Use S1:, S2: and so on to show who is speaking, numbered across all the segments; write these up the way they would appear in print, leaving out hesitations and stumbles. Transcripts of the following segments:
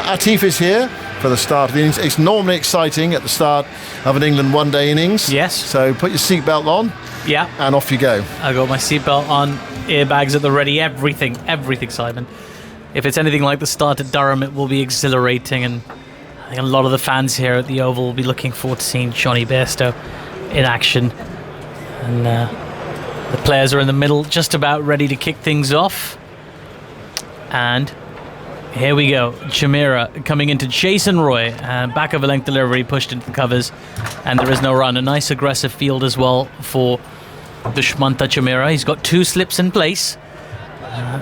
S1: Atif is here for the start of the innings. It's normally exciting at the start of an England one-day innings.
S2: Yes.
S1: So put your seatbelt on.
S2: Yeah.
S1: And off you go.
S2: I got my seatbelt on, airbags at the ready, everything, Simon. If it's anything like the start at Durham, it will be exhilarating, and I think a lot of the fans here at the Oval will be looking forward to seeing Johnny Bairstow in action. And the players are in the middle, just about ready to kick things off. And here we go. Chimera coming into Jason Roy. Back of a length delivery, pushed into the covers. And there is no run. A nice aggressive field as well for Dushmanta Chimera. He's got 2 slips in place.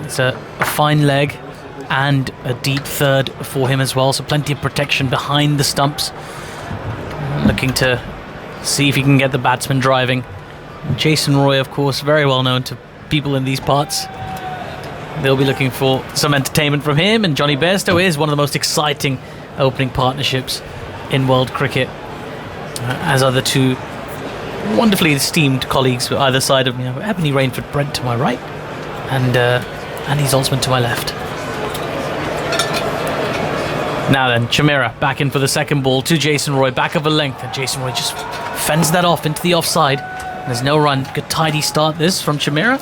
S2: It's a fine leg and a deep third for him as well. So plenty of protection behind the stumps. Looking to see if he can get the batsman driving. Jason Roy, of course, very well known to people in these parts. They'll be looking for some entertainment from him, and Johnny Bairstow is one of the most exciting opening partnerships in world cricket, as are the 2 wonderfully esteemed colleagues either side of me. Ebony Rainford Brent to my right, and Andy Zaltzman to my left. Now then, Chimera back in for the second ball to Jason Roy, back of a length, and Jason Roy just fends that off into the offside. There's no run. Good tidy start this from Chimera.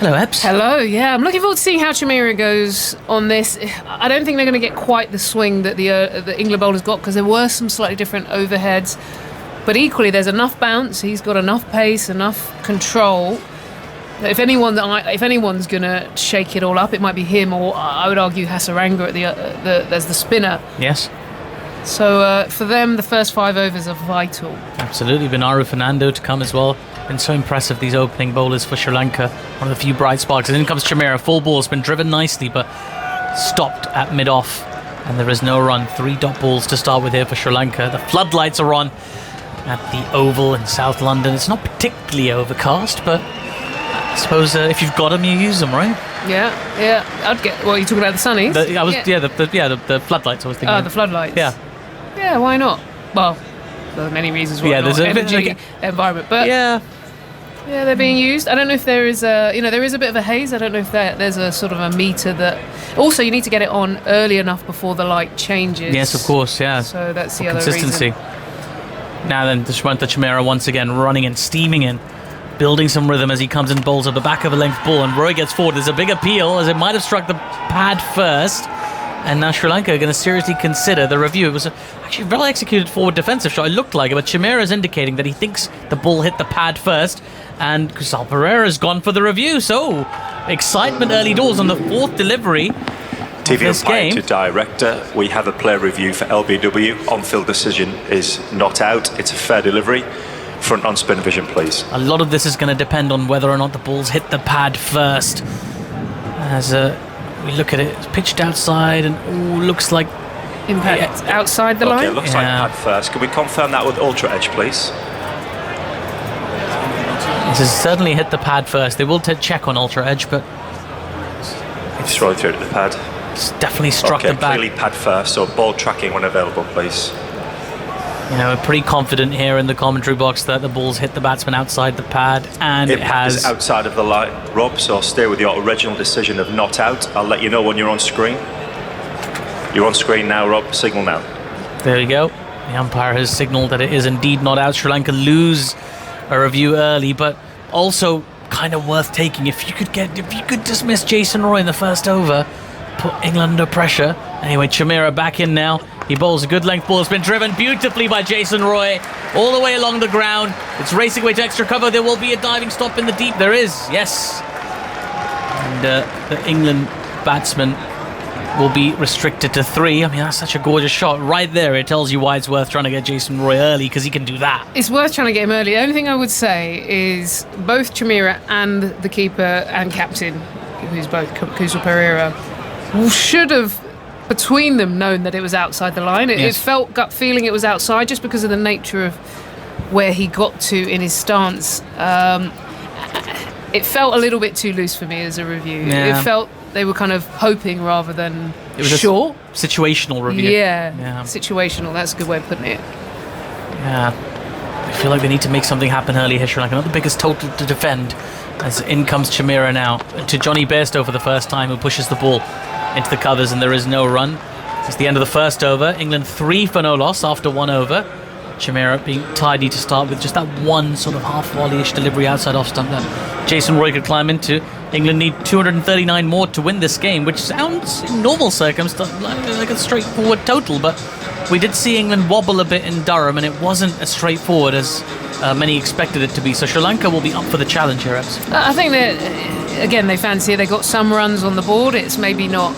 S2: Hello, Ebbs.
S3: Hello, yeah. I'm looking forward to seeing how Chimera goes on this. I don't think they're going to get quite the swing that the England bowlers got, because there were some slightly different overheads. But equally, there's enough bounce. He's got enough pace, enough control. If anyone's going to shake it all up, it might be him, or I would argue Hasaranga as the spinner.
S2: Yes.
S3: So for them, the first 5 overs are vital.
S2: Absolutely. Binaru Fernando to come as well. Been so impressive, these opening bowlers for Sri Lanka. One of the few bright sparks. And in comes Chimera. Full ball. It's been driven nicely, but stopped at mid-off. And there is no run. 3 dot balls to start with here for Sri Lanka. The floodlights are on at the Oval in South London. It's not particularly overcast, but I suppose if you've got them, you use them, right?
S3: Yeah. I'd get. Well, you're talking about the sunnies.
S2: The floodlights. I was thinking.
S3: Oh, the floodlights.
S2: Yeah,
S3: why not? Well, there are many reasons why.
S2: Yeah,
S3: not.
S2: there's
S3: energy, environment, but yeah, they're being used. I don't know if there is there is a bit of a haze. I don't know if there's a sort of a meter that. Also, you need to get it on early enough before the light changes.
S2: Yes, of course. Yeah.
S3: So that's the
S2: for
S3: other
S2: consistency.
S3: reason.
S2: Now then, Dushmanta Chimera once again running and steaming in, building some rhythm as he comes and bowls at the back of a length ball, and Roy gets forward. There's a big appeal, as it might have struck the pad first. And now Sri Lanka are going to seriously consider the review. It was actually a well executed forward defensive shot, it looked like it, but Chimera is indicating that he thinks the ball hit the pad first, and Kusal Pereira's gone for the review. So, excitement early doors on the 4th delivery
S4: TV
S2: of this
S4: umpire
S2: game.
S4: to director, we have a player review for LBW. On-field decision is not out. It's a fair delivery. Front on spin vision, please.
S2: A lot of this is going to depend on whether or not the balls hit the pad first. As we look at it, it's pitched outside, and looks like
S3: impact outside the line.
S4: Okay, looks like pad first. Can we confirm that with Ultra Edge, please?
S2: This has certainly hit the pad first. They will check on Ultra Edge, but
S4: It's rolling through to the pad.
S2: It's definitely struck the back.
S4: Clearly pad first, so ball tracking when available, please.
S2: We're pretty confident here in the commentary box that the ball's hit the batsman outside the pad, and it has.
S4: Is outside of the line, Rob, so stay with your original decision of not out. I'll let you know when you're on screen. You're on screen now, Rob. Signal now.
S2: There you go. The umpire has signalled that it is indeed not out. Sri Lanka lose a review early, but also kind of worth taking. If you could dismiss Jason Roy in the first over, put England under pressure. Anyway, Chimera back in now. He bowls a good length ball. It's been driven beautifully by Jason Roy all the way along the ground. It's racing away to extra cover. There will be a diving stop in the deep. There is, yes. And the England batsman will be restricted to 3. I mean, that's such a gorgeous shot. Right there, it tells you why it's worth trying to get Jason Roy early, because he can do that.
S3: It's worth trying to get him early. The only thing I would say is both Chimera and the keeper and captain, who's both Kusal Pereira, should have, between them, known that it was outside the line. It felt gut feeling it was outside just because of the nature of where he got to in his stance. It felt a little bit too loose for me as a review.
S2: Yeah.
S3: It felt they were kind of hoping rather than
S2: It was
S3: sure.
S2: a situational review.
S3: Yeah, situational. That's a good way of putting it.
S2: Yeah. I feel like they need to make something happen early here, Sri Lanka. Not the biggest total to defend. As in comes Chimera now to Johnny Bairstow for the first time, who pushes the ball into the covers, and there is no run. It's the end of the first over. England 3 for no loss after 1 over. Chimera being tidy to start with, just that one sort of half volley-ish delivery outside off stump that Jason Roy could climb into. England need 239 more to win this game, which sounds in normal circumstances like a straightforward total, but we did see England wobble a bit in Durham, and it wasn't as straightforward as many expected it to be. So Sri Lanka will be up for the challenge here, Ebbs.
S3: I think that, again, they fancy it. They got some runs on the board. It's maybe not,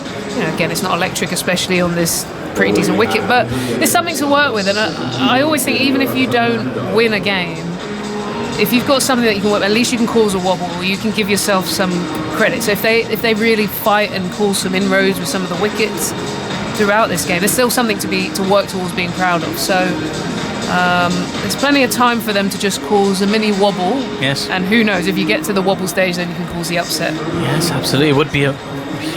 S3: again, it's not electric, especially on this pretty decent wicket, but it's something to work with. And I always think, even if you don't win a game, if you've got something that you can work, at least you can cause a wobble, or you can give yourself some credit. So if they really fight and cause some inroads with some of the wickets throughout this game, there's still something to work towards being proud of. So there's plenty of time for them to just cause a mini wobble.
S2: Yes.
S3: And who knows, if you get to the wobble stage, then you can cause the upset.
S2: Yes, absolutely. It would be a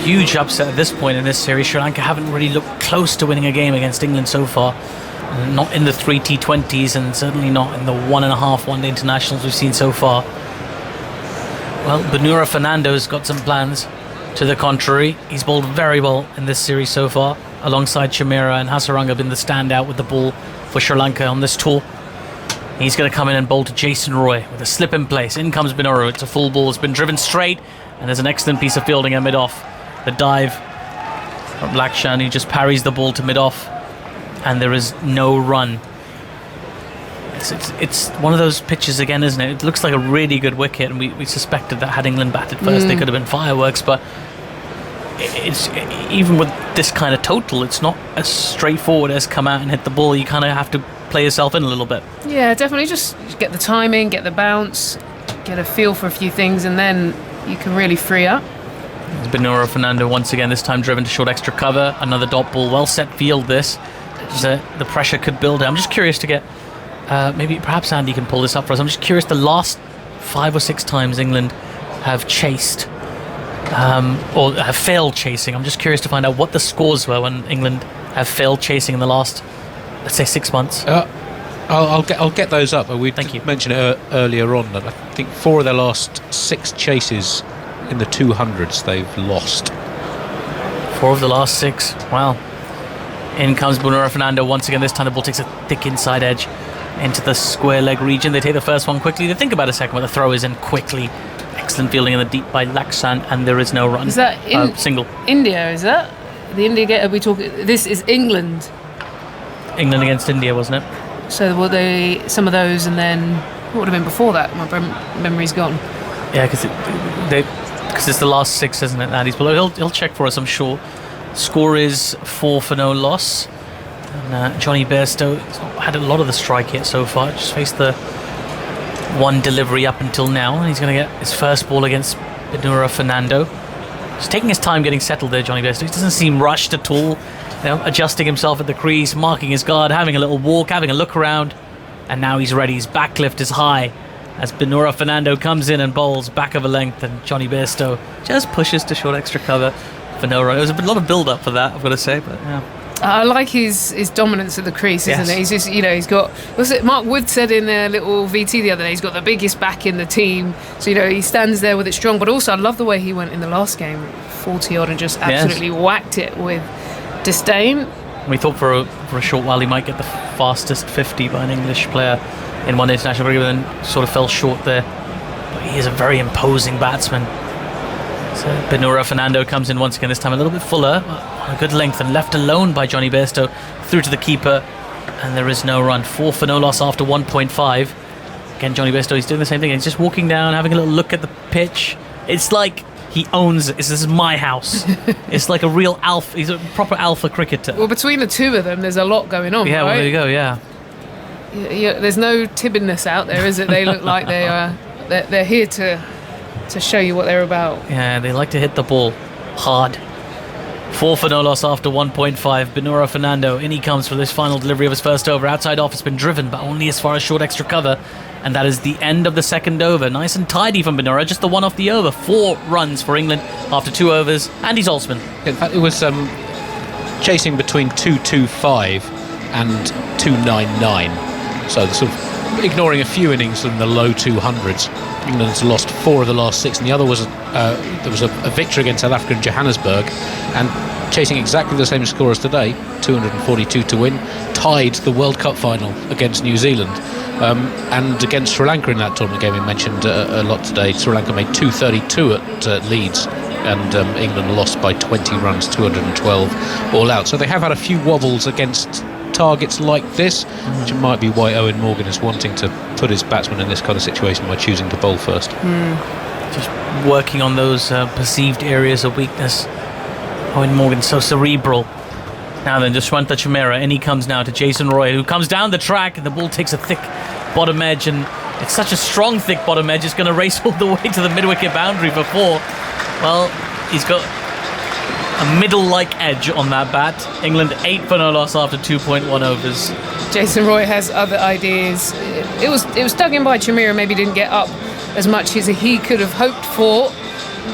S2: huge upset at this point in this series. Sri Lanka haven't really looked close to winning a game against England so far. Not in the 3 T20s, and certainly not in the 1.5 one-day internationals we've seen so far. Well, Benura Fernando's got some plans to the contrary. He's bowled very well in this series so far, alongside Chimera, and Hasaranga been the standout with the ball for Sri Lanka on this tour. He's going to come in and bowl to Jason Roy with a slip in place. In comes Benura. It's a full ball. It's been driven straight, and there's an excellent piece of fielding at mid-off. The dive from Lakshan, he just parries the ball to mid-off, and there is no run. It's one of those pitches again, isn't it? It looks like a really good wicket, and we suspected that had England batted first, they could have been fireworks, but it's even with this kind of total, it's not as straightforward as come out and hit the ball. You kind of have to play yourself in a little bit.
S3: Yeah, definitely. Just get the timing, get the bounce, get a feel for a few things, and then you can really free up.
S2: Benura Fernando once again, this time driven to short extra cover. Another dot ball, well set field this. The pressure could build. I'm just curious to get, perhaps Andy can pull this up for us. I'm just curious, the last 5 or 6 times England have chased, or have failed chasing. I'm just curious to find out what the scores were when England have failed chasing in the last, let's say, 6 months.
S5: I'll get those up. We
S2: Thank you.
S5: mentioned it earlier on that I think 4 of their last 6 chases in the 200s they've lost.
S2: 4 of the last 6. Wow. In comes Benura Fernando once again. This time the ball takes a thick inside edge into the square leg region. They take the first one quickly. They think about a second, but the throw is in quickly. Excellent fielding in the deep by Laksan, and there is no run.
S3: Is that
S2: single?
S3: India, is that? The India game, are we talking? This is England.
S2: England against India, wasn't it?
S3: So were they some of those, and then what would have been before that? My memory's gone.
S2: Yeah, because it's the last 6, isn't it? Andy's below. He'll check for us, I'm sure. Score is 4 for no loss. And Johnny Bairstow had a lot of the strike hit so far. Just faced the one delivery up until now, and he's going to get his first ball against Benura Fernando. He's taking his time getting settled there, Johnny Bairstow. He doesn't seem rushed at all. Adjusting himself at the crease, marking his guard, having a little walk, having a look around, and now he's ready. His back lift is high as Benura Fernando comes in and bowls back of a length, and Johnny Bairstow just pushes to short extra cover for no run. There was a lot of build-up for that, I've got to say, but yeah.
S3: I like his dominance at the crease, isn't it? He's just, he's got, was it Mark Wood said in a little VT the other day, he's got the biggest back in the team. So, he stands there with it strong. But also, I love the way he went in the last game, 40-odd, and just absolutely whacked it with disdain.
S2: We thought for a short while he might get the fastest 50 by an English player in one international cricket, but then sort of fell short there. But he is a very imposing batsman. So Benura Fernando comes in once again, this time a little bit fuller, on a good length, and left alone by Johnny Bairstow through to the keeper, and there is no run. 4 for no loss after 1.5. Again, Johnny Bairstow, he's doing the same thing. He's just walking down, having a little look at the pitch. It's like he owns it. This is my house. It's like a real alpha. He's a proper alpha cricketer.
S3: Well, between the two of them, there's a lot going on,
S2: yeah,
S3: right?
S2: well, there you go, yeah.
S3: There's no Tibbiness out there, is it? They look like they're here to show you what they're about.
S2: Yeah, they like to hit the ball hard. 4 for no loss after 1.5. Benura Fernando, in he comes for this final delivery of his first over. Outside off, it's been driven, but only as far as short extra cover. And that is the end of the second over. Nice and tidy from Benura, just the one off the over. 4 runs for England after 2 overs. Andy Zaltzman.
S5: In fact, it was chasing between 225 and 299. So sort of ignoring a few innings in the low 200s. England's lost 4 of the last 6, and the other was there was a victory against South Africa in Johannesburg, and chasing exactly the same score as today, 242 to win, tied the World Cup final against New Zealand. And against Sri Lanka in that tournament game we mentioned a lot today. Sri Lanka made 232 at Leeds, and England lost by 20 runs, 212 all out. So they have had a few wobbles against targets like this, which might be why Owen Morgan is wanting to put his batsmen in this kind of situation by choosing to bowl first.
S2: Just working on those perceived areas of weakness. Owen Morgan so cerebral. Now then, Deshwanta Chimera, in he comes now to Jason Roy, who comes down the track, and the ball takes a thick bottom edge, and it's such a strong thick bottom edge, it's going to race all the way to the mid-wicket boundary for 4. Well, he's got a middle-like edge on that bat. England 8 for no loss after 2.1 overs.
S3: Jason Roy has other ideas. It was dug in by Chimera, maybe didn't get up as much as he could have hoped for.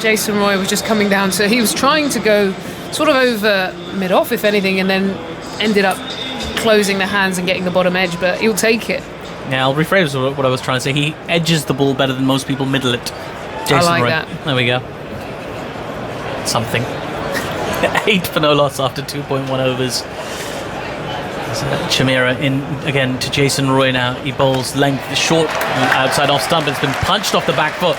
S3: Jason Roy was just coming down, so he was trying to go sort of over mid-off, if anything, and then ended up closing the hands and getting the bottom edge, but he'll take it.
S2: Yeah, I'll rephrase what I was trying to say. He edges the ball better than most people middle it. Jason
S3: I like
S2: Roy.
S3: that.
S2: There we go. Something. 8 for no loss after 2.1 overs. Chimera in again to Jason Roy now. He bowls length short outside off stump. It's been punched off the back foot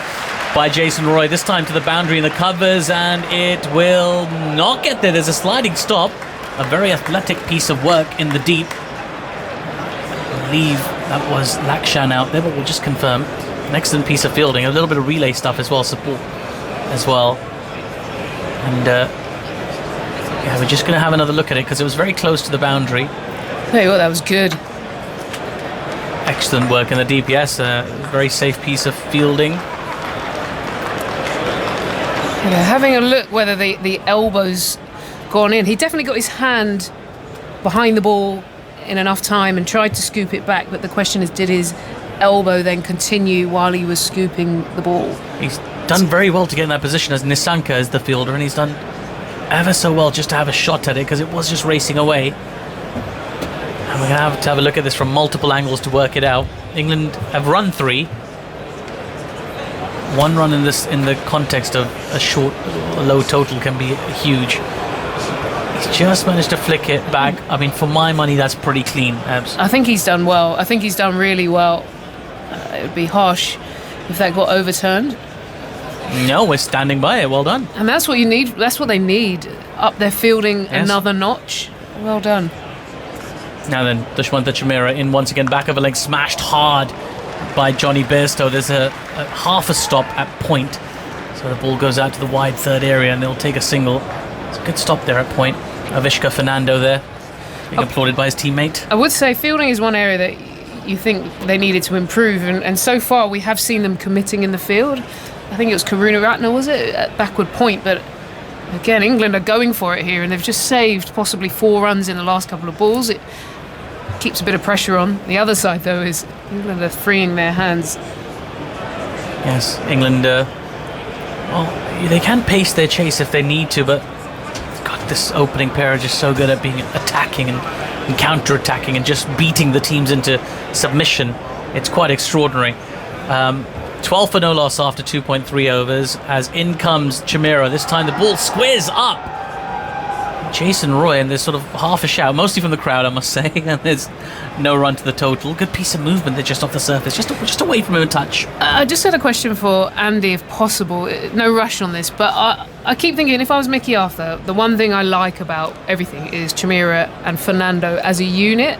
S2: by Jason Roy, this time to the boundary in the covers, and it will not get there. There's a sliding stop. A very athletic piece of work in the deep. I believe that was Lakshan out there, but we'll just confirm. An excellent piece of fielding. A little bit of relay stuff as well, support as well. And yeah, we're just going to have another look at it because it was very close to the boundary.
S3: Tell you what, that was good.
S2: Excellent work in the DPS. A very safe piece of fielding.
S3: Yeah, having a look whether the elbow's gone in. He definitely got his hand behind the ball in enough time and tried to scoop it back, but the question is, did his elbow then continue while he was scooping the ball?
S2: He's done very well to get in that position as Nissanka is the fielder, and he's done ever so well just to have a shot at it because it was just racing away. And we're going to have a look at this from multiple angles to work it out. England have run 3. 1 run in the context of a low total can be huge. He's just managed to flick it back. I mean, for my money, that's pretty clean, Abs.
S3: I think he's done well. I think he's done really well. It would be harsh if that got overturned.
S2: No, we're standing by it. Well done.
S3: And that's what you need. That's what they need. Up their fielding another notch. Well done.
S2: Now then, Deshwanta Chimera in once again, back of a leg, smashed hard by Johnny Bairstow. There's a half a stop at point. So the ball goes out to the wide third area and they'll take a single. It's a good stop there at point. Avishka Fernando there, being applauded by his teammate.
S3: I would say fielding is one area that you think they needed to improve, and so far we have seen them committing in the field. I think it was Karunaratne, was it, at backward point, but again, England are going for it here, and they've just saved possibly 4 runs in the last couple of balls. It keeps a bit of pressure on. The other side, though, is England are freeing their hands.
S2: Yes, England, well, they can pace their chase if they need to, but God, this opening pair are just so good at being attacking and counter-attacking and just beating the teams into submission. It's quite extraordinary. 12 for no loss after 2.3 overs as in comes Chimera. This time the ball squares up. Jason Roy, and there's sort of half a shout, mostly from the crowd, I must say, and there's no run to the total. Good piece of movement there just off the surface, just away from him a touch.
S3: I just had a question for Andy, if possible. No rush on this, but I keep thinking, if I was Mickey Arthur, the one thing I like about everything is Chimera and Fernando as a unit.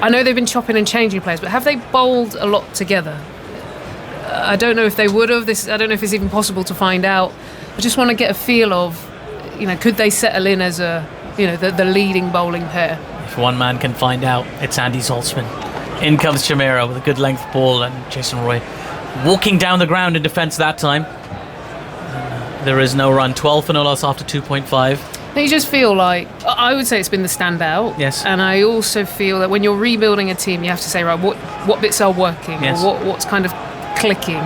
S3: I know they've been chopping and changing players, but have they bowled a lot together? I don't know if they would have. I don't know if it's even possible to find out. I just want to get a feel of, could they settle in as the leading bowling pair?
S2: If one man can find out, it's Andy Zaltzman. In comes Chimera with a good length ball, and Jason Roy walking down the ground in defence that time. There is no run. 12 for no loss after 2.5.
S3: You just feel like, I would say it's been the standout.
S2: Yes.
S3: And I also feel that when you're rebuilding a team, you have to say, right, what bits are working?
S2: Yes.
S3: Or what's kind of clicking?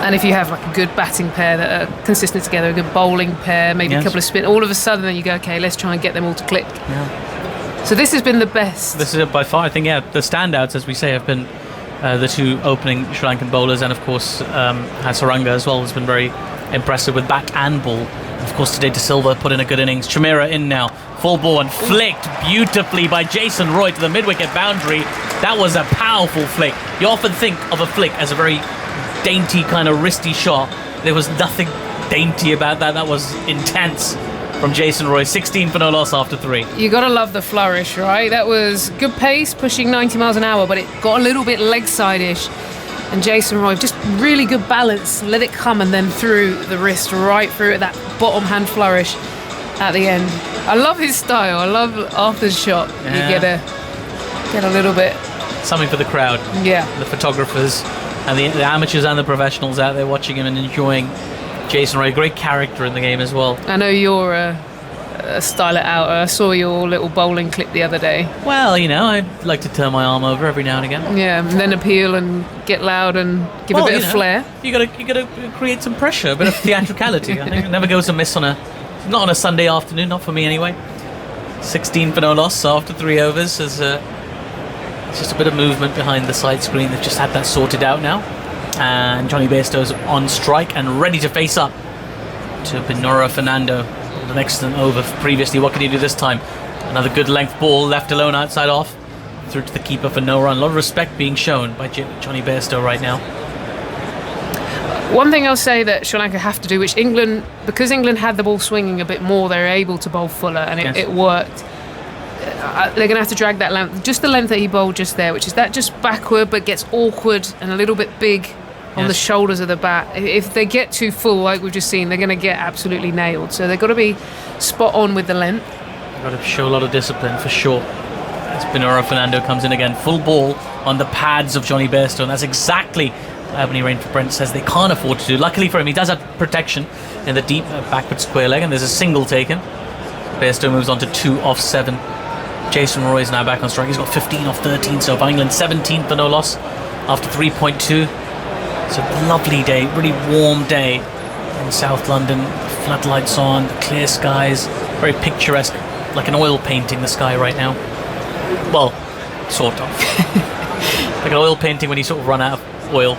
S3: And if you have like a good batting pair that are consistent together, a good bowling pair, maybe a couple of spin, all of a sudden then you go, okay, let's try and get them all to click.
S2: Yeah.
S3: So this has been the best.
S2: This is by far, I think, the standouts, as we say, have been the 2 opening Sri Lankan bowlers, and of course Hasaranga as well has been very impressive with bat and ball Of course, today De Silva put in a good innings. Chimera in now. Full ball and flicked beautifully by Jason Roy to the mid-wicket boundary. That was a powerful flick. You often think of a flick as a very dainty kind of wristy shot. There was nothing dainty about that. That was intense from Jason Roy. 16 for no loss after 3.
S3: You got to love the flourish, right? That was good pace, pushing 90 miles an hour, but it got a little bit leg side-ish. And Jason Roy, just really good balance, let it come and then through the wrist, right through at that bottom hand flourish at the end. I love his style. I love after the shot.
S2: Yeah.
S3: You get a little bit.
S2: Something for the crowd.
S3: Yeah.
S2: The photographers and the amateurs and the professionals out there watching him and enjoying Jason Roy. Great character in the game as well.
S3: I know you're a style it out. I saw your little bowling clip the other day.
S2: Well, I like to turn my arm over every now and again.
S3: Yeah, and then appeal and get loud and give a bit of flair.
S2: You gotta create some pressure, a bit of theatricality. I think it never goes amiss not on a Sunday afternoon, not for me anyway. 16 for no loss after 3 overs. It's just a bit of movement behind the side screen. They've just had that sorted out now. And Johnny Bairstow's on strike and ready to face up to Benora Fernando. An excellent over previously. What can he do this time? Another good length ball left alone outside off. Through to the keeper for no run. A lot of respect being shown by Johnny Bairstow right now.
S3: One thing I'll say that Sri Lanka have to do, which because England had the ball swinging a bit more, they're able to bowl fuller, and it worked. They're going to have to drag that length, just the length that he bowled just there, which is that just backward but gets awkward and a little bit big on the shoulders of the bat. If they get too full, like we've just seen, they're going to get absolutely nailed. So they've got to be spot on with the length.
S2: Got to show a lot of discipline for sure. As Benora Fernando comes in again, full ball on the pads of Johnny Bairstow, and that's exactly what Ebony Rainford-Brent says they can't afford to do. Luckily for him, he does have protection in the deep backward square leg, and there's a single taken. Bairstow moves on to 2 off 7. Jason Roy is now back on strike. He's got 15 off 13 so far. England 17 for no loss after 3.2. It's a lovely day, really warm day in South London. Floodlights on, clear skies, very picturesque, like an oil painting, the sky right now. Well, sort of. Like an oil painting when you sort of run out of oil.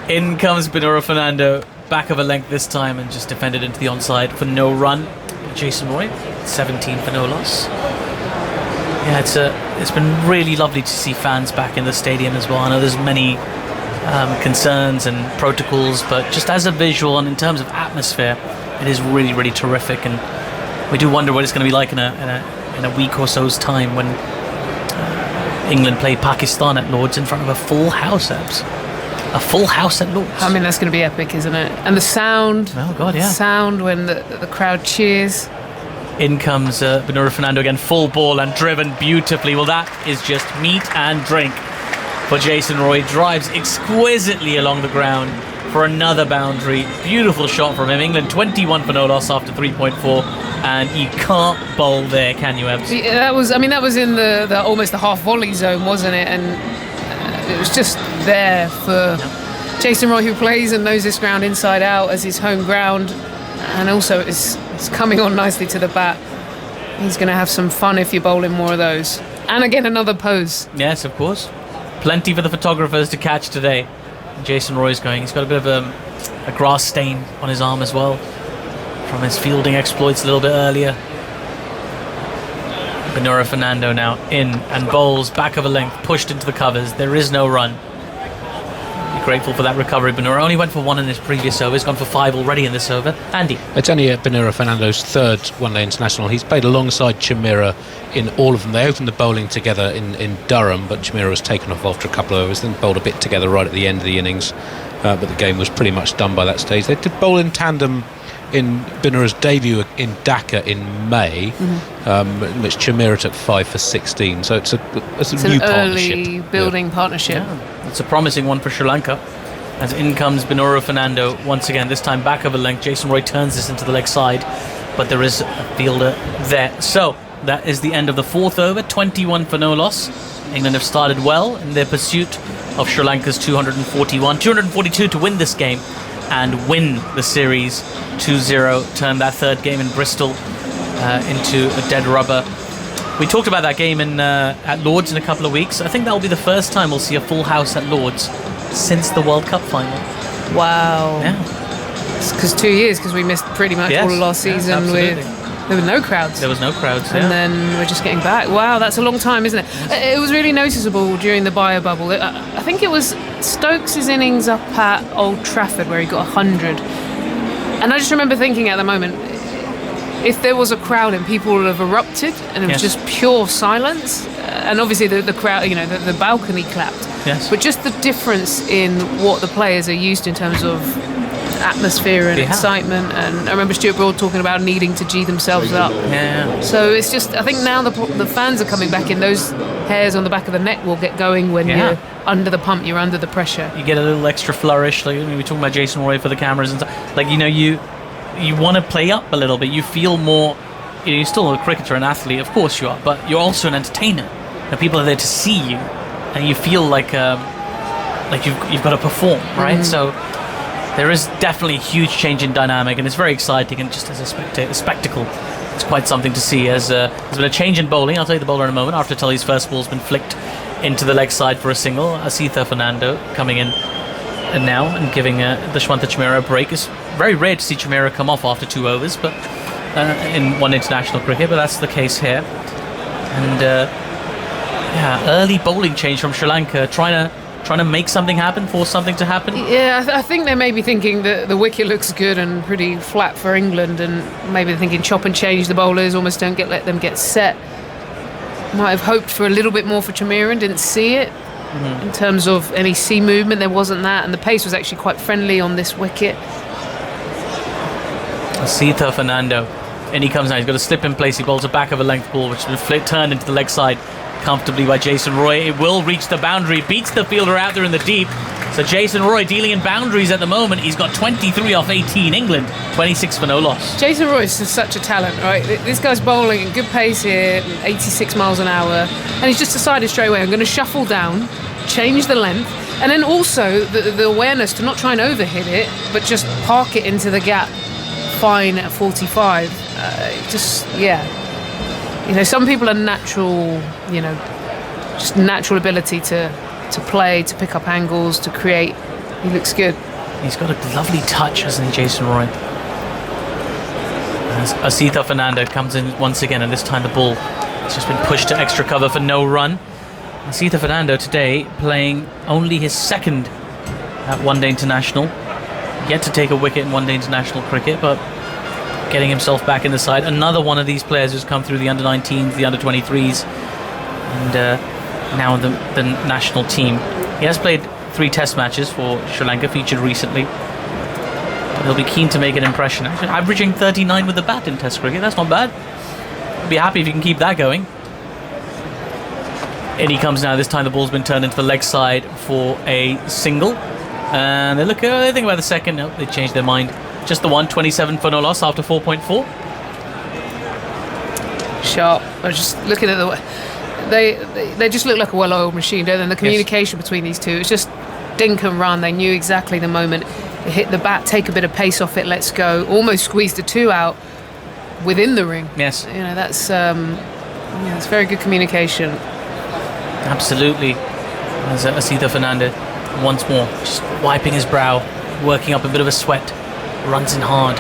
S2: In comes Benora Fernando, back of a length this time, and just defended into the onside for no run. Jason Roy, 17 for no loss. Yeah, it's been really lovely to see fans back in the stadium as well. I know there's many concerns and protocols, but just as a visual and in terms of atmosphere, it is really, really terrific. And we do wonder what it's going to be like in a week or so's time when England play Pakistan at Lord's in front of a full house, Ebbs. A full house at Lord's.
S3: I mean, that's going to be epic, isn't it? And the sound.
S2: Oh, God, yeah.
S3: The sound when the crowd cheers.
S2: In comes Benora Fernando again, full ball and driven beautifully. Well, that is just meat and drink for Jason Roy. Drives exquisitely along the ground for another boundary. Beautiful shot from him. England 21 for no loss after 3.4. And you can't bowl there, can you, Ebbs?
S3: That was in the almost the half volley zone, wasn't it? And it was just there for Jason Roy, who plays and knows this ground inside out as his home ground. And also it's coming on nicely to the bat. He's going to have some fun if you're bowling more of those. And again, another pose.
S2: Yes, of course. Plenty for the photographers to catch today. Jason Roy's going. He's got a bit of a grass stain on his arm as well from his fielding exploits a little bit earlier. Benora Fernando now in and bowls back of a length, pushed into the covers. There is no run. Be grateful for that recovery. Benora only went for 1 in his previous over. He's gone for 5 already in this over. Andy.
S5: It's only Benora Fernando's 3rd one-day international. He's played alongside Chimera in all of them. They opened the bowling together in Durham, but Chimera was taken off after a couple of overs, then bowled a bit together right at the end of the innings. But the game was pretty much done by that stage. They did bowl in tandem in Benora's debut in Dhaka in May, in which Chimera took 5 for 16. So it's a new partnership.
S3: Early building partnership.
S2: Yeah, it's a promising one for Sri Lanka. As in comes Benora Fernando once again, this time back of a length. Jason Roy turns this into the leg side, but there is a fielder there. So that is the end of the 4th over, 21 for no loss. England have started well in their pursuit of Sri Lanka's 242 to win this game and win the series 2-0, turn that 3rd game in Bristol into a dead rubber. We talked about that game at Lord's in a couple of weeks. I think that will be the first time we'll see a full house at Lord's since the World Cup final.
S3: Wow.
S2: Yeah.
S3: Because 2 years, because we missed pretty much
S2: Yes,
S3: all of last
S2: yes,
S3: season with
S2: absolutely.
S3: there were no crowds.
S2: There was no crowds.
S3: And then we're just getting back. Wow, that's a long time, isn't it? It was really noticeable during the bio bubble. I think it was Stokes' innings up at Old Trafford where he got 100. And I just remember thinking at the moment, if there was a crowd and people would have erupted and it was
S2: Yes.
S3: just pure silence, and obviously the crowd, the balcony clapped.
S2: Yes.
S3: But just the difference in what the players are used to in terms of atmosphere and
S2: Yeah.
S3: excitement. And I remember Stuart Broad talking about needing to G themselves up.
S2: Yeah.
S3: So it's just, I think now the fans are coming back in. Those hairs on the back of the neck will get going when
S2: Yeah.
S3: you're under the pump, you're under the pressure.
S2: You get a little extra flourish. Like we were talking about Jason Roy for the cameras and stuff. Like you want to play up a little bit. You feel more. You're still a cricketer, an athlete, of course you are, but you're also an entertainer. And people are there to see you, and you feel like you've got to perform, right? So there is definitely a huge change in dynamic, and it's very exciting. And just as a spectacle, it's quite something to see. There's been a change in bowling. I'll tell you the bowler in a moment. After Tully's first ball's been flicked into the leg side for a single. Asitha Fernando coming in now and giving Dashwantha Chameera a break. It's very rare to see Chameera come off after 2 overs, but in one international cricket, but that's the case here. And early bowling change from Sri Lanka, trying to make something happen, force something to happen.
S3: Yeah, I think they may be thinking that the wicket looks good and pretty flat for England, and maybe they're thinking chop and change the bowlers, almost let them get set. Might have hoped for a little bit more for Chameera and didn't see it. In terms of any sea movement, there wasn't that, and the pace was actually quite friendly on this wicket.
S2: Asitha Fernando, and he comes now. He's got a slip in place. He bowls a back of a length ball, which has been turned into the leg side comfortably by Jason Roy. It will reach the boundary, beats the fielder out there in the deep. So Jason Roy dealing in boundaries at the moment. He's got 23 off 18. England 26 for no loss.
S3: Jason Royce is such a talent, right? This guy's bowling at good pace here, 86 miles an hour, and he's just decided straight away, I'm going to shuffle down, change the length, and then also the awareness to not try and overhit it, but just park it into the gap fine at 45. Some people are natural, just natural ability to play, to pick up angles, to create. He looks good.
S2: He's got a lovely touch, hasn't he, Jason Roy? As Asitha Fernando comes in once again, and this time the ball has just been pushed to extra cover for no run. Asitha Fernando today playing only his second at one-day international. Yet to take a wicket in one-day international cricket, but getting himself back in the side. Another one of these players who's come through the under-19s, the under-23s, and now the national team. He has played 3 test matches for Sri Lanka, featured recently. But he'll be keen to make an impression. Actually, averaging 39 with the bat in test cricket, that's not bad. I'd be happy if you can keep that going. In he comes now. This time the ball's been turned into the leg side for a single. And they think about the second. No, they changed their mind. Just the one, 27 for no loss after 4.4.
S3: Sharp. I was just looking at they just look like a well-oiled machine, don't they? And the communication between these two, it's just dink and run. They knew exactly the moment it hit the bat, take a bit of pace off it, let's go. Almost squeezed a 2 out within the ring.
S2: Yes.
S3: That's it's very good communication.
S2: Absolutely. As Asitha Fernando once more just wiping his brow, working up a bit of a sweat, runs in hard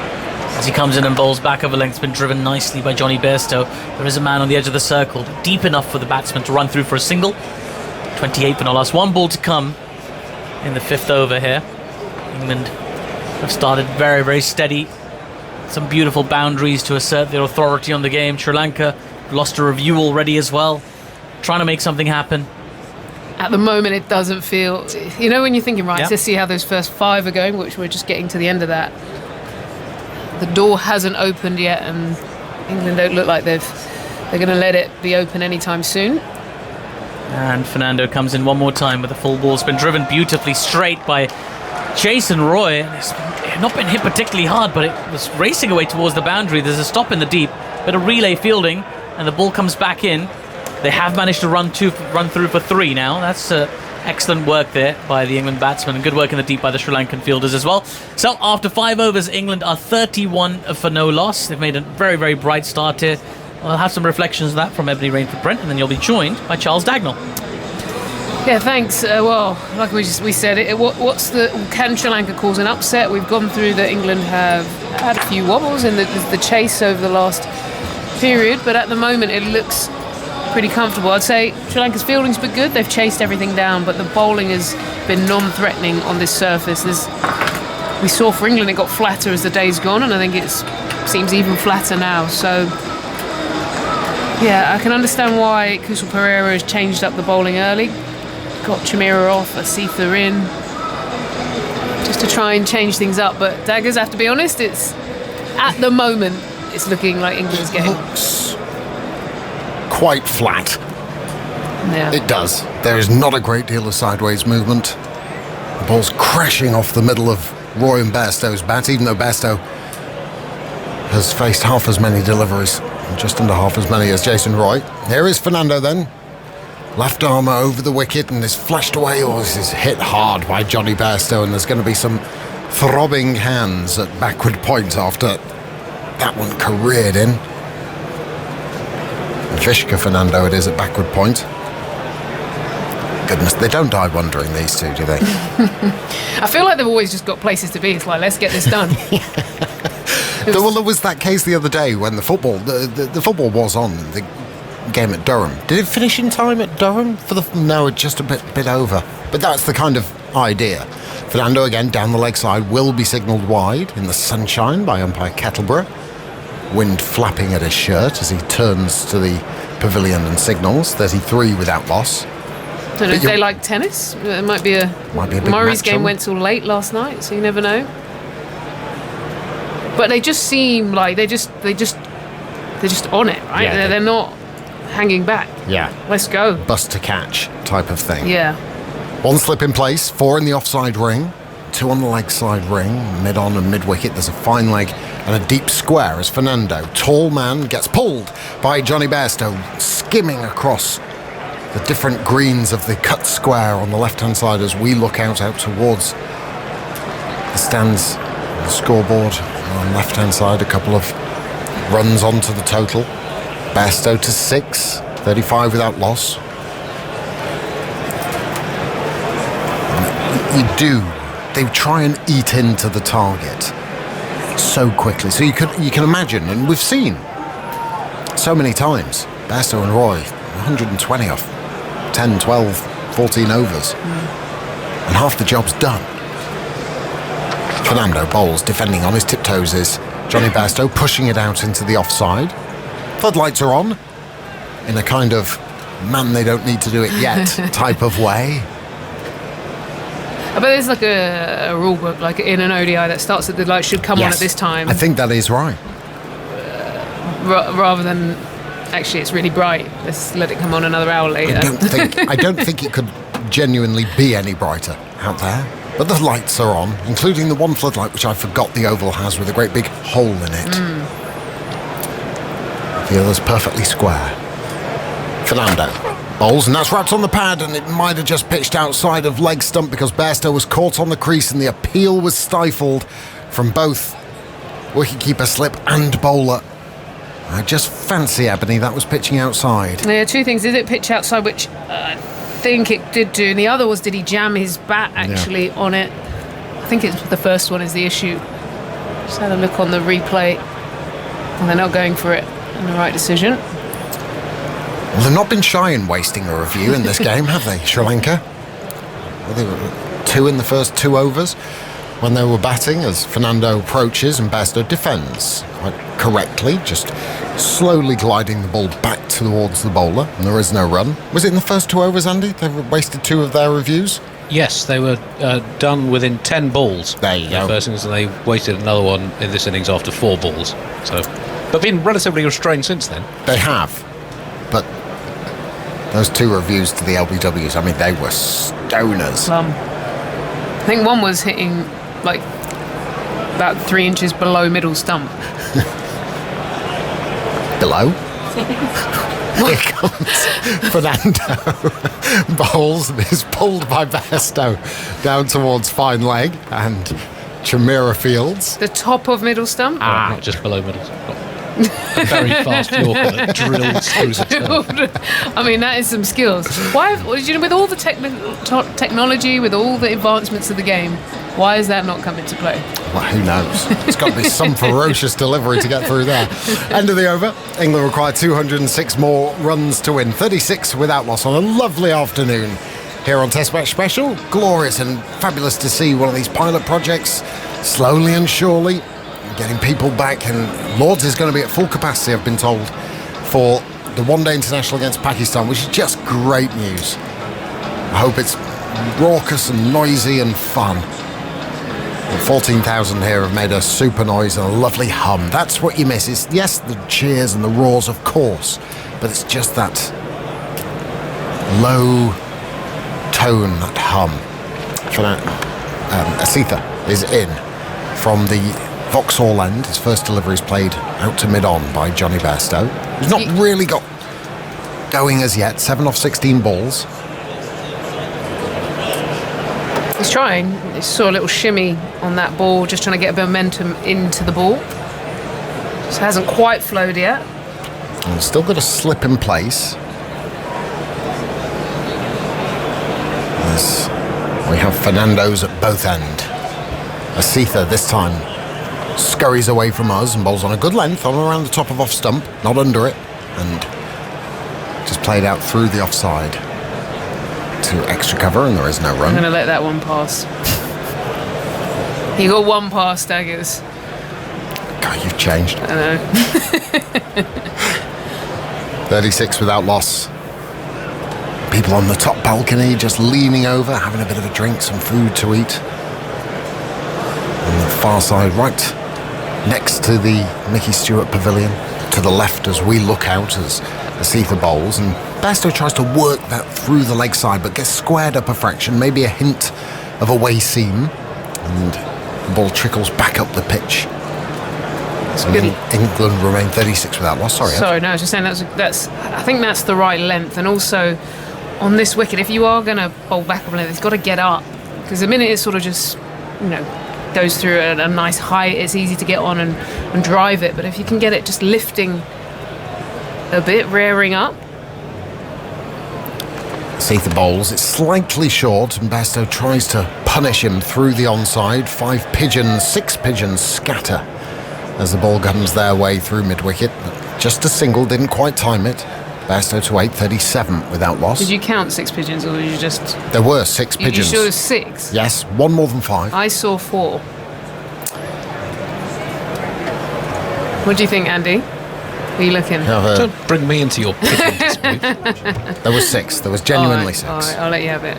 S2: as he comes in and bowls back of a length. Been driven nicely by Johnny Bairstow. There is a man on the edge of the circle, deep enough for the batsman to run through for a single. 28 for no loss. 1 ball to come in the 5th over here. England have started very, very steady. Some beautiful boundaries to assert their authority on the game. Sri Lanka lost a review already as well, trying to make something happen.
S3: At the moment, it doesn't feel... when you're thinking, right,
S2: Yep.
S3: let's see how those first 5 are going, which we're just getting to the end of that. The door hasn't opened yet, and England don't look like they're going to let it be open anytime soon.
S2: And Fernando comes in one more time with a full ball. It's been driven beautifully straight by Jason Roy. It's not been hit particularly hard, but it was racing away towards the boundary. There's a stop in the deep, bit of relay fielding, and the ball comes back in. They have managed to run through for 3 now. That's excellent work there by the England batsmen, and good work in the deep by the Sri Lankan fielders as well. So after 5 overs, England are 31 for no loss. They've made a very, very bright start here. I'll have some reflections of that from Ebony Rainford Brent, and then you'll be joined by Charles Dagnall.
S3: Yeah, thanks. Well, like we said, can Sri Lanka cause an upset? We've gone through that England have had a few wobbles in the chase over the last period, but at the moment it looks pretty comfortable. I'd say Sri Lanka's fielding's been good. They've chased everything down, but the bowling has been non-threatening on this surface. We saw for England it got flatter as the day's gone, and I think it seems even flatter now. So, yeah, I can understand why Kusal Perera has changed up the bowling early. Got Chimera off, Asitha in, just to try and change things up. But Daggers, I have to be honest, at the moment it's looking like England's game.
S6: Looks quite flat.
S3: Yeah.
S6: It does. There is not a great deal of sideways movement. The ball's crashing off the middle of Roy and Bairstow's bat, even though Bairstow has faced half as many deliveries, just under half as many as Jason Roy. Here is Fernando then. Left armour over the wicket and is flashed away. Oh, this is hit hard by Johnny Bairstow, and there's going to be some throbbing hands at backward point after that one careered in. Vishka Fernando it is at backward point. Goodness, they don't die wondering, these two, do they?
S3: I feel like they've always just got places to be. It's like, let's get this done.
S6: Well, there was that case the other day when the football was on, the game at Durham. Did it finish in time at Durham? No, just a bit over. But that's the kind of idea. Fernando again down the leg side will be signalled wide in the sunshine by umpire Kettleborough. Wind flapping at his shirt as he turns to the pavilion and signals 33 without loss.
S3: I don't know if they like tennis. It might be a
S6: big
S3: Murray's
S6: match
S3: game
S6: on.
S3: went till late last night, so you never know. But they just seem like they're just on it, right?
S6: Yeah,
S3: they're not hanging back.
S6: Yeah.
S3: Let's go.
S6: Bust to catch type of thing.
S3: Yeah.
S6: One slip in place, 4 in the offside ring, 2 on the leg side ring, mid on and mid wicket. There's a fine leg and a deep square as Fernando, tall man, gets pulled by Johnny Bairstow, skimming across the different greens of the cut square on the left hand side as we look out towards the stands, the scoreboard on the left hand side. A couple of runs onto the total. Bairstow to 6, 35 without loss. They try and eat into the target so quickly. So you can imagine, and we've seen so many times, Bairstow and Roy, 120 off 10, 12, 14 overs. And half the job's done. Fernando bowls, defending on his tiptoes is Johnny Bairstow, pushing it out into the offside. Floodlights are on, in a kind of man they don't need to do it yet type of way.
S3: I bet there's like a rule book, like in an ODI that starts at the light should come on at this time.
S6: I think that is right.
S3: Rather than actually it's really bright, let's let it come on another hour later.
S6: I don't think it could genuinely be any brighter out there. But the lights are on, including the one floodlight which I forgot the Oval has with a great big hole in it. The other's perfectly square. Fernando bowls, and that's wrapped on the pad, and it might have just pitched outside of leg stump because Bairstow was caught on the crease and the appeal was stifled from both wicketkeeper slip and bowler. I just fancy, Ebony, that was pitching outside.
S3: Yeah, two things. Did it pitch outside, which I think it did do, and the other was, did he jam his bat actually on it? I think it's the first one is the issue. Just had a look on the replay, and they're not going for it, and the right decision.
S6: Well, they've not been shy in wasting a review in this game, have they, Sri Lanka? Well, they were 2 in the first 2 overs when they were batting as Fernando approaches and Bairstow defends quite correctly, just slowly gliding the ball back towards the bowler, and there is no run. Was it in the first 2 overs, Andy? They wasted 2 of their reviews?
S5: Yes, they were done within 10 balls.
S6: There you go.
S5: First innings, and they wasted another one in this innings after 4 balls. So, but been relatively restrained since then.
S6: They have, but those 2 reviews to the LBWs, I mean, they were stoners.
S3: I think one was hitting like about 3 inches below middle stump.
S6: Below? Here comes Fernando. Bowls and is pulled by Bairstow down towards fine leg and Chimera fields.
S3: The top of middle stump?
S5: Not just below middle. a very fast Yorker that drills through the turf.
S3: I mean, that is some skills. Why, with all the technology, with all the advancements of the game, why has that not come into play?
S6: Well, who knows? It's got to be some ferocious delivery to get through there. End of the over. England require 206 more runs to win. 36 without loss on a lovely afternoon here on Test Match Special. Glorious and fabulous to see one of these pilot projects slowly and surely getting people back. And Lords is going to be at full capacity, I've been told, for the one-day international against Pakistan, which is just great news. I hope it's raucous and noisy and fun. 14,000 here have made a super noise and a lovely hum. That's what you miss. It's, yes, the cheers and the roars, of course, but it's just that low tone, that hum. Asitha is in from the Vauxhall end. His first delivery is played out to mid-on by Johnny Bairstow. He's not really got going as yet. 7 off 16 balls.
S3: He's trying. He saw a little shimmy on that ball, just trying to get a momentum into the ball. Just hasn't quite flowed yet.
S6: And still got a slip in place. As we have Fernando's at both end. Asitha this time scurries away from us and bowls on a good length, on around the top of off stump, not under it, and just played out through the offside to extra cover, and there is no run.
S3: I'm going to let that one pass. You got one pass, Daggers.
S6: God, you've changed.
S3: I know.
S6: 36 without loss. People on the top balcony just leaning over, having a bit of a drink, some food to eat. On the far side, right next to the Mickey Stewart Pavilion, to the left as we look out as Asitha bowls, and Bairstow tries to work that through the leg side but gets squared up a fraction, maybe a hint of a way seam, and the ball trickles back up the pitch. So England remain 36 without loss. Sorry,
S3: no, I was just saying that's I think that's the right length, and also on this wicket, if you are going to bowl back up a length, it's got to get up, because the minute it sort of just, goes through a nice height, it's easy to get on and drive it, but if you can get it just lifting a bit, rearing up.
S6: Asitha bowls, it's slightly short, and Bairstow tries to punish him through the onside. 6 pigeons scatter as the ball comes their way through mid-wicket, but just a single, didn't quite time it. Bairstow to 8, 37 without loss.
S3: Did you count 6 pigeons, or did you just...
S6: There were 6 pigeons.
S3: You sure it was 6?
S6: Yes, one more than 5.
S3: I saw 4. What do you think, Andy? Are you looking?
S5: Don't bring me into your pigeon dispute.
S6: There was 6. There was genuinely 6.
S3: All right, I'll let you have it.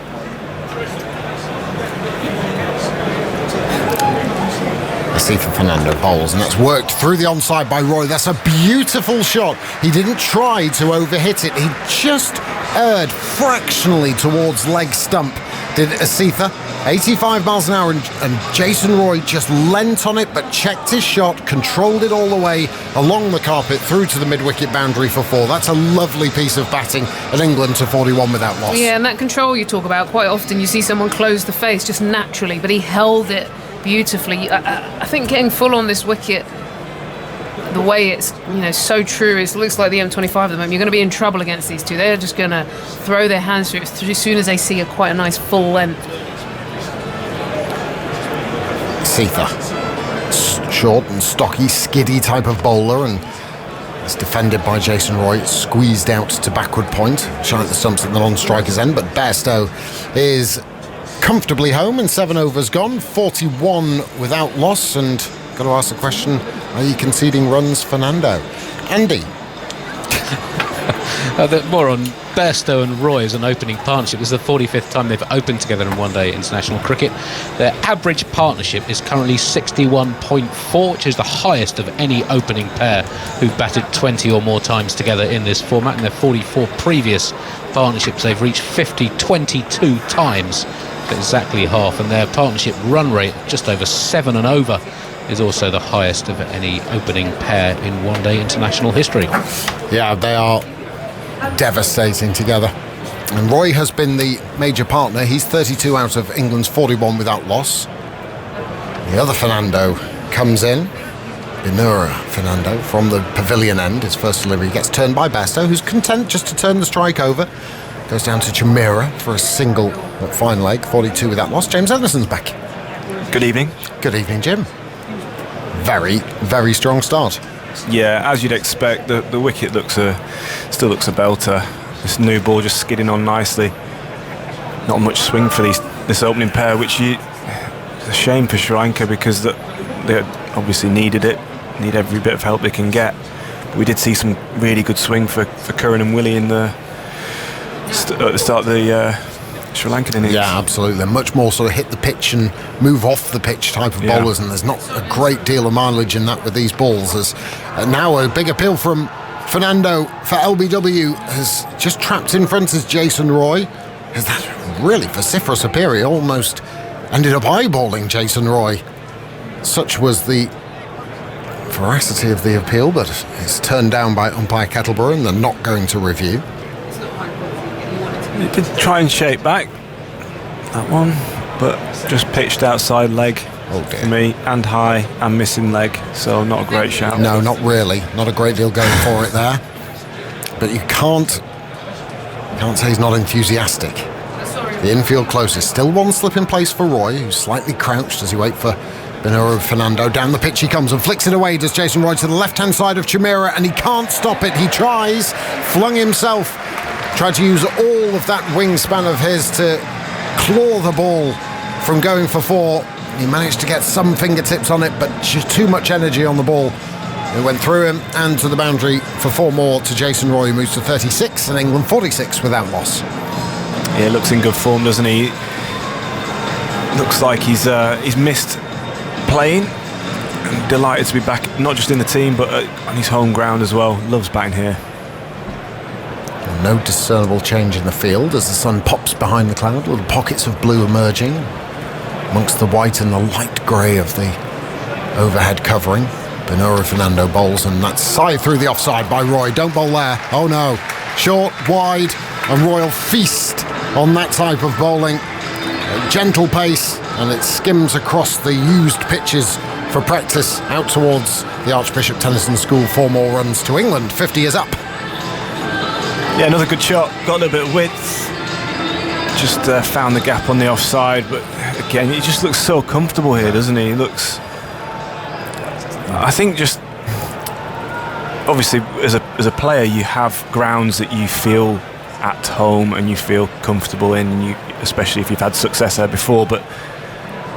S6: Asitha Fernando bowls, and that's worked through the onside by Roy. That's a beautiful shot. He didn't try to overhit it. He just erred fractionally towards leg stump, did Asitha. 85 miles an hour, and Jason Roy just leant on it but checked his shot, controlled it all the way along the carpet through to the mid-wicket boundary for 4. That's a lovely piece of batting, and England to 41 without loss.
S3: Yeah, and that control you talk about, quite often you see someone close the face just naturally, but he held it beautifully. I think getting full on this wicket, the way it's so true, it looks like the M25 at the moment. You're going to be in trouble against these two. They're just going to throw their hands through it as soon as they see quite a nice full length.
S6: Asitha, short and stocky, skiddy type of bowler, and it's defended by Jason Roy. It's squeezed out to backward point, showing the stumps at the non-striker's end, but Bairstow is comfortably home, and 7 overs gone, 41 without loss. And got to ask the question, are you conceding runs, Fernando? Andy?
S5: More on Bairstow and Roy as an opening partnership. This is the 45th time they've opened together in one-day international cricket. Their average partnership is currently 61.4, which is the highest of any opening pair who've batted 20 or more times together in this format. In their 44 previous partnerships, they've reached 22 times, exactly half, and their partnership run rate, just over 7 and over, is also the highest of any opening pair in one-day international history.
S6: Yeah, they are devastating together. And Roy has been the major partner. He's 32 out of England's 41 without loss. The other Fernando comes in, Binura Fernando from the pavilion end. His first delivery gets turned by Bairstow, who's content just to turn the strike over. Goes down to Chimera for a single at fine leg, 42 without loss. James Anderson's back.
S7: Good evening.
S6: Good evening, Jim. Very, very strong start.
S7: Yeah, as you'd expect, the wicket still looks a belter. This new ball just skidding on nicely. Not much swing for this opening pair, which it's a shame for Sri Lanka because they obviously needed it, need every bit of help they can get. But we did see some really good swing for Curran and Willie at the start of the Sri Lankan innings.
S6: Yeah, absolutely. Much more sort of hit the pitch and move off the pitch type of bowlers, and there's not a great deal of mileage in that with these balls. As now a big appeal from Fernando for LBW has just trapped in front as Jason Roy. Is that really vociferous appeal? He almost ended up eyeballing Jason Roy. Such was the veracity of the appeal, but it's turned down by umpire Kettleborough and they're not going to review.
S7: He did try and shape back that one, but just pitched outside leg for me, and high and missing leg, so not a great shout.
S6: No, not really. Not a great deal going for it there. But you can't say he's not enthusiastic. The infield closest. Still one slip in place for Roy, who's slightly crouched as he waits for Binura Fernando. Down the pitch he comes and flicks it away. Does Jason Roy to the left-hand side of Chimera, and he can't stop it. He tries, flung himself, tried to use all of that wingspan of his to claw the ball from going for four. He managed to get some fingertips on it, but just too much energy on the ball. It went through him and to the boundary for four more to Jason Roy, who moves to 36 and England 46 without loss.
S7: Yeah, looks in good form, doesn't he? Looks like he's missed playing. I'm delighted to be back, not just in the team, but on his home ground as well. Loves batting here.
S6: No discernible change in the field as the sun pops behind the cloud, little pockets of blue emerging amongst the white and the light grey of the overhead covering. Binura Fernando bowls, and that's side through the offside by Roy. Don't bowl there. Oh no. Short, wide, and Roy will feast on that type of bowling. A gentle pace, and it skims across the used pitches for practice out towards the Archbishop Tennyson School. 4 more runs to England. 50 is up.
S7: Yeah, another good shot. Got a little bit of width. Just found the gap on the offside, but again, he just looks so comfortable here, doesn't he? He looks. I think just obviously as a player, you have grounds that you feel at home and you feel comfortable in, and especially if you've had success there before. But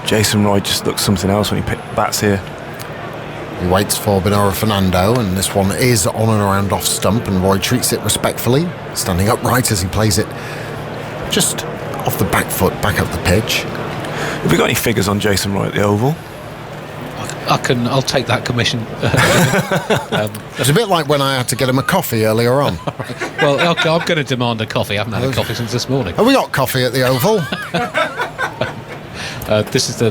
S7: Jason Roy just looks something else when he bats here.
S6: He waits for Binura Fernando, and this one is on and around off stump, and Roy treats it respectfully, standing upright as he plays it just off the back foot, back up the pitch.
S7: Have we got any figures on Jason Roy at the Oval?
S5: I'll take that commission.
S6: It's a bit like when I had to get him a coffee earlier on.
S5: Well, okay, I'm going to demand a coffee. I haven't had a coffee since this morning.
S6: Have we got coffee at the Oval?
S5: This is the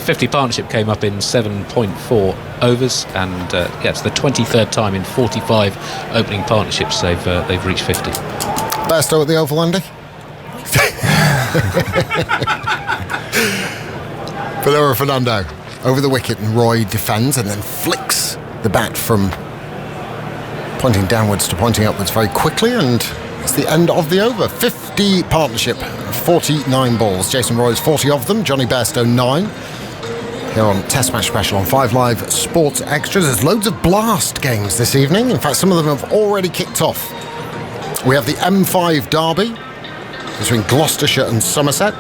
S5: 50 partnership came up in 7.4 overs, and it's the 23rd time in 45 opening partnerships they've reached 50.
S6: Bairstow at the Oval, Andy? Binura Fernando over the wicket, and Roy defends and then flicks the bat from pointing downwards to pointing upwards very quickly, and it's the end of the over. 50 partnership, 49 balls. Jason Roy's 40 of them, Johnny Bairstow 9. Here on Test Match Special on 5 Live Sports Extras. There's loads of blast games this evening. In fact, some of them have already kicked off. We have the M5 Derby between Gloucestershire and Somerset.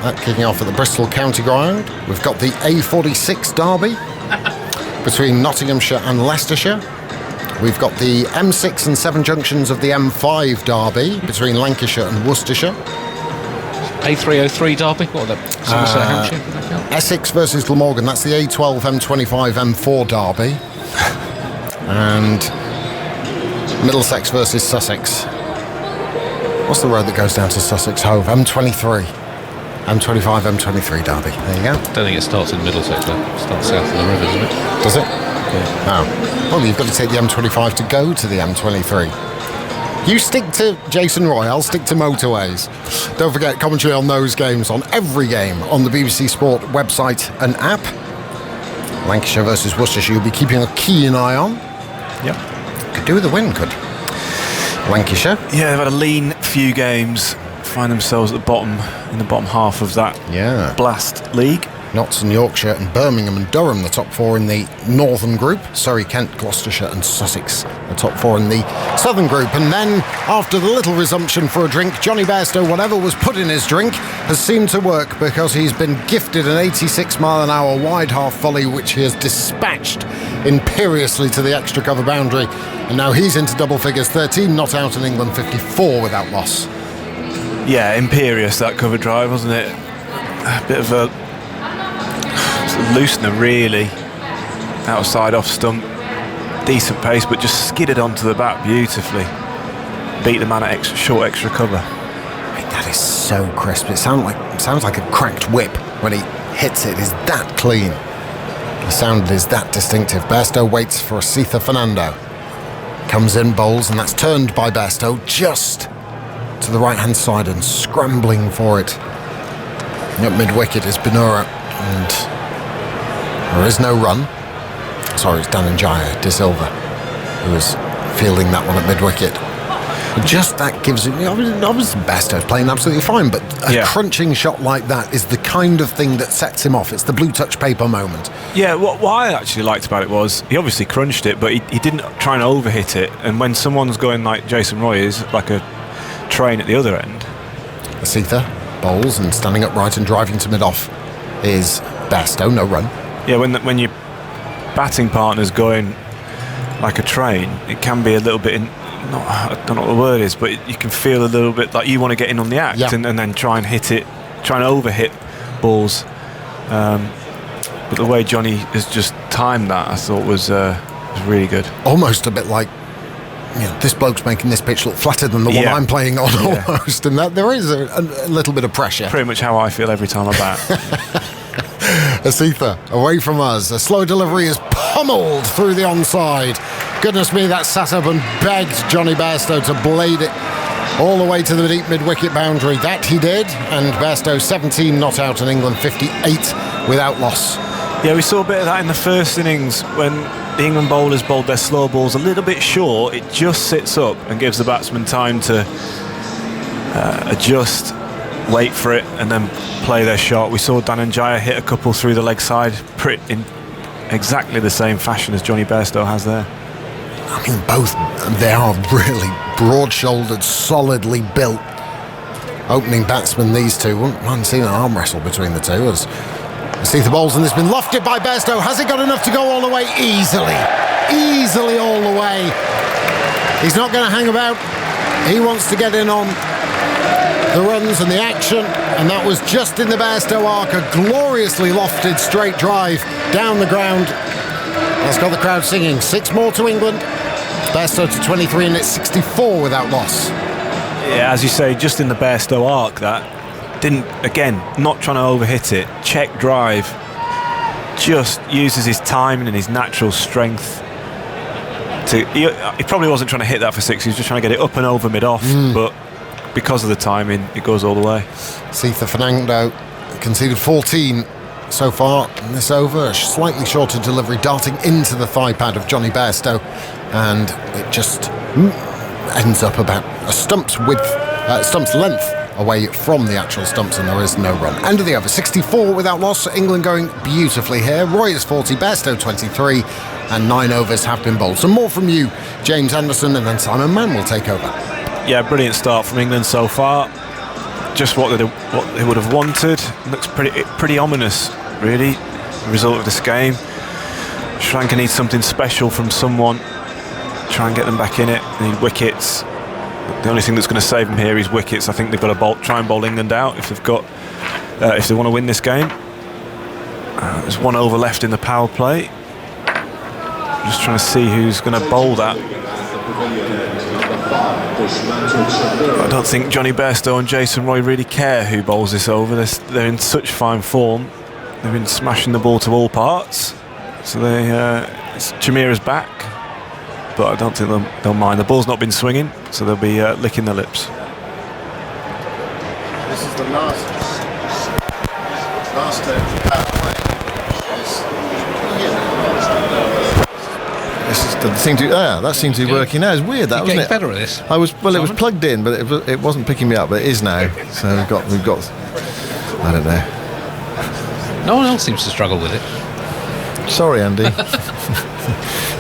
S6: That kicking off at the Bristol County Ground. We've got the A46 Derby between Nottinghamshire and Leicestershire. We've got the M6 and 7 junctions of the M5 Derby between Lancashire and Worcestershire.
S5: A303 Derby? What are the Somerset, Hampshire?
S6: Essex versus Glamorgan, that's the A12, M25, M4 Derby. And Middlesex versus Sussex. What's the road that goes down to Sussex Hove? M23. M25, M23 Derby. There you go.
S5: I don't think it starts in Middlesex, though. It starts south of the river, doesn't it?
S6: Does it? Yeah. Oh. Well, you've got to take the M25 to go to the M23. You stick to Jason Roy, I'll stick to motorways. Don't forget, commentary on those games, on every game, on the BBC Sport website and app. Lancashire versus Worcestershire, you'll be keeping a keen eye on.
S7: Yep.
S6: Could do with a win, could Lancashire.
S7: Yeah, they've had a lean few games, find themselves at the bottom, in the bottom half of that Blast League.
S6: Notts and Yorkshire and Birmingham and Durham, the top four in the northern group. Surrey, Kent, Gloucestershire and Sussex, the top four in the southern group. And then, after the little resumption for a drink, Johnny Bairstow, whatever was put in his drink, has seemed to work, because he's been gifted an 86-mile-an-hour wide half volley, which he has dispatched imperiously to the extra cover boundary. And now he's into double figures, 13 not out in England, 54 without loss.
S7: Yeah, imperious, that cover drive, wasn't it? A bit of a loosener, really. Outside off stump, decent pace, but just skidded onto the bat beautifully. Beat the man at short extra cover.
S6: That is so crisp. It sounds like a cracked whip when he hits it. It's that clean. The sound is that distinctive. Bairstow waits for Asitha Fernando. Comes in, bowls, and that's turned by Bairstow just to the right-hand side and scrambling for it. Up mid-wicket is Benura, and there is no run. Sorry, it's Dhananjaya De Silva who is fielding that one at mid-wicket. Just that gives him... Obviously, Bairstow's playing absolutely fine, but a crunching shot like that is the kind of thing that sets him off. It's the blue touch paper moment.
S7: Yeah, what I actually liked about it was he obviously crunched it, but he didn't try and overhit it. And when someone's going like Jason Roy is, like a train at the other end...
S6: Asitha bowls, and standing upright and driving to mid-off is Bairstow, no run.
S7: Yeah, when your batting partner's going like a train, it can be a little bit... I don't know what the word is, but you can feel a little bit like you want to get in on the act and then try and hit it, try and overhit balls. But the way Johnny has just timed that, I thought was really good.
S6: Almost a bit like, this bloke's making this pitch look flatter than the one I'm playing on, almost. And that there is a little bit of pressure.
S7: Pretty much how I feel every time I bat.
S6: Asitha, away from us. A slow delivery is pummeled through the onside. Goodness me, that sat up and begged Johnny Bairstow to blade it all the way to the deep mid-wicket boundary. That he did, and Bairstow 17 not out in England, 58 without loss.
S7: Yeah, we saw a bit of that in the first innings when the England bowlers bowled their slow balls a little bit short. It just sits up and gives the batsman time to adjust, wait for it, and then play their shot. We saw Dhananjaya hit a couple through the leg side in exactly the same fashion as Johnny Bairstow has there.
S6: I mean, both, they are really broad-shouldered, solidly built opening batsmen, these two. Wouldn't mind seeing an arm wrestle between the two. As Asitha bowls, and it's been lofted by Bairstow. Has it got enough to go all the way? Easily all the way. He's not going to hang about. He wants to get in on the runs and the action, and that was just in the Bairstow arc. A gloriously lofted straight drive down the ground. That's got the crowd singing. 6 more to England. Bairstow to 23, and it's 64 without loss.
S7: Yeah, as you say, just in the Bairstow arc, that didn't, again, not trying to overhit it. Check drive. Just uses his timing and his natural strength. He probably wasn't trying to hit that for 6. He was just trying to get it up and over mid-off, but because of the timing, it goes all the way.
S6: Asitha Fernando conceded 14 so far in this over. A slightly shorter delivery darting into the thigh pad of Johnny Bairstow, and it just ends up about a stump's length away from the actual stumps, and there is no run. End of the over, 64 without loss. England going beautifully here. Roy is 40, Bairstow 23, and 9 overs have been bowled. Some more from you, James Anderson, and then Simon Mann will take over.
S7: Yeah, brilliant start from England so far. Just what they would have wanted. Looks pretty ominous, really, the result of this game. Sri Lanka needs something special from someone. Try and get them back in it. They need wickets. The only thing that's going to save them here is wickets. I think they've got to try and bowl England out if they want to win this game. There's 1 over left in the power play. Just trying to see who's going to bowl that. I don't think Johnny Bairstow and Jason Roy really care who bowls this over. They're in such fine form. They've been smashing the ball to all parts. So Chamira's back, but I don't think they'll mind. The ball's not been swinging, so they'll be licking their lips.
S1: This is the last power play. That seems to be working now. It's weird, that, wasn't
S5: Getting
S1: it?
S5: better at this.
S1: It was plugged in, but it wasn't picking me up. But it is now. So we've got. I don't know.
S5: No one else seems to struggle with it.
S1: Sorry, Andy.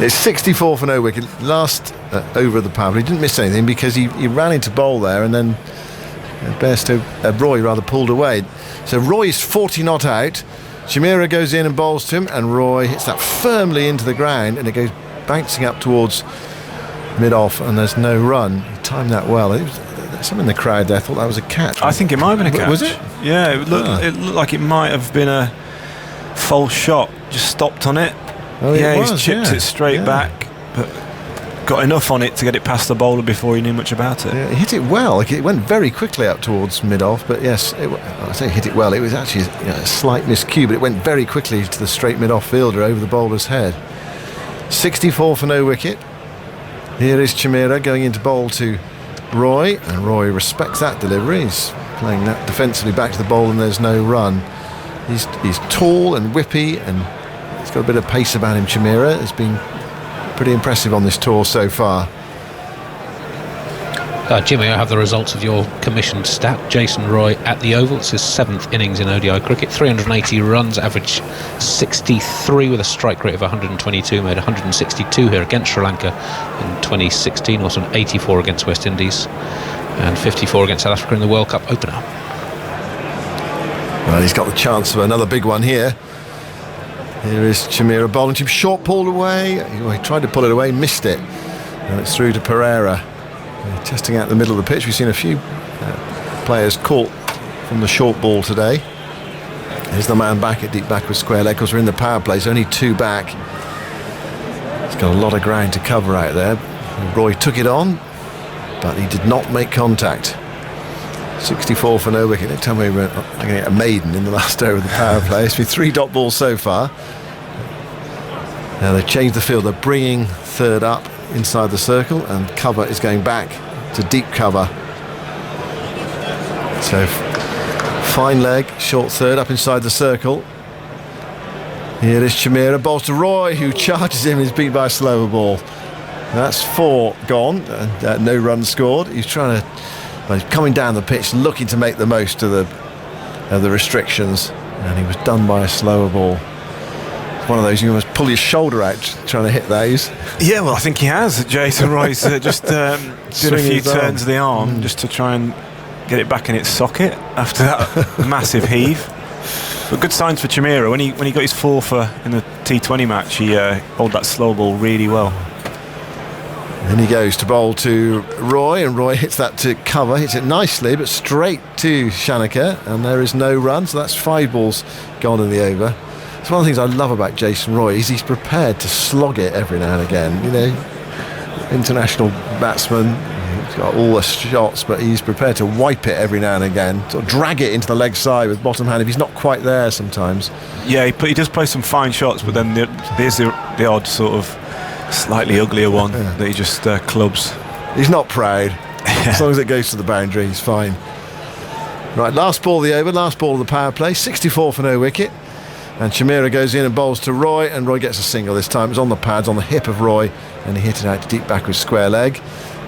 S1: It's 64 for no wicket. Last over the power. He didn't miss anything because he ran into bowl there, and then Roy rather pulled away. So Roy is 40 not out. Chameera goes in and bowls to him, and Roy hits that firmly into the ground, and it goes bouncing up towards mid-off, and there's no run. He timed that well. Some in the crowd there thought that was a catch.
S7: I think it might have been a catch.
S1: Was it?
S7: Yeah, it looked like it might have been a false shot. Just stopped on it.
S1: Oh,
S7: he's chipped it straight back, but got enough on it to get it past the bowler before he knew much about it.
S1: Yeah, he hit it well. It went very quickly up towards mid-off, but yes, I say hit it well. It was actually a slight miscue, but it went very quickly to the straight mid-off fielder over the bowler's head. 64 for no wicket. Here is Chameera going into bowl to Roy, and Roy respects that delivery. He's playing that defensively back to the bowl, and there's no run. He's tall and whippy, and he's got a bit of pace about him. Chameera has been pretty impressive on this tour so far.
S5: Jimmy, I have the results of your commissioned stat. Jason Roy at the Oval. It's his 7th innings in ODI cricket. 380 runs, average 63 with a strike rate of 122. Made 162 here against Sri Lanka in 2016. Also an 84 against West Indies and 54 against South Africa in the World Cup opener.
S1: Well, he's got the chance of another big one here. Here is Chameera bowling to him, short pulled away. He tried to pull it away, missed it, and it's through to Pereira. Testing out the middle of the pitch. We've seen a few players caught from the short ball today. Here's the man back at deep back with square leg, because we're in the power play. There's only 2 back. He's got a lot of ground to cover out there. Roy took it on, but he did not make contact. 64 for no wicket. Don't tell me we're going to get a maiden in the last over of the power play. It's been 3 dot balls so far. Now they've changed the field. They're bringing third up inside the circle, and cover is going back to deep cover. So fine leg, short third up inside the circle. Here is Chameera, bowls to Roy, who charges him. He's beat by a slower ball. That's 4 gone, and no runs scored. He's trying to. He's coming down the pitch, looking to make the most of the restrictions, and he was done by a slower ball. It's one of those you must pull your shoulder out trying to hit those.
S7: Yeah, well, I think he has. Jason Roy's just did a few turns of the arm just to try and get it back in its socket after that massive heave. But good signs for Chameera. When he got his 4 in the T20 match, he bowled that slow ball really well.
S1: Then he goes to bowl to Roy, and Roy hits that to cover, hits it nicely, but straight to Shanaka, and there is no run, so that's 5 balls gone in the over. It's one of the things I love about Jason Roy, is he's prepared to slog it every now and again. You know, international batsman, he's got all the shots, but he's prepared to wipe it every now and again, sort of drag it into the leg side with bottom hand if he's not quite there sometimes.
S7: Yeah, he does play some fine shots, but then there's the odd sort of slightly uglier one that he just clubs.
S1: He's not proud. As long as it goes to the boundary, he's fine. Right, last ball of the over, last ball of the power play. 64 for no wicket, and Chameera goes in and bowls to Roy, and Roy gets a single this time. It's on the pads, on the hip of Roy, and he hit it out to deep back with square leg,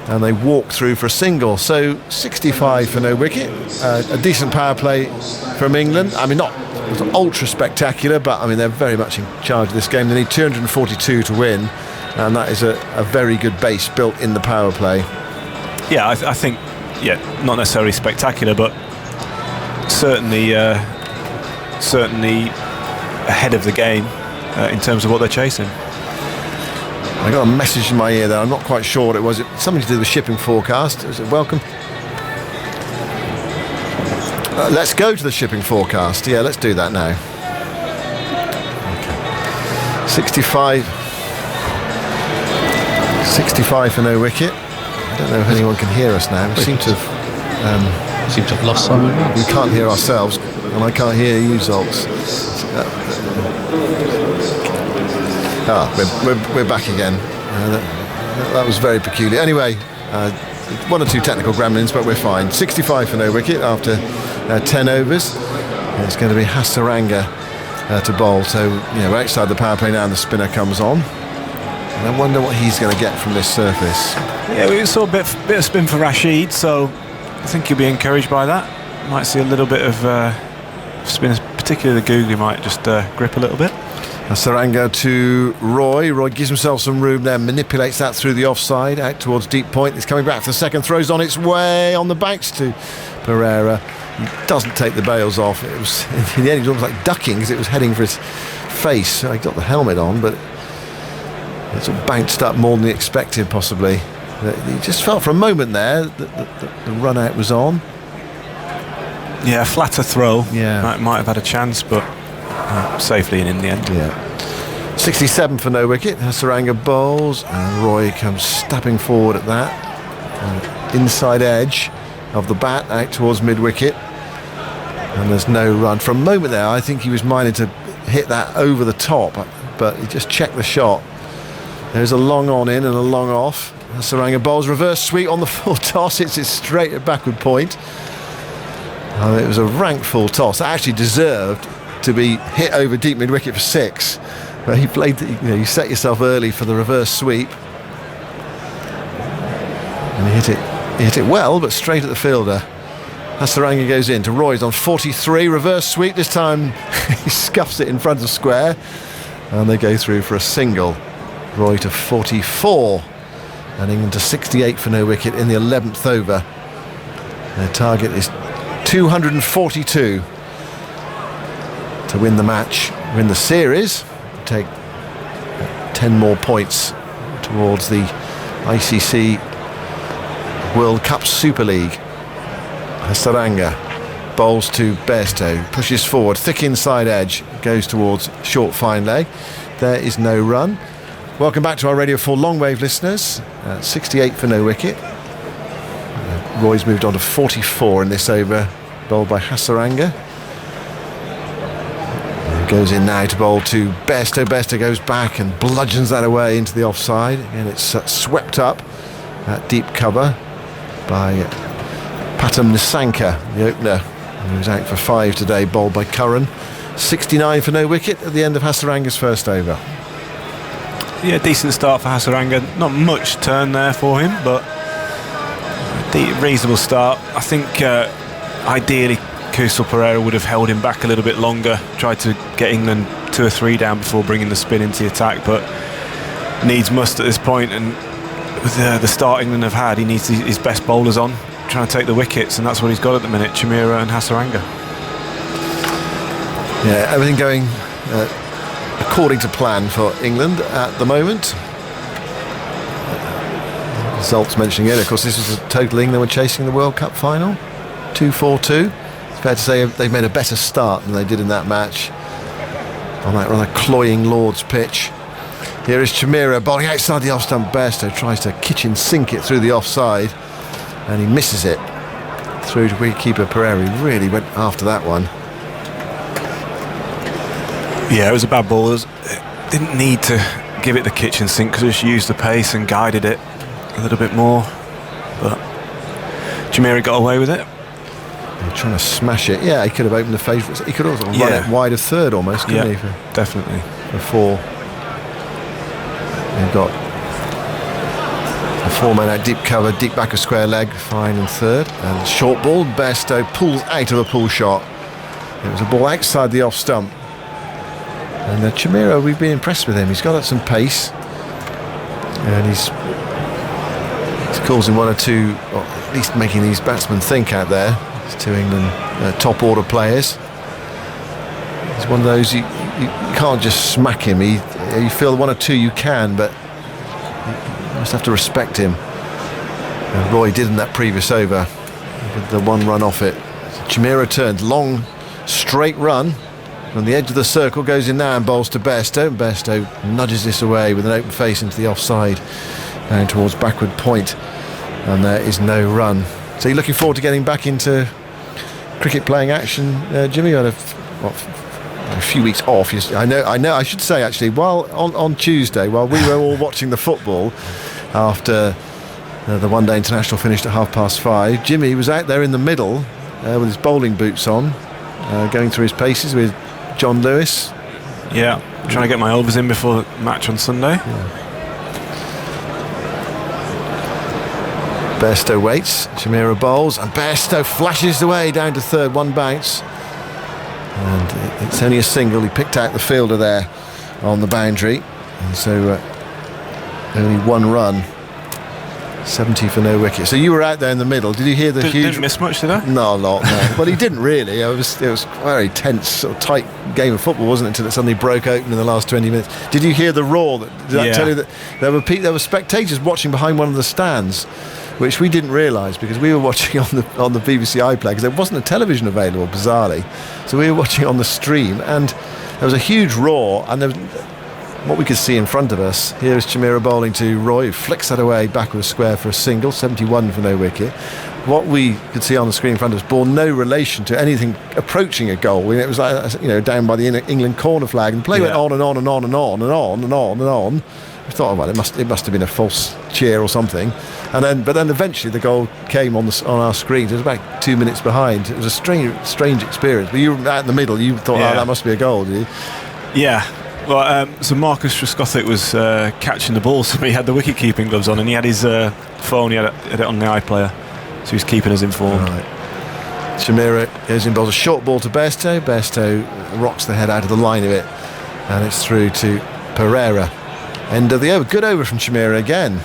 S1: and they walk through for a single. So 65 for no wicket, a decent power play from England. I mean, not ultra spectacular, but I mean, they're very much in charge of this game. They need 242 to win, and that is a very good base built in the power play.
S7: Yeah, I think, not necessarily spectacular, but certainly ahead of the game in terms of what they're chasing.
S1: I got a message in my ear there. I'm not quite sure what it was. It's something to do with the shipping forecast. Is it welcome? Let's go to the shipping forecast. Yeah, let's do that now. Okay. 65 for no wicket. I don't know if anyone can hear us now. We seem to have
S5: lost Simon.
S1: We can't hear ourselves, and I can't hear you, Zoltz. We're back again. That was very peculiar. Anyway, 1 or 2 technical gremlins, but we're fine. 65 for no wicket after 10 overs. And it's going to be Hasaranga to bowl. So we're outside the power play now, and the spinner comes on. And I wonder what he's going to get from this surface.
S7: Yeah, we saw a bit of spin for Rashid, so I think he'll be encouraged by that. Might see a little bit of spin, particularly the googly might just grip a little bit.
S1: Hasaranga to Roy. Roy gives himself some room there, manipulates that through the offside, out towards deep point. It's coming back for the second, throws on its way on the banks to Pereira. He doesn't take the bails off. It was, in the end, it was almost like ducking because it was heading for his face. He got the helmet on, but it sort of bounced up more than he expected, possibly. He just felt for a moment there that the run out was on.
S7: Yeah, flatter throw.
S1: Yeah.
S7: Might have had a chance, but safely in the end.
S1: Yeah. 67 for no wicket. Hasaranga bowls and Roy comes stepping forward at that. Inside edge of the bat out towards mid wicket. And there's no run. For a moment there, I think he was minded to hit that over the top, but he just checked the shot. There's a long on in and a long off. Hasaranga bowls reverse sweep on the full toss. It's straight at backward point. It was a rank full toss. That actually deserved to be hit over deep mid wicket for 6. But he played. You set yourself early for the reverse sweep, and he hit it well, but straight at the fielder. Hasaranga goes in to Roy's on 43. Reverse sweep this time. He scuffs it in front of square, and they go through for a single. Roy to 44, and England to 68 for no wicket in the 11th over. Their target is 242 to win the match, win the series, take 10 more points towards the ICC World Cup Super League. Hasaranga bowls to Bairstow, pushes forward, thick inside edge, goes towards short fine leg. There is no run. Welcome back to our Radio 4 long wave listeners. 68 for no wicket. Roy's moved on to 44 in this over, bowled by Hasaranga. Goes in now to bowl to Bairstow. Bairstow goes back and bludgeons that away into the offside, and it's swept up at deep cover by Patam Nisanka, the opener, who was out for 5 today, bowled by Curran. 69 for no wicket at the end of Hasaranga's first over.
S7: Yeah, decent start for Hasaranga. Not much turn there for him, but reasonable start. I think ideally Kusal Pereira would have held him back a little bit longer, tried to get England 2 or 3 down before bringing the spin into the attack, but needs must at this point, and with the start England have had, he needs his best bowlers on, trying to take the wickets, and that's what he's got at the minute, Chameera and Hasaranga.
S1: Yeah, everything going according to plan for England at the moment. Results mentioning it, of course, this was the total England were chasing the World Cup final, 2-4-2. Fair to say they've made a better start than they did in that match on that rather cloying Lord's pitch. Here is Chameera bowling outside the off stump. Bairstow tries to kitchen sink it through the offside, and he misses it through to wicketkeeper Pereira. He really went after that one.
S7: Yeah, it was a bad ball. Didn't need to give it the kitchen sink, because just used the pace and guided it a little bit more, but Chameera got away with it.
S1: They're trying to smash it. Yeah, he could have opened the favourites. He could also run it wide of third almost, couldn't he?
S7: Definitely.
S1: For 4. They've got a 4-man out deep cover, deep back of square leg, fine in third. And short ball, Bairstow pulls out of a pull shot. It was a ball outside the off stump. And Chameera, we've been impressed with him. He's got some pace, and he's causing 1 or 2, or at least making these batsmen think out there. It's 2 England top order players. He's one of those you can't just smack him. You feel 1 or 2 you can, but you must have to respect him. And Roy did in that previous over with the 1 run off it. Chameera turns, long straight run from the edge of the circle, goes in now and bowls to Bairstow. Bairstow nudges this away with an open face into the offside, down towards backward point, and there is no run. So you're looking forward to getting back into cricket playing action, Jimmy? You had a few weeks off. I know. I should say actually, while on Tuesday, while we were all watching the football after the one-day international finished at 5:30, Jimmy was out there in the middle with his bowling boots on, going through his paces with John Lewis.
S7: Yeah, trying to get my overs in before the match on Sunday.
S1: Bairstow waits, Chimera bowls, and Bairstow flashes away down to third, one bounce. And it's only a single. He picked out the fielder there on the boundary, and so only one run. 70 for no wicket. So you were out there in the middle. Did you hear the huge...
S7: Didn't miss much, did I?
S1: No, not. No. Well, he didn't really. It was a very tense, sort of tight game of football, wasn't it? Until it suddenly broke open in the last 20 minutes. Did you hear the roar? Did I tell you that there were spectators watching behind one of the stands, which we didn't realise because we were watching on the BBC iPlayer because there wasn't a television available, bizarrely. So we were watching on the stream, and there was a huge roar, and there was, what we could see in front of us, here is Chimera bowling to Roy, who flicks that away backward square for a single, 71 for no wicket. What we could see on the screen in front of us bore no relation to anything approaching a goal. It was like, down by the England corner flag, and the play went on and on and on and on and on and on and on. We thought, well, it must have been a false cheer or something. But then eventually the goal came on our screens. It was about 2 minutes behind. It was a strange experience. But you were out in the middle. You thought, that must be a goal, did you?
S7: Yeah. Well, so Marcus Trescothick was catching the ball, so he had the wicket-keeping gloves on, and he had his phone, he had it on the iPlayer, so he was keeping us informed.
S1: Right. Chimera goes in, bowls a short ball to Bairstow. Bairstow rocks the head out of the line of it, and it's through to Pereira. End of the over. Good over from Chimera again.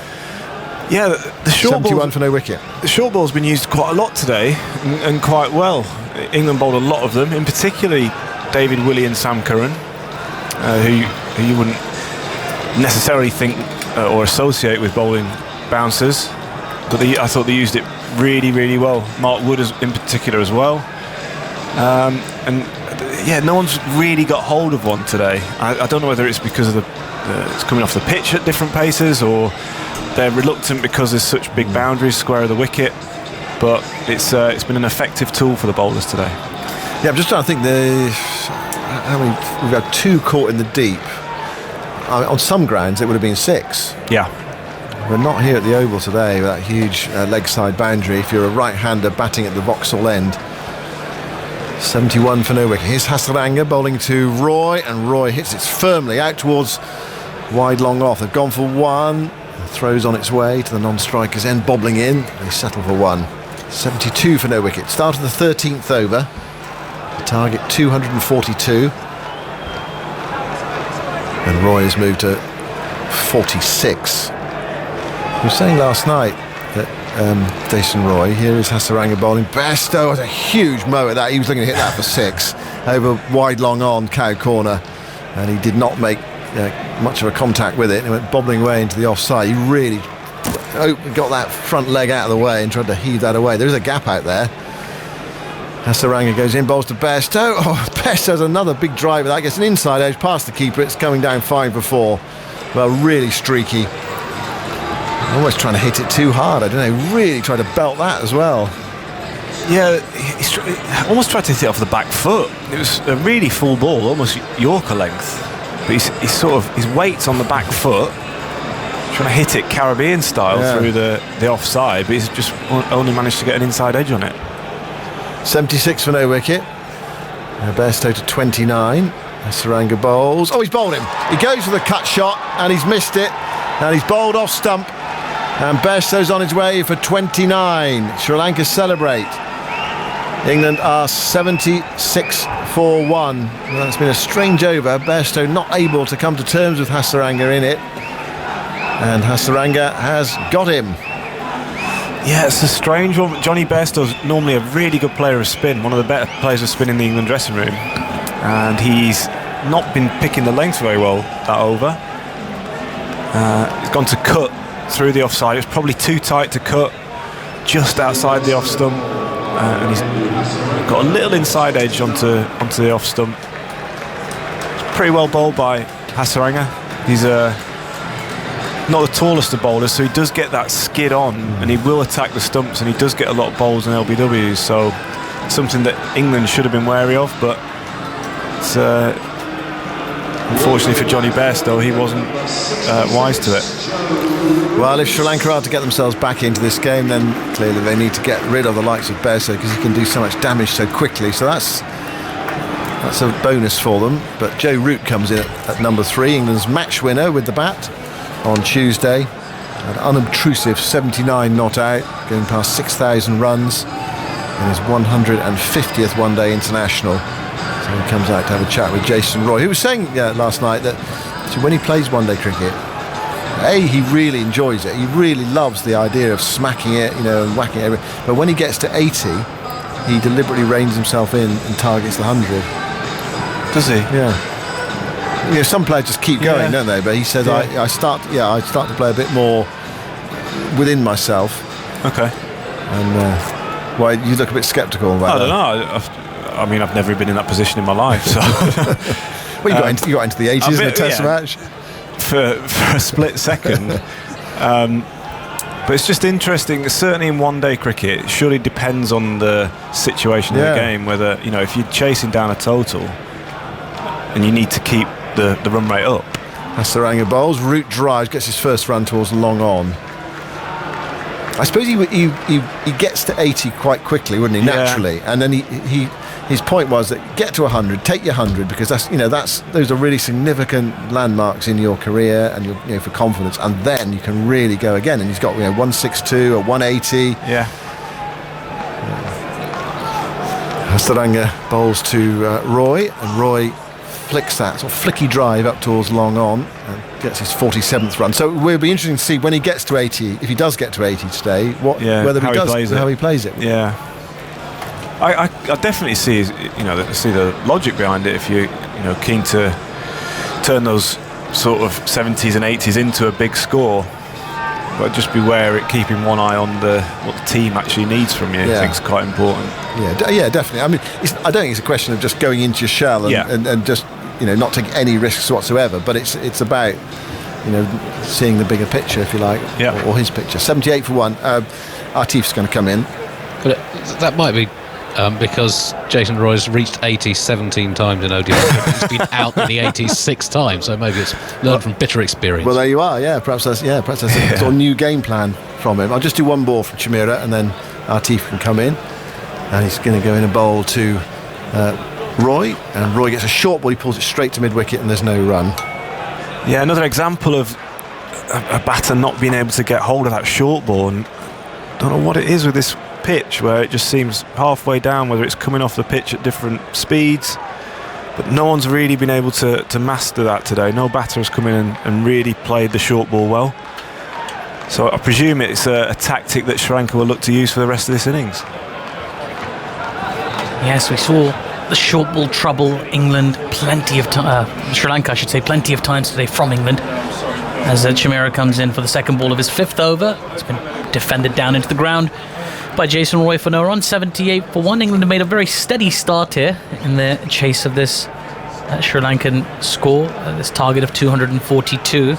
S7: Yeah, the short
S1: 71
S7: ball,
S1: for no wicket.
S7: The short ball's been used quite a lot today, and quite well. England bowled a lot of them, in particularly David Willey and Sam Curran. Who you wouldn't necessarily think or associate with bowling bouncers, but I thought they used it really, really well. Mark Wood in particular as well, and no one's really got hold of one today. I don't know whether it's because of it's coming off the pitch at different paces, or they're reluctant because there's such big boundaries square of the wicket, but it's been an effective tool for the bowlers today.
S1: Yeah, I'm just trying to think we've had 2 caught in the deep. On some grounds it would have been 6.
S7: Yeah.
S1: We're not here at the Oval today with that huge leg side boundary if you're a right-hander batting at the Vauxhall end. 71 for no wicket. Here's Hasaranga bowling to Roy, and Roy hits it firmly out towards wide long off. They've gone for 1. The throw's on its way to the non-striker's end, bobbling in. They settle for 1. 72 for no wicket. Start of the 13th over. Target 242, and Roy has moved to 46. We were saying last night that Jason Roy, here is Hasaranga bowling. Bairstow has a huge mow at that. He was looking to hit that for 6 over wide long on cow corner, and he did not make much of a contact with it. He went bobbling away into the offside. He really got that front leg out of the way and tried to heave that away. There's a gap out there. Hasaranga goes in, bowls to Bairstow. Bairstow's another big driver. That gets an inside edge past the keeper. It's coming down 5 for 4. Well, really streaky. Almost trying to hit it too hard. I don't know. Really tried to belt that as well.
S7: Yeah, he almost tried to hit it off the back foot. It was a really full ball, almost Yorker length. But his weight's on the back foot, trying to hit it Caribbean style through the offside, but he's just only managed to get an inside edge on it.
S1: 76 for no wicket. Bairstow to 29. Hasaranga bowls. He's bowled him. He goes for the cut shot and he's missed it. And he's bowled off stump. And Bairstow's on his way for 29. Sri Lanka celebrate. England are 76 for 1. Well, that's been a strange over. Bairstow not able to come to terms with Hasaranga in it. And Hasaranga has got him.
S7: Yeah, it's a strange one. Johnny Bairstow's normally a really good player of spin, one of the better players of spin in the England dressing room, and he's not been picking the length very well that over. He's gone to cut through the offside. It was probably too tight to cut just outside the off stump, and he's got a little inside edge onto the off stump. It's pretty well bowled by Hasaranga. He's not the tallest of bowlers, so he does get that skid on, and he will attack the stumps, and he does get a lot of bowls and LBWs, so something that England should have been wary of, but it's, unfortunately for Johnny Bairstow, he wasn't wise to it.
S1: Well, if Sri Lanka are to get themselves back into this game, then clearly they need to get rid of the likes of Bairstow, because he can do so much damage so quickly, so that's a bonus for them. But Joe Root comes in at number 3, England's match winner with the bat on Tuesday. An unobtrusive 79 not out, going past 6,000 runs in his 150th one-day international. So he comes out to have a chat with Jason Roy, who was saying last night that when he plays one-day cricket, he really enjoys it. He really loves the idea of smacking it, and whacking it. But when he gets to 80, he deliberately reins himself in and targets the 100.
S7: Does he?
S1: Yeah. Some players just keep going, don't they? But he says, I start to play a bit more within myself.
S7: Okay.
S1: And why you look a bit sceptical about that?
S7: I don't know. I've never been in that position in my life. So.
S1: Well, you got into the 80s in a test match.
S7: For a split second. But it's just interesting, certainly in one-day cricket, it surely depends on the situation of the game, whether, if you're chasing down a total and you need to keep the run rate up.
S1: Hasaranga bowls, root drives, gets his first run towards long on. I suppose he gets to 80 quite quickly, wouldn't he? Naturally, and then his point was that get to 100, take your 100, because those are really significant landmarks in your career and for confidence, and then you can really go again. And he's got 162 or 180.
S7: Yeah.
S1: Hasaranga bowls to Roy, and Roy flicks that sort of flicky drive up towards long on and gets his 47th run. So it will be interesting to see when he gets to 80, if he does get to 80 today, how he plays it.
S7: Yeah, I definitely see the logic behind it. If you're keen to turn those sort of 70s and 80s into a big score, but just beware it keeping one eye on what the team actually needs from you. I think it's quite important.
S1: Yeah, definitely. I mean, I don't think it's a question of just going into your shell and just not taking any risks whatsoever. But it's about seeing the bigger picture, if you like, or his picture. 78 for 1. Atif's going to come in.
S5: But that might be because Jason Roy's reached 80 17 times in ODI. He's been out in the 80s 6 times, so maybe it's learned from bitter experience.
S1: Well, there you are. Yeah, perhaps that's a sort of new game plan from him. I'll just do one ball from Chameera, and then Atif can come in, and he's going to go in a bowl to Roy, and Roy gets a short ball. He pulls it straight to mid-wicket, and there's no run.
S7: Yeah, another example of a batter not being able to get hold of that short ball, and don't know what it is with this pitch where it just seems halfway down, whether it's coming off the pitch at different speeds, but no one's really been able to master that today. No batter has come in and really played the short ball well, so I presume it's a tactic that Sri Lanka will look to use for the rest of this innings.
S2: Yes, we saw the short ball trouble England Sri Lanka, I should say, plenty of times today from England, as Chameera comes in for the second ball of his 5th over. It's been defended down into the ground by Jason Roy for no run. 78 for 1. England have made a very steady start here in their chase of this Sri Lankan score, this target of 242.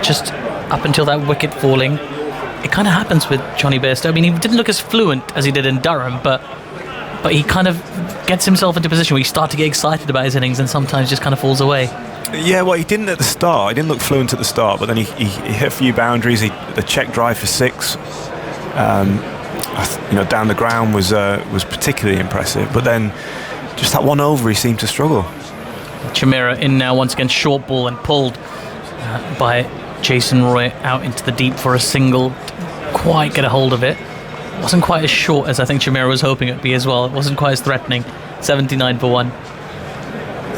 S2: Just up until that wicket falling, it kind of happens with Johnny Bairstow. I mean, he didn't look as fluent as he did in Durham, but he kind of gets himself into a position where he starts to get excited about his innings and sometimes just kind of falls away.
S7: Yeah, well, he didn't at the start. He didn't look fluent at the start, but then he hit a few boundaries. The check drive for 6. Down the ground was particularly impressive, but then just that one over he seemed to struggle.
S2: Chameera in now once again, short ball, and pulled by Jason Roy out into the deep for a single. Didn't quite get a hold of it. Wasn't quite as short as I think Chameera was hoping it'd be as well. It wasn't quite as threatening. 79 for 1.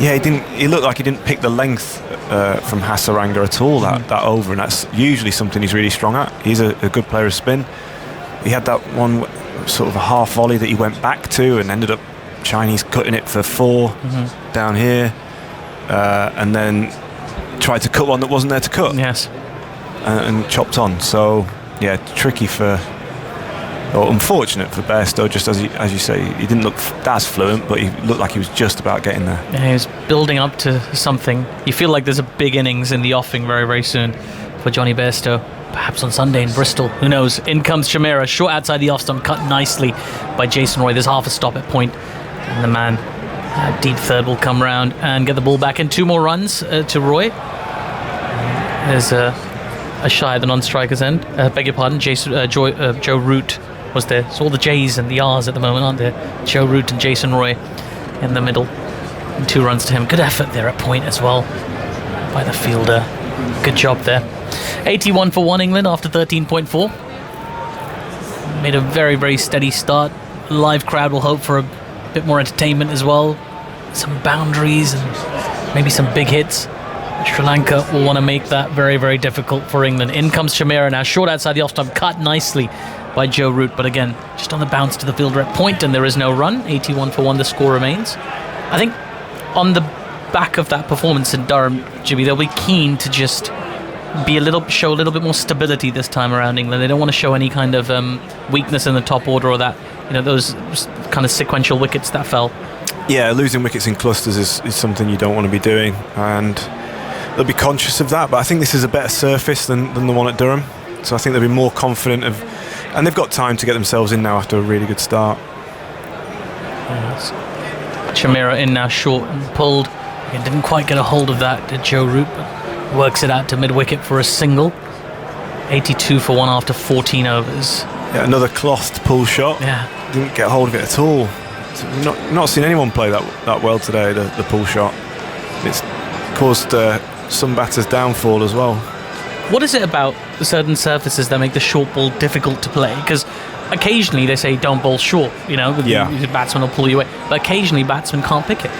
S7: Yeah, he looked like he didn't pick the length from Hasaranga at all that over, and that's usually something he's really strong at. He's a good player of spin. He had that one sort of a half volley that he went back to and ended up Chinese cutting it for 4 down here, and then tried to cut one that wasn't there to cut.
S2: Yes.
S7: And chopped on. So yeah, tricky or unfortunate for Bairstow, just as you say, he didn't look as fluent, but he looked like he was just about getting there.
S2: Yeah, he was building up to something. You feel like there's a big innings in the offing very, very soon for Johnny Bairstow. Perhaps on Sunday in Bristol. Who knows? In comes Chameera, short outside the off stump, cut nicely by Jason Roy. There's half a stop at point, and the man deep third will come round and get the ball back in. 2 more runs to Roy. There's a shy at the non-striker's end. Beg your pardon, Joe Root was there. So all the J's and the R's at the moment, aren't there? Joe Root and Jason Roy in the middle. And 2 runs to him. Good effort there at point as well by the fielder. Good job there. 81 for 1 England after 13.4. Made a very, very steady start. Live crowd will hope for a bit more entertainment as well. Some boundaries and maybe some big hits. Sri Lanka will want to make that very, very difficult for England. In comes Chameera now, short outside the off-stump, cut nicely by Joe Root, but again, just on the bounce to the field rep point, and there is no run. 81 for 1, the score remains. I think on the back of that performance in Durham, Jimmy, they'll be keen to just show a little bit more stability this time around England. They don't want to show any kind of weakness in the top order or that, those kind of sequential wickets that fell.
S7: Yeah, losing wickets in clusters is something you don't want to be doing, and they'll be conscious of that. But I think this is a better surface than the one at Durham, so I think they'll be more confident and they've got time to get themselves in now after a really good start.
S2: Yes. Chameera in now, short and pulled. Again, didn't quite get a hold of that, did Joe Root, but works it out to mid-wicket for a single. 82 for 1 after 14 overs.
S7: Yeah, another clothed pull shot.
S2: Yeah.
S7: Didn't get hold of it at all. So we've not seen anyone play that well today, the pull shot. It's caused some batters' downfall as well.
S2: What is it about certain surfaces that make the short ball difficult to play? Because occasionally they say don't bowl short, the batsman will pull you away, but occasionally batsmen can't pick it.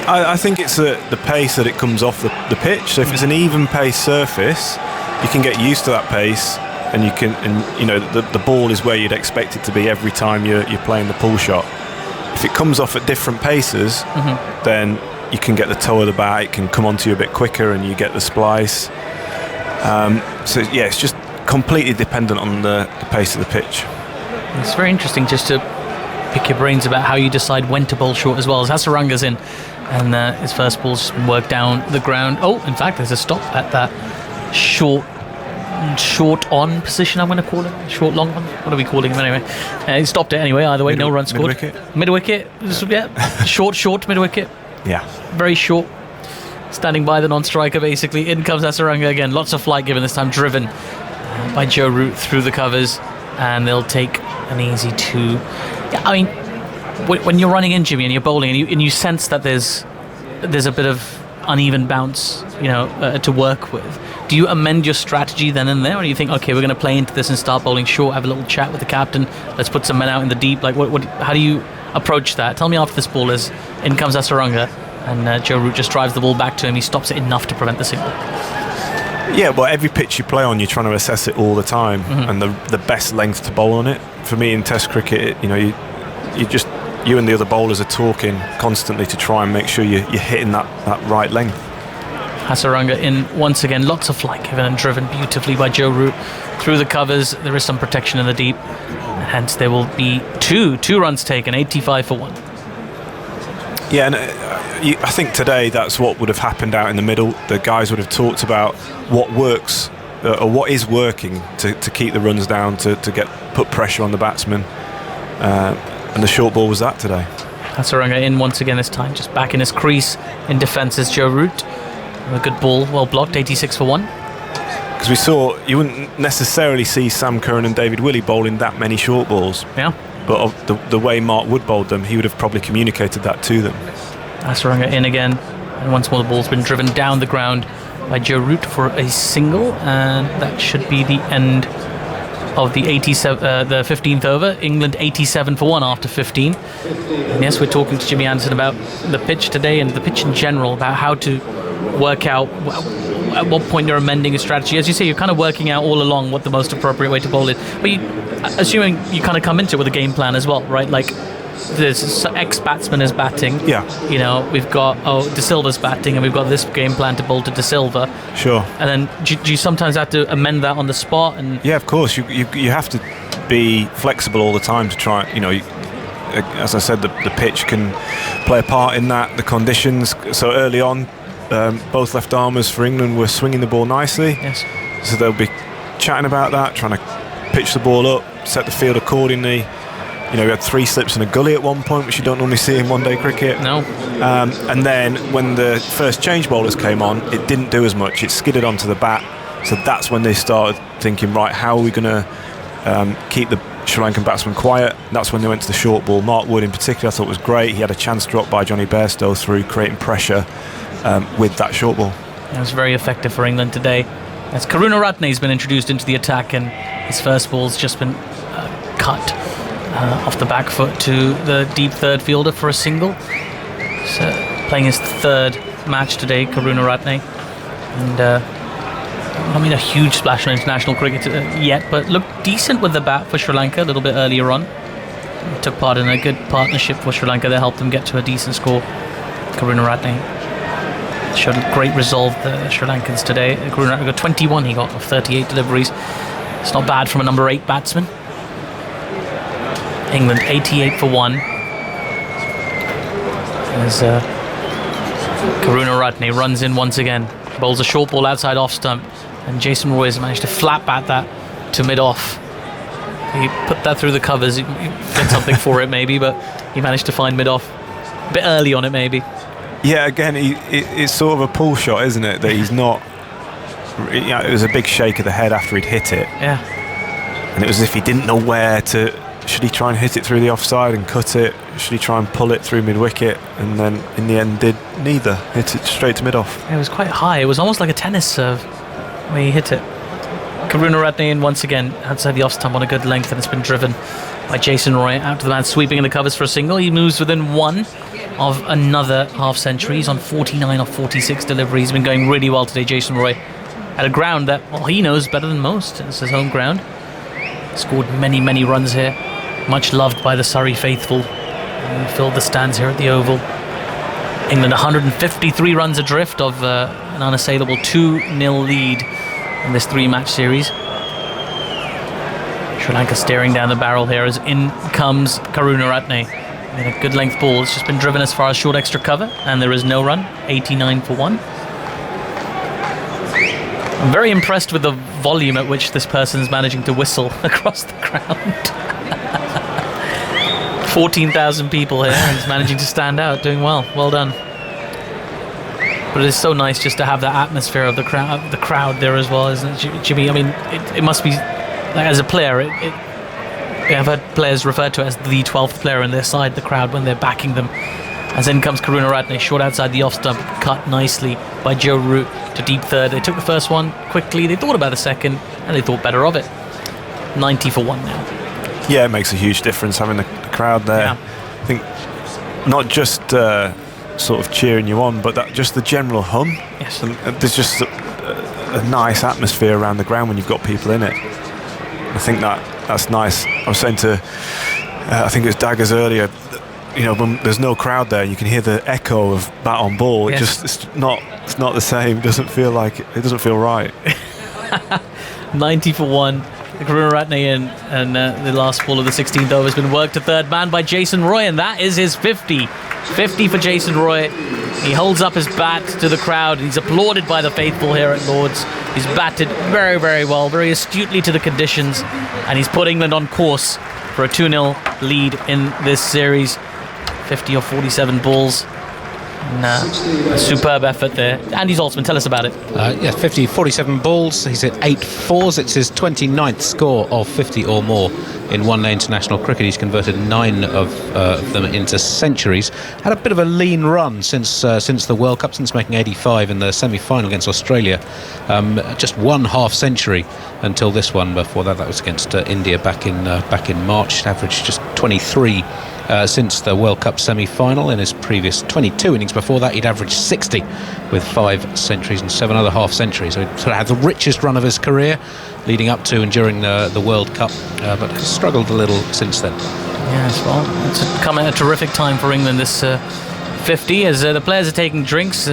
S7: I think it's the pace that it comes off the pitch. So if it's an even pace surface, you can get used to that pace, and the ball is where you'd expect it to be every time you're playing the pull shot. If it comes off at different paces, then you can get the toe of the bat, it can come onto you a bit quicker, and you get the splice. It's just completely dependent on the pace of the pitch.
S2: It's very interesting just to pick your brains about how you decide when to bowl short as well. As Hasaranga's in, and his first ball's just been worked down the ground. Oh, in fact, there's a stop at that short on position, I'm going to call it. Short long on. What are we calling him anyway? He stopped it anyway. Either way, no run scored. Mid-wicket. Yeah. Short mid-wicket.
S7: Yeah.
S2: Very short. Standing by the non-striker, basically. In comes Hasaranga again. Lots of flight given this time, driven by Joe Root through the covers, and they'll take an easy 2. Yeah, I mean, when you're running in, Jimmy, and you're bowling, and you sense that there's a bit of uneven bounce, to work with, do you amend your strategy then and there, or do you think, okay, we're going to play into this and start bowling short, have a little chat with the captain, let's put some men out in the deep? Like, how do you approach that? Tell me after this ball is in comes Hasaranga, and Joe Root just drives the ball back to him. He stops it enough to prevent the single.
S7: Yeah, well, every pitch you play on, you're trying to assess it all the time, and the best length to bowl on it. For me, in Test cricket, you and the other bowlers are talking constantly to try and make sure you're hitting that right length.
S2: Hasaranga in once again, lots of flight given and driven beautifully by Joe Root through the covers. There is some protection in the deep, hence there will be two runs taken. 85 for 1.
S7: Yeah, and I think today that's what would have happened out in the middle. The guys would have talked about what works or what is working to keep the runs down, to put pressure on the batsman, and the short ball was that today.
S2: Hasaranga in once again this time, just back in his crease in defence as Joe Root. A good ball, well blocked. 86 for 1.
S7: Because we saw, you wouldn't necessarily see Sam Curran and David Willey bowling that many short balls.
S2: Yeah.
S7: But of the way Mark Wood bowled them, he would have probably communicated that to them.
S2: Hasaranga in again, and once more the ball's been driven down the ground by Joe Root for a single, and that should be the end of the 15th over. England 87 for 1 after 15. And yes, we're talking to Jimmy Anderson about the pitch today and the pitch in general, about how to work out at what point you're amending a strategy. As you say, you're kind of working out all along what the most appropriate way to bowl is. But assuming you kind of come into it with a game plan as well, right? Like, there's ex-batsman is batting.
S7: Yeah.
S2: We've got De Silva's batting, and we've got this game plan to bowl to De Silva.
S7: Sure.
S2: And then do you sometimes have to amend that on the spot? And
S7: yeah, of course. You have to be flexible all the time to try. As I said, the pitch can play a part in that. The conditions. So early on, both left armers for England were swinging the ball nicely.
S2: Yes.
S7: So they'll be chatting about that, trying to pitch the ball up, set the field accordingly. We had 3 slips in a gully at one point, which you don't normally see in one-day cricket.
S2: No.
S7: And then when the first change bowlers came on, it didn't do as much. It skidded onto the bat. So that's when they started thinking, right, how are we going to keep the Sri Lankan batsman quiet? And that's when they went to the short ball. Mark Wood in particular I thought was great. He had a chance dropped by Johnny Bairstow through creating pressure with that short ball.
S2: It was very effective for England today. As Karunaratne's been introduced into the attack, and his first ball's just been cut off the back foot to the deep third fielder for a single. So playing his third match today, Karunaratne, and I mean a huge splash on international cricket yet, but looked decent with the bat for Sri Lanka a little bit earlier on. He took part in a good partnership for Sri Lanka that helped them get to a decent score. Karunaratne showed a great resolve, the Sri Lankans today. Karunaratne got 21 he got of 38 deliveries. It's not bad from a number 8 batsman. England 88 for 1. As Karunaratne runs in once again, bowls a short ball outside off stump, and Jason Roy has managed to flat bat that to mid-off. He put that through the covers, he get something for it maybe, but he managed to find mid-off. A bit early on it maybe.
S7: Yeah, again, it's sort of a pull shot, isn't it? That he's not. It was a big shake of the head after he'd hit it.
S2: Yeah.
S7: And it was as if he didn't know where to. Should he try and hit it through the offside and cut it? Should he try and pull it through mid-wicket? And then in the end did neither. Hit it straight to mid-off.
S2: It was quite high. It was almost like a tennis serve when he hit it. Karunaratne in once again outside the off stump on a good length, and it's been driven by Jason Roy out to the man sweeping in the covers for a single. He moves within one of another half century. He's on 49 of 46 deliveries. He's been going really well today, Jason Roy, at a ground that, well, he knows better than most. It's his home ground. Scored many runs here, much loved by the Surrey faithful, and filled the stands here at the Oval. England 153 runs adrift of an unassailable 2-0 lead in this 3-match series. Sri Lanka staring down the barrel here as in comes Karunaratne. In a good length ball. It's just been driven as far as short extra cover, and there is no run. 89 for 1. I'm very impressed with the volume at which this person's managing to whistle across the ground. 14,000 people here, and he's managing to stand out, doing well. Well done. But it's so nice just to have that atmosphere of the crowd there as well, isn't it, Jimmy? I mean, it must be, like, as a player, I've heard players referred to as the 12th player in their side, the crowd, when they're backing them. As in comes Karunaratne, short outside the off stump, cut nicely by Joe Root to deep third. They took the first one quickly, they thought about the second, and they thought better of it. 90 for 1 now.
S7: Yeah, it makes a huge difference having the crowd there.
S2: Yeah.
S7: I think not just sort of cheering you on, but just the general hum.
S2: Yes.
S7: And there's just a nice atmosphere around the ground when you've got people in it. I think that's nice. I was saying to, I think it was Daggers earlier, when there's no crowd there, you can hear the echo of bat on ball.
S2: Yes.
S7: It's not the same. It doesn't feel right.
S2: 90 for 1. Karunaratne in, and the last ball of the 16th over has been worked to third man by Jason Roy, and that is his 50. 50 for Jason Roy. He holds up his bat to the crowd. He's applauded by the faithful here at Lord's. He's batted very well, very astutely to the conditions, and he's put England on course for a 2-0 lead in this series. 50 of 47 balls. And, a superb effort there. Andy Zaltzman, tell us about it.
S5: 50, 47 balls. He's hit 8 fours. It's his 29th score of 50 or more in one-day international cricket. He's converted 9 of them into centuries. Had a bit of a lean run since the World Cup, since making 85 in the semi-final against Australia. Just 1 half century until this one. Before that was against India back in March. Averaged just 23. Since the World Cup semi-final. In his previous 22 innings before that, he'd averaged 60 with 5 centuries and 7 other half centuries. So he sort of had the richest run of his career leading up to and during the World Cup, but has struggled a little since then.
S2: Yes, well, it's come at a terrific time for England, this 50, as the players are taking drinks.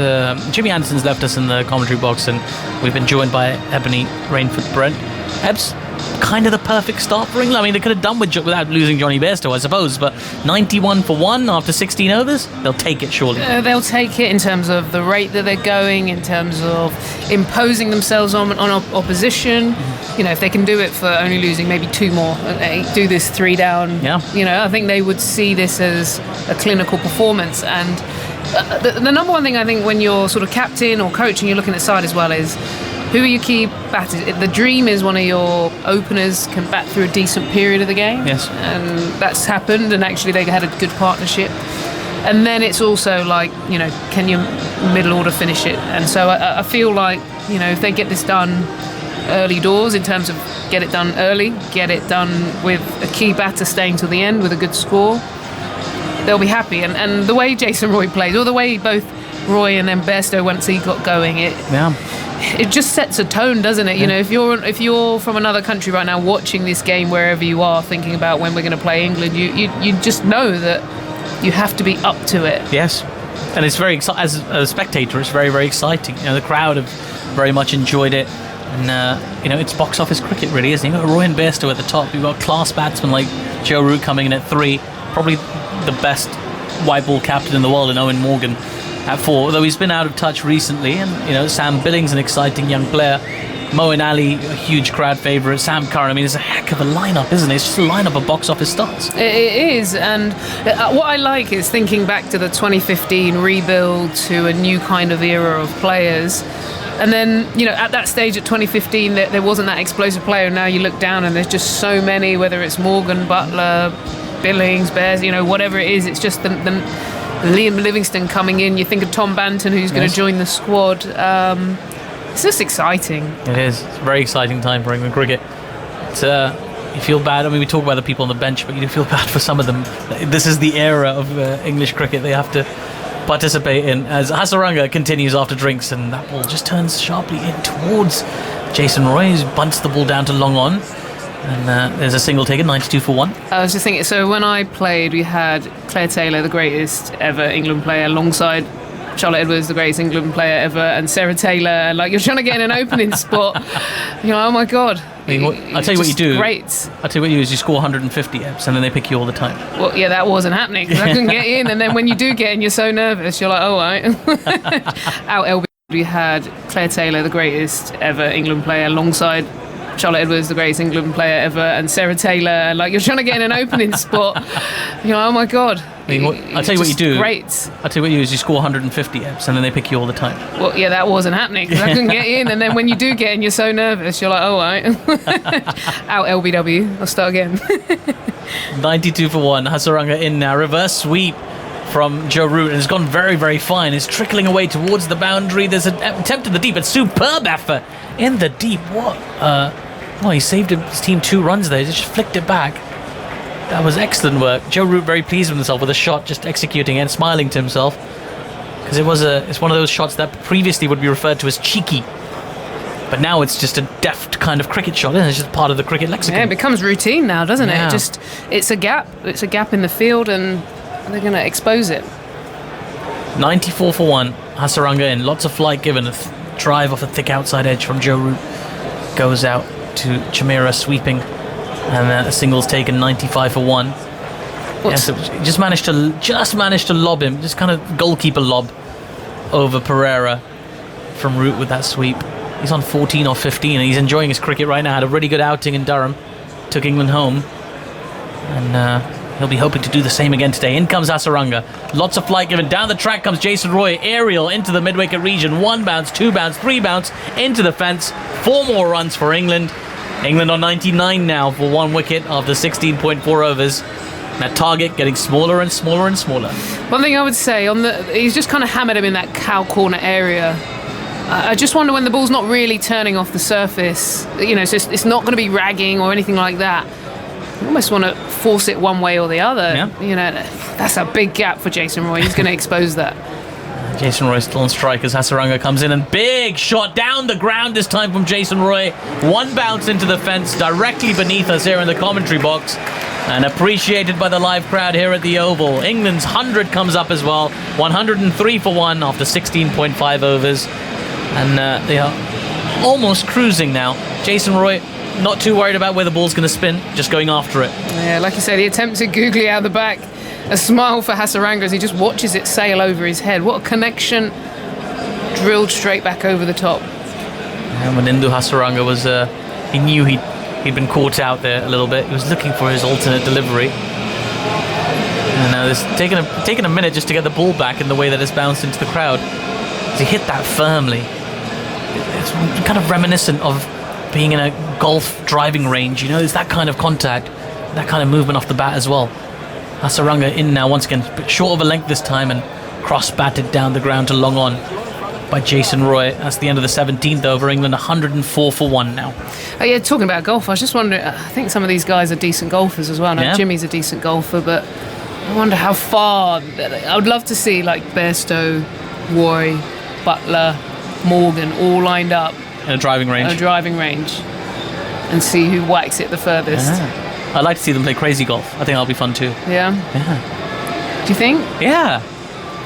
S2: Jimmy Anderson's left us in the commentary box, and we've been joined by Ebony Rainford Brent. Ebbs, kind of the perfect start for England. I mean, they could have done without losing Johnny Bairstow, I suppose, but 91 for 1 after 16 overs, they'll take it surely.
S3: They'll take it in terms of the rate that they're going, in terms of imposing themselves on opposition. If they can do it for only losing maybe 2 more, they do this 3 down.
S2: Yeah.
S3: I think they would see this as a clinical performance. And the number one thing I think when you're sort of captain or coach and you're looking at the side as well is, who are your key batters? The dream is one of your openers can bat through a decent period of the game.
S2: Yes.
S3: And that's happened, and actually they had a good partnership. And then it's also like, can your middle order finish it? And so I feel like, if they get this done early doors in terms of get it done early, get it done with a key batter staying till the end with a good score, they'll be happy. And the way Jason Roy plays, or the way both Roy and then Bairstow, once he got going, it just sets a tone, doesn't it? If you're from another country right now watching this game wherever you are, thinking about when we're going to play England, you just know that you have to be up to it.
S2: Yes, and it's very exciting. As a spectator, it's very, very exciting. The crowd have very much enjoyed it. And, it's box office cricket, really, isn't it? You've got Roy and Bairstow at the top. You've got class batsmen like Joe Root coming in at 3. Probably the best white ball captain in the world in Owen Morgan at 4. Although he's been out of touch recently. And, Sam Billings, an exciting young player. Moeen Ali, a huge crowd favourite. Sam Curran, it's a heck of a lineup, isn't it? It's just a lineup of box office stars.
S3: It is, and what I like is thinking back to the 2015 rebuild to a new kind of era of players. And then, at that stage at 2015, there wasn't that explosive player. And now you look down and there's just so many, whether it's Morgan, Butler, Billings, Bears, whatever it is. It's just the Liam Livingstone coming in. You think of Tom Banton, who's going to join the squad. It's just exciting.
S2: It is. It's a very exciting time for England cricket. You feel bad. We talk about the people on the bench, but you do feel bad for some of them. This is the era of English cricket they have to participate in, as Hasaranga continues after drinks, and that ball just turns sharply in towards Jason Roy, who bunts the ball down to long on. And there's a single taken, 92 for 1.
S3: I was just thinking, so when I played, we had Claire Taylor, the greatest ever England player, alongside Charlotte Edwards, the greatest England player ever, and Sarah Taylor. Like, you're trying to get in an opening spot. Oh my God.
S2: I'll tell you what you do.
S3: Great.
S2: I'll tell you what you do is you score 150 EPs and then they pick you all the time.
S3: Well, yeah, that wasn't happening because I couldn't get in. And then when you do get in, you're so nervous. You're like, oh, right. Out LB, we had Claire Taylor, the greatest ever England player, alongside Charlotte Edwards, the greatest England player ever, and Sarah Taylor. Like, you're trying to get in an opening spot. Oh my God.
S2: I'll tell you what you do.
S3: Great.
S2: I'll tell you what you do is you score 150 EPs and then they pick you all the time.
S3: Well, yeah, that wasn't happening because I couldn't get in. And then when you do get in, you're so nervous. You're like, oh, right. Out LBW. I'll start again.
S2: 92 for 1. Hasaranga in now. Reverse sweep from Joe Root, and it's gone very, very fine. It's trickling away towards the boundary. There's an attempt in the deep. It's superb effort in the deep. What? Well, he saved his team 2 runs there. He just flicked it back. That was excellent work. Joe Root very pleased with himself with a shot, just executing and smiling to himself, because it's one of those shots that previously would be referred to as cheeky, but now it's just a deft kind of cricket shot, and it's just part of the cricket lexicon.
S3: Yeah, it becomes routine now, doesn't it? It's a gap. It's a gap in the field, and they're going to expose it. 94
S2: for 1. Hasaranga in. Lots of flight given. A drive off a thick outside edge from Joe Root goes out to Chimera sweeping. And a single's taken, 95 for 1. Yes, just managed to lob him, just kind of goalkeeper lob over Pereira from Root with that sweep. He's on 14 or 15 and he's enjoying his cricket right now. Had a really good outing in Durham, took England home, and he'll be hoping to do the same again today. In comes Hasaranga, lots of flight given. Down the track comes Jason Roy, aerial into the mid-wicket region. 1 bounce, 2 bounce, 3 bounce into the fence. 4 more runs for England. England on 99 now for 1 wicket after 16.4 overs. That target getting smaller and smaller and smaller.
S3: One thing I would say, he's just kind of hammered him in that cow corner area. I just wonder when the ball's not really turning off the surface, so it's not going to be ragging or anything like that. You almost want to force it one way or the other.
S2: Yeah.
S3: That's a big gap for Jason Roy. He's going to expose that.
S2: Jason Roy still on strike as Hasaranga comes in, and big shot down the ground this time from Jason Roy. 1 bounce into the fence directly beneath us here in the commentary box, and appreciated by the live crowd here at the Oval. England's 100 comes up as well. 103 for 1 after 16.5 overs, and they are almost cruising now. Jason Roy not too worried about where the ball's going to spin, just going after it.
S3: Yeah, like you say, the attempt to googly out the back. A smile for Hasaranga as he just watches it sail over his head. What a connection. Drilled straight back over the top.
S2: And when Indu Hasaranga was, he knew he'd been caught out there a little bit. He was looking for his alternate delivery. And it's taken a minute just to get the ball back in the way that it's bounced into the crowd. As he hit that firmly. It's kind of reminiscent of being in a golf driving range. It's that kind of contact, that kind of movement off the bat as well. Hasaranga in now once again, but short of a length this time, and cross batted down the ground to long on by Jason Roy. That's the end of the 17th over. England 104 for 1 now.
S3: Oh, yeah, talking about golf, I was just wondering, I think some of these guys are decent golfers as well. Now,
S2: Yeah.
S3: Jimmy's a decent golfer, but I wonder how far. I would love to see like Bairstow, Roy, Butler, Morgan all lined up
S2: In a driving range.
S3: at a driving range and see who whacks it the furthest.
S2: Yeah. I'd like to see them play crazy golf. I think that'll be fun too.
S3: Yeah?
S2: Yeah.
S3: Do you think?
S2: Yeah.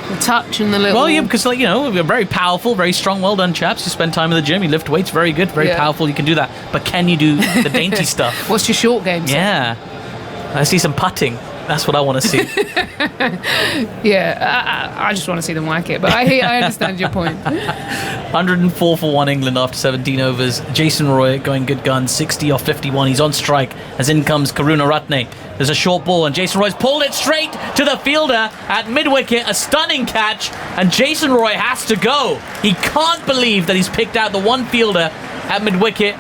S3: The touch and the little...
S2: Well, yeah, because we're very powerful, very strong, well done chaps. You spend time in the gym, you lift weights, very good, very
S3: Yeah.
S2: powerful, you can do that. But can you do the dainty stuff?
S3: What's your short game? Sam?
S2: Yeah. I see some putting. That's what I want to see.
S3: Yeah, I just want to see them whack it, but I understand your point.
S2: 104 for 1 England after 17 overs. Jason Roy going good gun, 60 off 51. He's on strike as in comes Karunaratne. There's a short ball and Jason Roy's pulled it straight to the fielder at mid-wicket. A stunning catch and Jason Roy has to go. He can't believe that he's picked out the one fielder at mid-wicket.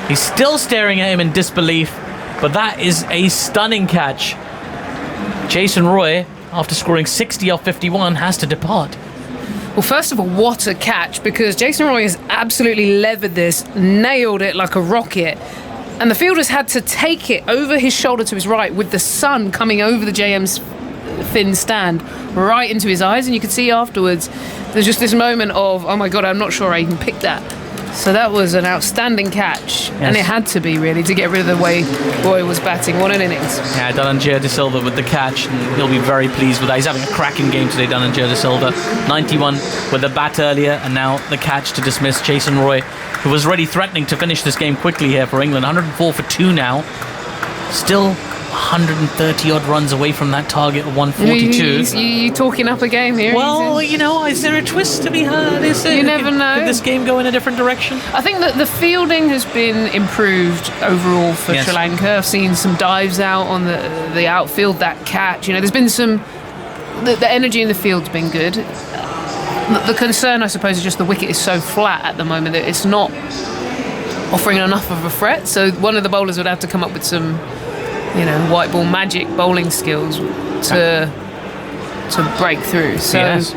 S2: He's still staring at him in disbelief, but that is a stunning catch. Jason Roy, after scoring 60 off 51, has to depart.
S3: Well, first of all, what a catch, because Jason Roy has absolutely levered this, nailed it like a rocket, and the fielders had to take it over his shoulder to his right with the sun coming over the JM's thin stand right into his eyes, and you could see afterwards there's just this moment of, oh my god, I'm not sure I even picked that. So that was an outstanding catch, and it had to be really to get rid of the way Roy was batting. What an innings.
S2: Yeah, Dhananjaya De Silva with the catch, and he'll be very pleased with that. He's having a cracking game today, Dhananjaya De Silva. 91 with the bat earlier, and now the catch to dismiss Jason Roy, who was already threatening to finish this game quickly here for England. 104 for 2 now. Still 130 odd runs away from that target of 142.
S3: You talking up a game here?
S2: Well, is there a twist to be had?
S3: You never know.
S2: Could this game go in a different direction?
S3: I think that the fielding has been improved overall for
S2: Yes.
S3: Sri Lanka. I've seen some dives out on the outfield, that catch. There's been some... The energy in the field's been good. The concern, I suppose, is just the wicket is so flat at the moment that it's not offering enough of a threat. So one of the bowlers would have to come up with some, white ball magic bowling skills to break through. So.
S2: Yes.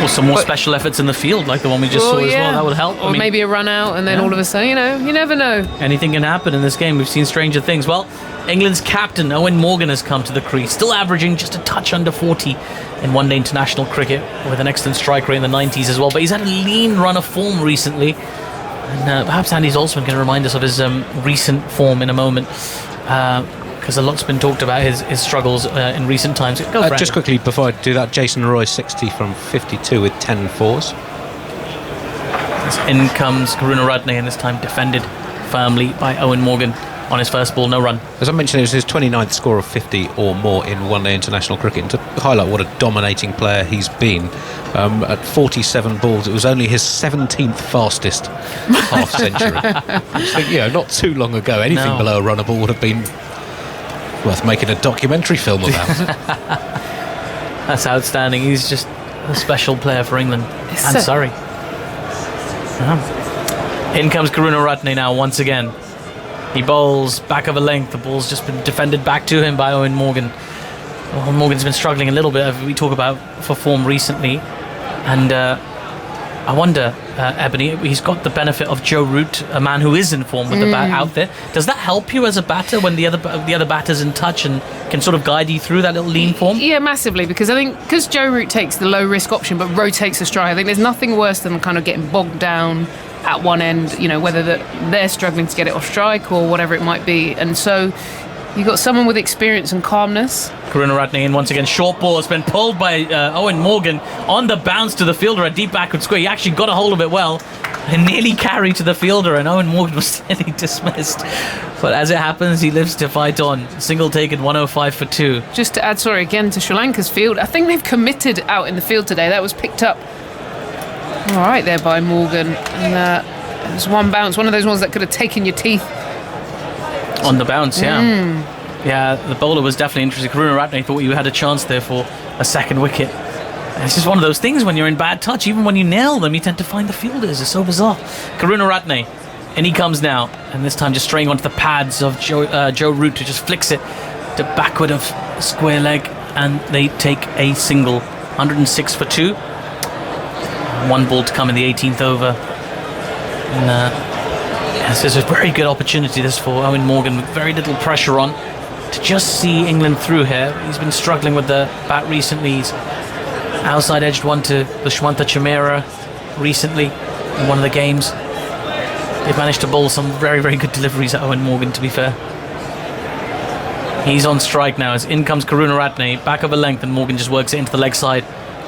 S2: Or some more special efforts in the field, like the one we just saw as well. That would help.
S3: Or maybe a run out, and then all of a sudden, you never know.
S2: Anything can happen in this game. We've seen stranger things. Well, England's captain, Owen Morgan, has come to the crease, still averaging just a touch under 40 in one-day international cricket, with an excellent strike rate in the 90s as well. But he's had a lean run of form recently. And perhaps Andy Zoltzman can remind us of his recent form in a moment. Because a lot's been talked about his struggles in recent times. Go for
S5: just quickly before I do that, Jason Roy 60 from 52 with 10 fours.
S2: In comes Karunaratne, and this time defended firmly by Owen Morgan on his first ball, no run.
S5: As I mentioned, it was his 29th score of 50 or more in one-day international cricket. And to highlight what a dominating player he's been, at 47 balls, it was only his 17th fastest half-century. Not too long ago, anything below a runner ball would have been worth making a documentary film about.
S2: That's outstanding. He's just a special player for England. And Surrey. In comes Karunaratne now once again. He bowls back of a length. The ball's just been defended back to him by Owen Morgan. Owen Morgan's been struggling a little bit, as we talk about, for form recently. And I wonder, Ebony, he's got the benefit of Joe Root, a man who is in form with the bat out there. Does that help you as a batter when the other batter's in touch and can sort of guide you through that little lean form?
S3: Yeah, massively, because I think Joe Root takes the low risk option but rotates the strike. I think there's nothing worse than kind of getting bogged down at one end, whether they're struggling to get it off strike or whatever it might be. And so you've got someone with experience and calmness.
S2: Karunaratne in once again. Short ball has been pulled by Owen Morgan on the bounce to the fielder, a deep backward square. He actually got a hold of it well and nearly carried to the fielder, and Owen Morgan was nearly dismissed. But as it happens, he lives to fight on. Single taken, 105 for 2.
S3: Just to add, again to Sri Lanka's field, I think they've committed out in the field today. That was picked up all right there by Morgan. And it was one bounce, one of those ones that could have taken your teeth.
S2: On the bounce, yeah. Yeah, the bowler was definitely interested. Karunaratne thought you had a chance there for a second wicket. And it's just one of those things when you're in bad touch, even when you nail them, you tend to find the fielders. It's so bizarre. Karunaratne, and he comes now, and this time just straying onto the pads of Joe Root, who just flicks it to backward of square leg, and they take a single. 106 for 2. One ball to come in the 18th over. And yes, there's a very good opportunity this for Owen Morgan with very little pressure on to just see England through here. He's been struggling with the bat recently. He's outside edged one to Dushmantha Chameera recently in one of the games. They've managed to bowl some very, very good deliveries at Owen Morgan, to be fair. He's on strike now as in comes Karunaratne, back of a length, and Morgan just works it into the leg side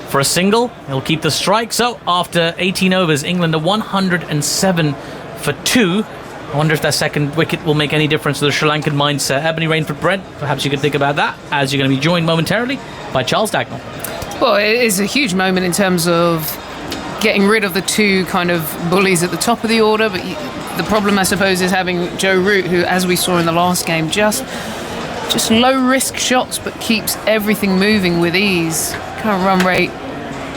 S2: for a single. He'll keep the strike. So after 18 overs, England are 107 for 2. I wonder if that second wicket will make any difference to the Sri Lankan mindset. Ebony Rainford Brent, perhaps you could think about that, as you're going to be joined momentarily by Charles Dagnall.
S3: Well, it is a huge moment in terms of getting rid of the two kind of bullies at the top of the order, but the problem, I suppose, is having Joe Root, who, as we saw in the last game, just low risk shots but keeps everything moving with ease. Current run rate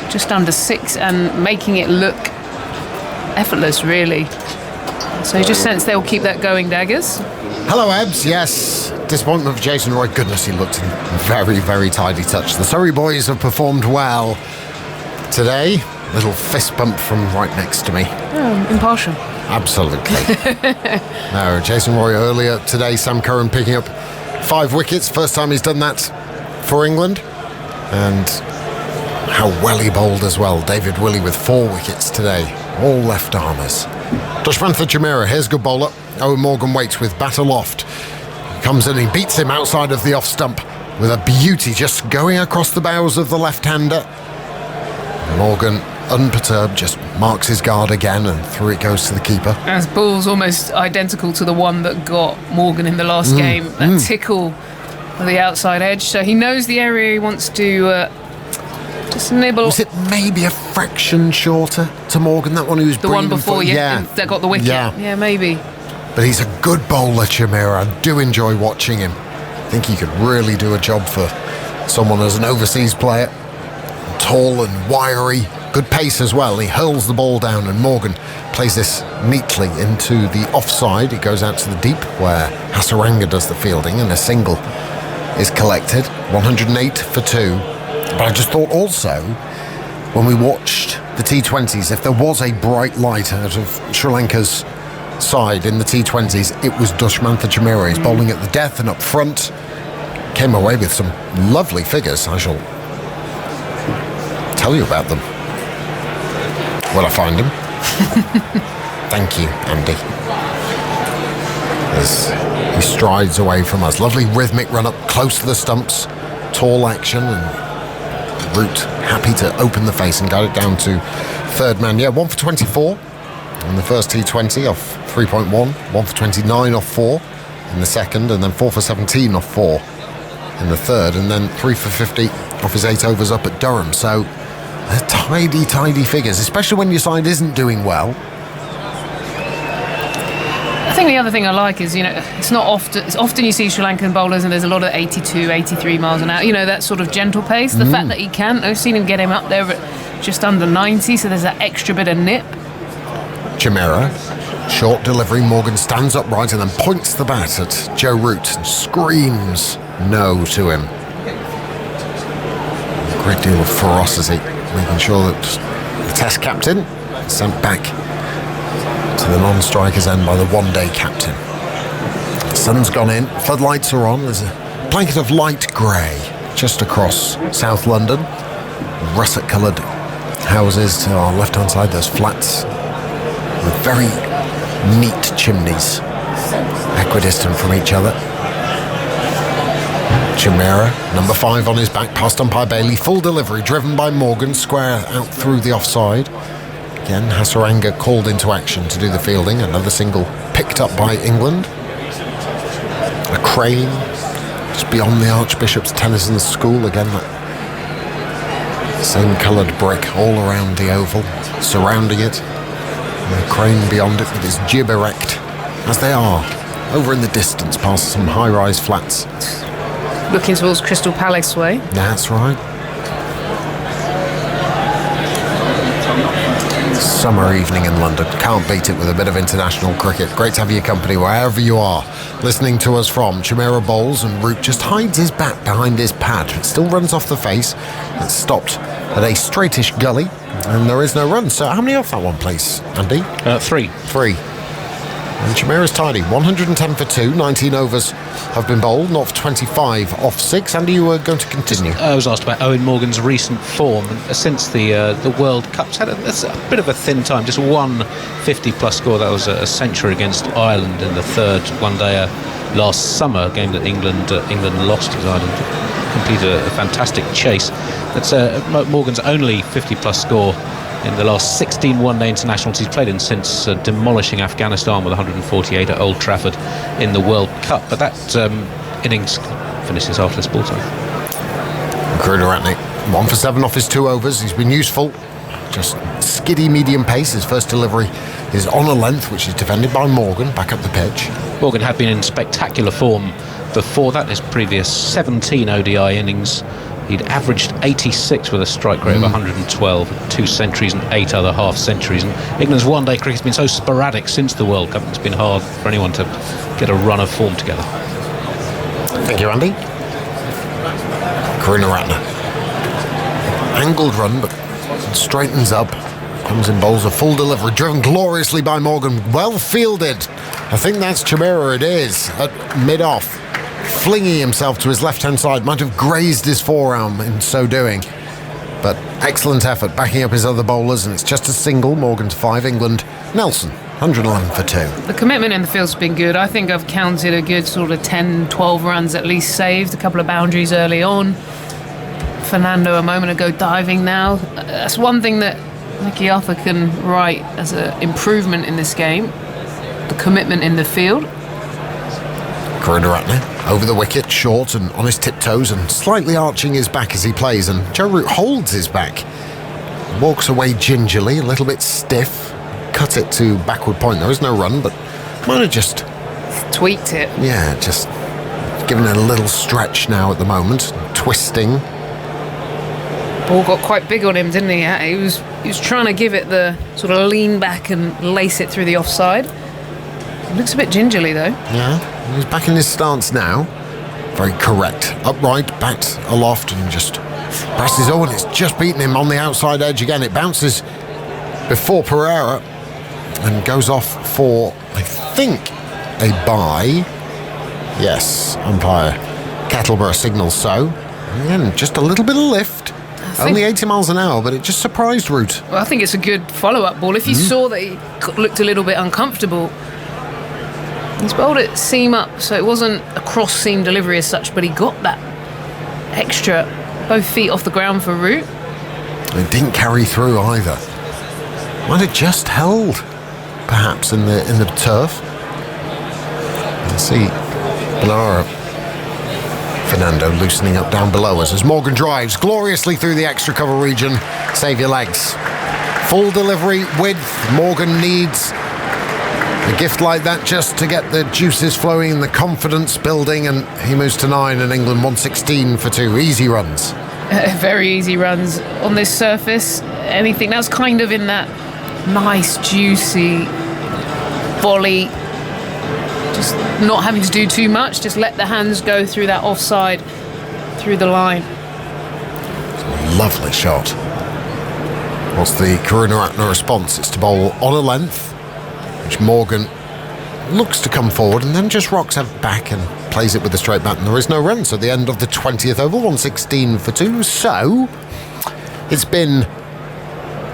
S3: just under 6 and making it look effortless, really. So you just sense they'll keep that going, Daggers.
S6: Hello, Ebbs. Yes, disappointment for Jason Roy. Goodness, he looked in very, very tidy touch. The Surrey boys have performed well today. Little fist bump from right next to me.
S3: Oh, impartial.
S6: Absolutely. No, Jason Roy earlier today, Sam Curran picking up 5 wickets. First time he's done that for England. And how well he bowled as well. David Willey with 4 wickets today. All left armers. Dushmantha Chameera, here's good bowler. Owen Morgan waits with bat aloft. He comes in, he beats him outside of the off stump with a beauty just going across the bows of the left-hander. Morgan, unperturbed, just marks his guard again, and through it goes to the keeper.
S3: As ball's almost identical to the one that got Morgan in the last game. That tickle of the outside edge. So he knows the area he wants to just nibble.
S6: Was it maybe a fraction shorter to Morgan, that one who was
S3: the one before?
S6: Yeah,
S3: that got the wicket.
S6: Yeah,
S3: maybe.
S6: But he's a good bowler, Chameera. I do enjoy watching him. I think he could really do a job for someone as an overseas player. Tall and wiry, good pace as well. He hurls the ball down, and Morgan plays this neatly into the offside. It goes out to the deep where Hasaranga does the fielding, and a single is collected. 108 for 2. But I just thought also, when we watched the T20s, if there was a bright light out of Sri Lanka's side in the T20s, it was Dushmantha Chameera. He's bowling at the death and up front. Came away with some lovely figures. I shall tell you about them when I find them. Thank you, Andy. As he strides away from us. Lovely rhythmic run up close to the stumps. Tall action, and Root happy to open the face and got it down to third man. Yeah, 1 for 24 in the first T20 off 3.1. 1 for 29 off 4 in the second, and then 4 for 17 off 4 in the third, and then 3 for 50 off his 8 overs up at Durham. So they're tidy figures, especially when your side isn't doing well.
S3: I think the other thing I like is, it's often you see Sri Lankan bowlers and there's a lot of 82, 83 miles an hour, that sort of gentle pace. The fact that he can, I've seen him get him up there at just under 90, so there's that extra bit of nip.
S6: Chameera, short delivery. Morgan stands upright and then points the bat at Joe Root and screams no to him. A great deal of ferocity, making sure that the Test captain is sent back to the non-striker's end by the one-day captain. The sun's gone in, floodlights are on. There's a blanket of light grey just across South London. Russet-coloured houses to our left-hand side. There's flats with very neat chimneys, equidistant from each other. Chameera, number 5 on his back, past umpire Bailey. Full delivery, driven by Morgan, square out through the offside. Again, Hasaranga called into action to do the fielding. Another single picked up by England. A crane just beyond the Archbishop's Tennyson School. Again, that same coloured brick all around the oval, surrounding it. And a crane beyond it with its jib erect, as they are, over in the distance past some high-rise flats.
S3: Looking towards Crystal Palace way.
S6: summer evening in London. Can't beat it with a bit of international cricket. Great to have your company wherever you are listening to us from. Chimera bowls and Root just hides his bat behind his pad. It still runs off the face. It's stopped at a straightish gully and there is no run. So how many off that one, please, Andy?
S5: 3.
S6: 3. And Chimera's tidy. 110 for 2. 19 overs have been bowled. Not for 25 off 6. Andy, you were going to continue.
S5: I was asked about Owen Morgan's recent form since the World Cup's had a bit of a thin time. Just one 50-plus score. That was a century against Ireland in the third one-dayer last summer, a game that England lost as Ireland completed a fantastic chase. That's Morgan's only 50-plus score in the last 16 one-day internationals he's played in since demolishing Afghanistan with 148 at Old Trafford in the World Cup. But that innings finishes after this ball time.
S6: Krunaratne, 1 for 7 off his 2 overs. He's been useful. Just skiddy medium pace. His first delivery is on a length, which is defended by Morgan, back up the pitch.
S5: Morgan had been in spectacular form before that. His previous 17 ODI innings, he'd averaged 86 with a strike rate of 112, 2 centuries and 8 other half centuries. And England's one-day cricket's been so sporadic since the World Cup, it's been hard for anyone to get a run of form together.
S6: Thank you, Andy. Krunaratne. Angled run, but straightens up. Comes in, bowls a full delivery, driven gloriously by Morgan. Well fielded. I think that's Chimera, it is, at mid-off. Flinging himself to his left-hand side, might have grazed his forearm in so doing. But excellent effort, backing up his other bowlers, and it's just a single. Morgan to 5, England. Nelson, 111 for 2.
S3: The commitment in the field's been good. I think I've counted a good sort of 10, 12 runs at least saved, a couple of boundaries early on. Fernando a moment ago diving now. That's one thing that Nicky Arthur can write as an improvement in this game. The commitment in the field.
S6: Krunaratne over the wicket, short and on his tiptoes and slightly arching his back as he plays, and Joe Root holds his back. Walks away gingerly, a little bit stiff. Cut it to backward point. There is no run, but might have just
S3: tweaked it.
S6: Yeah, just giving it a little stretch now at the moment. Twisting.
S3: Ball got quite big on him, didn't he? He was trying to give it the sort of lean back and lace it through the offside. Looks a bit gingerly though.
S6: Yeah, he's back in his stance now. Very correct. Upright, bat aloft, and just presses on. It's just beaten him on the outside edge again. It bounces before Pereira and goes off for, I think, a bye. Yes, umpire Kettleborough signals so. And just a little bit of lift. Only 80 miles an hour, but it just surprised Root.
S3: Well, I think it's a good follow-up ball. If you saw that he looked a little bit uncomfortable, he's bowled it seam up, so it wasn't a cross-seam delivery as such, but he got that extra, both feet off the ground for Root.
S6: It didn't carry through either. Might have just held, perhaps, in the turf. Let's see. Benara. Fernando loosening up down below us as Morgan drives gloriously through the extra cover region. Save your legs. Full delivery width. Morgan needs a gift like that just to get the juices flowing and the confidence building, and he moves to 9 and England 116 for 2. Easy runs.
S3: Very easy runs on this surface. Anything that's kind of in that nice juicy volley, just not having to do too much, just let the hands go through that offside, through the line.
S6: Lovely shot. What's the Krunaratne response? It's to bowl on a length, which Morgan looks to come forward and then just rocks it back and plays it with a straight bat, and there is no run. So the end of the 20th over, 116 for 2. So it's been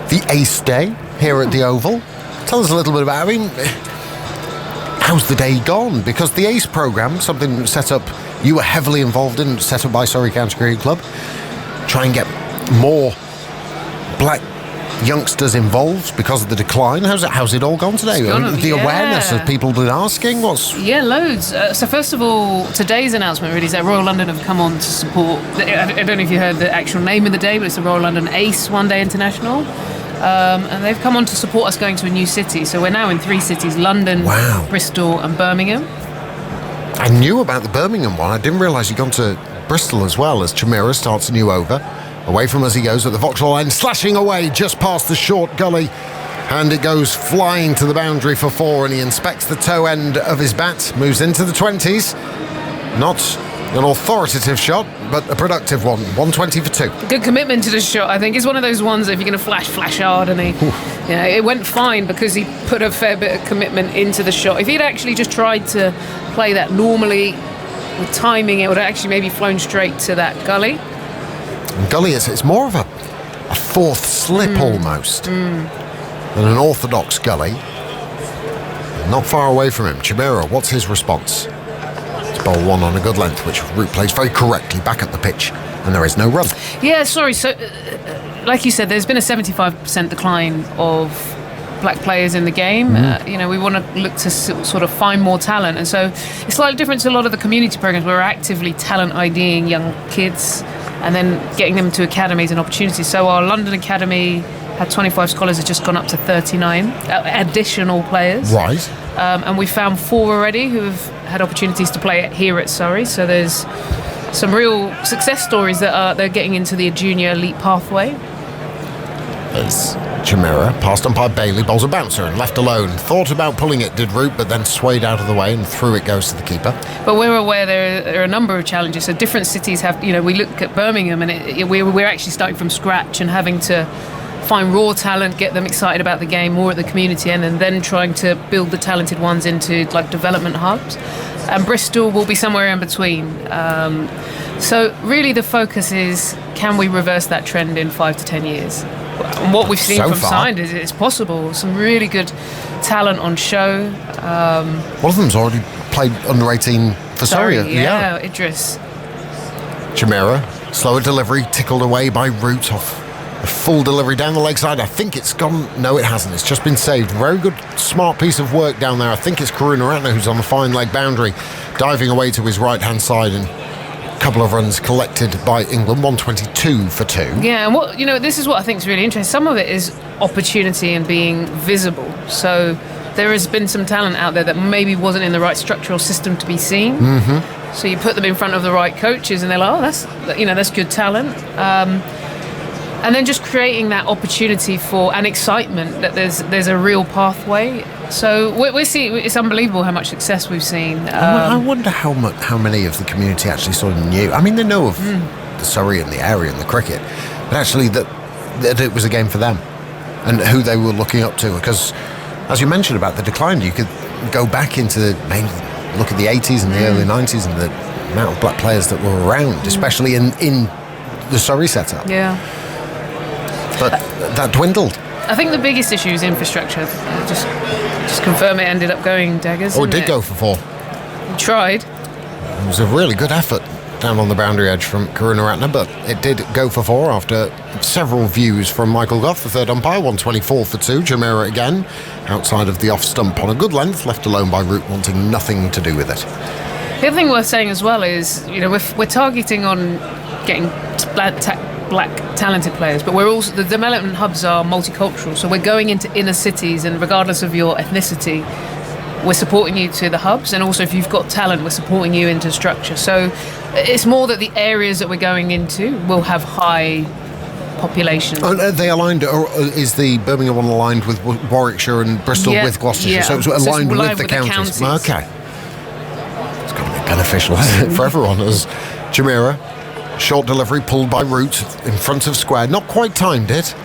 S6: the ace day here at the Oval. Tell us a little bit about how's the day gone? Because the ACE programme, something set up, you were heavily involved in, set up by Surrey County Cricket Club, try and get more black youngsters involved because of the decline. How's it all gone today? Awareness of people been asking?
S3: Yeah, loads. So first of all, today's announcement really is that Royal London have come on to support, I don't know if you heard the actual name of the day, but it's the Royal London ACE One Day International. And they've come on to support us going to a new city. So we're now in 3 cities, London, Bristol and Birmingham.
S6: I knew about the Birmingham one. I didn't realise you'd gone to Bristol as well, as Chimera starts a new over. Away from us he goes at the Vauxhall line, slashing away just past the short gully. And it goes flying to the boundary for 4, and he inspects the toe end of his bat, moves into the 20s. Not an authoritative shot, but a productive one. 120 for 2.
S3: Good commitment to the shot. I think it's one of those ones that if you're going to flash hard, and it went fine because he put a fair bit of commitment into the shot. If he'd actually just tried to play that normally with timing, it would have actually maybe flown straight to that gully.
S6: And gully, it's more of a fourth slip almost than an orthodox gully. Not far away from him. Chimera, what's his response? It's ball 1 on a good length, which Root plays very correctly back up the pitch, and there is no run.
S3: Yeah, sorry. So, like you said, there's been a 75% decline of black players in the game. We want to look to sort of find more talent, and so it's slightly different to a lot of the community programs where we're actively talent IDing young kids and then getting them to academies and opportunities. So our London Academy had 25 scholars, has just gone up to 39 additional players.
S6: Right.
S3: And we found 4 already who have had opportunities to play here at Surrey. So there's some real success stories that they're getting into the junior elite pathway.
S6: As Chimera, past umpire Bailey, bowls a bouncer and left alone. Thought about pulling it, did Root, but then swayed out of the way and through it goes to the keeper.
S3: But we're aware there are a number of challenges. So different cities have, we look at Birmingham and we're actually starting from scratch and having to find raw talent, get them excited about the game more at the community end, and then trying to build the talented ones into like development hubs. And Bristol will be somewhere in between. So really the focus is, can we reverse that trend in 5 to 10 years? And what we've seen
S6: So
S3: from
S6: far,
S3: Signed is it's possible. Some really good talent on show.
S6: One of them's already played under 18 for Surrey.
S3: Yeah, Idris.
S6: Chimera, slower delivery, tickled away by Root off a full delivery down the leg side. I think it's gone. No, it hasn't. It's just been saved. Very good, smart piece of work down there. I think it's Karuna Ratner who's on the fine leg boundary, diving away to his right-hand side, and a couple of runs collected by England. 122 for 2.
S3: Yeah, and this is what I think is really interesting. Some of it is opportunity and being visible. So there has been some talent out there that maybe wasn't in the right structural system to be seen. Mm-hmm. So you put them in front of the right coaches, and they're like, oh, that's good talent. And then just creating that opportunity and excitement that there's a real pathway. So we're seeing, it's unbelievable how much success we've seen.
S6: I wonder how many of the community actually sort of knew. I mean, they know of the Surrey and the area and the cricket, but actually that it was a game for them and who they were looking up to. Because, as you mentioned about the decline, you could go back into look at the 80s and the early 90s and the amount of black players that were around, especially in the Surrey setup.
S3: Yeah.
S6: But that dwindled.
S3: I think the biggest issue is infrastructure. Just confirm it ended up going daggers.
S6: Oh, it did go for 4.
S3: We tried.
S6: It was a really good effort down on the boundary edge from Karuna Ratner, but it did go for 4 after several views from Michael Goff, the third umpire. 124 for 2. Chimera again, outside of the off stump on a good length, left alone by Root, wanting nothing to do with it.
S3: The other thing worth saying as well is, we're targeting on getting black talented players, but we're also, the development hubs are multicultural, so we're going into inner cities, and regardless of your ethnicity, we're supporting you to the hubs, and also if you've got talent, we're supporting you into structure. So it's more that the areas that we're going into will have high populations.
S6: Are they aligned, or is the Birmingham one aligned with Warwickshire and Bristol with Gloucestershire?
S3: Yeah.
S6: So it's aligned with the counties. Okay. It's got to be beneficial, isn't it, for everyone? As Chimera, short delivery pulled by Root in front of square. Not quite timed it.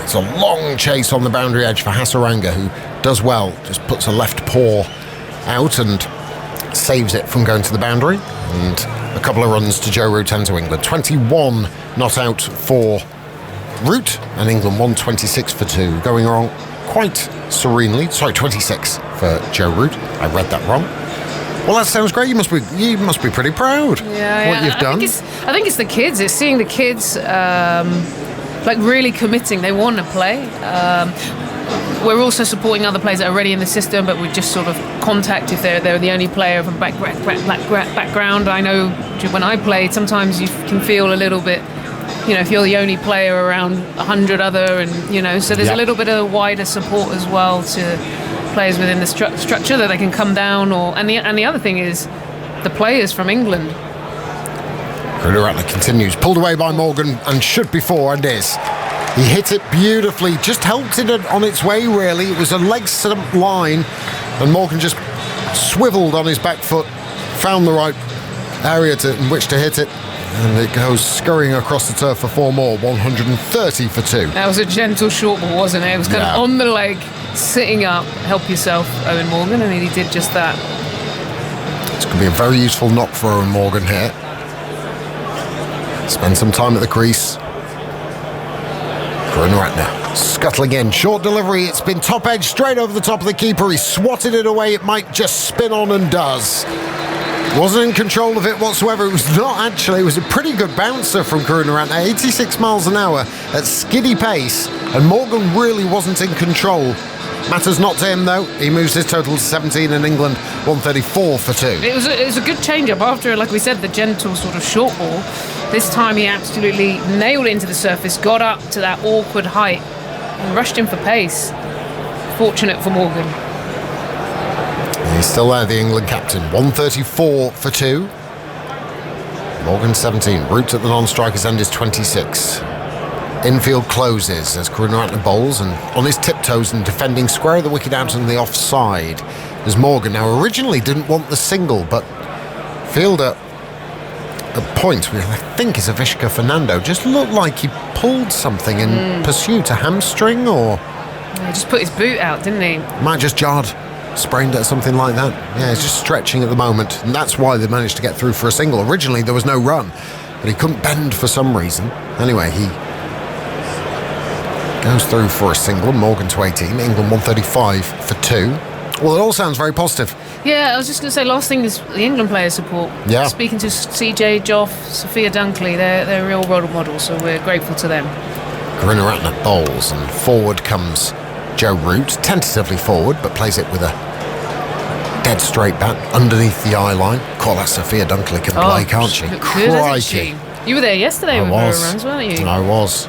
S6: It's a long chase on the boundary edge for Hasaranga, who does well. Just puts a left paw out and saves it from going to the boundary. And a couple of runs to Joe Root and to England. 21 not out for Root, and England 126 for 2. Going wrong quite serenely. Sorry, 26 for Joe Root. I read that wrong. Well, that sounds great. You must be pretty proud. What you've done.
S3: I think it's the kids. It's seeing the kids really committing. They want to play. We're also supporting other players that are already in the system, but we just sort of contact if they're the only player from black background. I know when I played, sometimes you can feel a little bit, if you're the only player around 100 other, and so there's a little bit of wider support as well to players within the structure that they can come down, and the other thing is the players from England.
S6: Karuna Ratner continues, pulled away by Morgan, and should be 4, and is. He hit it beautifully, just helped it on its way, really. It was a leg stump line, and Morgan just swiveled on his back foot, found the right area in which to hit it, and it goes scurrying across the turf for 4 more, 130 for 2.
S3: That was a gentle short ball, wasn't it? It was kind of on the leg, sitting up, help yourself, Owen Morgan, and he did just that.
S6: It's going to be a very useful knock for Owen Morgan here. Spend some time at the crease. Karunaratne scuttling in, short delivery, it's been top edge straight over the top of the keeper. He swatted it away, it might just spin on and does. Wasn't in control of it whatsoever. It was not actually. It was a pretty good bouncer from Karunaratne, 86 miles an hour at skiddy pace, and Morgan really wasn't in control. Matters not to him though. He moves his total to 17 in England, 134 for 2.
S3: It was a good change-up after, like we said, the gentle sort of short ball. This time he absolutely nailed it into the surface, got up to that awkward height and rushed in for pace. Fortunate for Morgan.
S6: He's still there, the England captain, 134 for 2. Morgan 17. Route at the non-striker's end is 26. Infield closes as Karunaratne bowls, and on his tiptoes and defending square of the wicket out on the offside as Morgan now originally didn't want the single, but fielder at point with I think is Avishka Fernando just looked like he pulled something in pursuit, a hamstring, or
S3: He just put his boot out, didn't he?
S6: might just jarred, sprained it, something like that. Yeah, he's just stretching at the moment, and that's why they managed to get through for a single. Originally there was no run, but he couldn't bend for some reason. Anyway, he goes through for a single. Morgan to 18, England 135 for 2. Well, it all sounds very positive.
S3: Yeah, I was just going to say, last thing is the England player support.
S6: Yeah.
S3: Speaking to CJ, Joff, Sophia Dunkley, they're real role models, so we're grateful to them.
S6: Karunaratne bowls, and forward comes Joe Root, tentatively forward, but plays it with a dead straight bat underneath the eye line. Call that Sophia Dunkley can play, can't she?
S3: Looked good, hasn't she? You were there yesterday with her runs, weren't you?
S6: I was.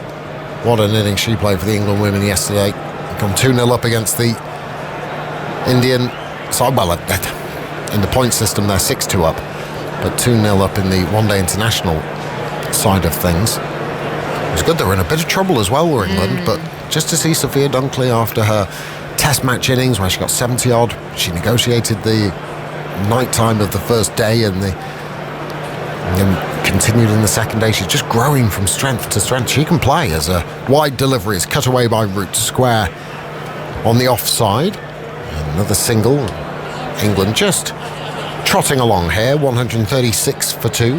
S6: What an innings she played for the England women yesterday. Gone 2-0 up against the Indian side. Well, in the point system they're 6-2 up, but 2-0 up in the one-day international side of things. It was good. They were in a bit of trouble as well, were England, but just to see Sophia Dunkley after her test match innings where she got 70 odd, she negotiated the night time of the first day and then continued in the second day. She's just growing from strength to strength. She can play as a wide delivery is cut away by Root to square on the offside. Another single. England just trotting along here, 136 for 2.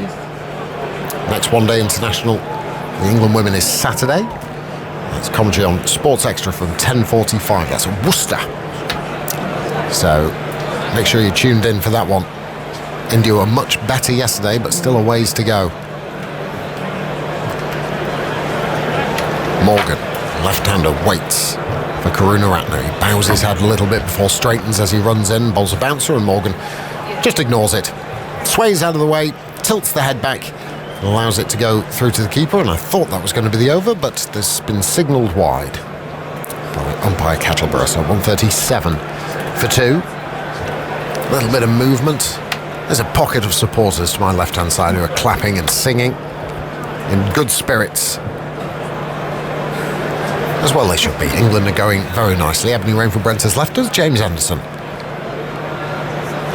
S6: Next one-day international, the England women, is Saturday. That's commentary on Sports Extra from 10:45. That's Worcester. So make sure you're tuned in for that one. India were much better yesterday, but still a ways to go. Morgan, left-hander, waits for Karunaratne. He bows his head a little bit before straightens as he runs in, bowls a bouncer, and Morgan just ignores it. Sways out of the way, tilts the head back, and allows it to go through to the keeper, and I thought that was going to be the over, but there's been signalled wide by umpire Kettleborough, so 137 for 2. A little bit of movement. There's a pocket of supporters to my left-hand side who are clapping and singing in good spirits. As well they should be. England are going very nicely. Ebony Rainford Brent has left us. James Anderson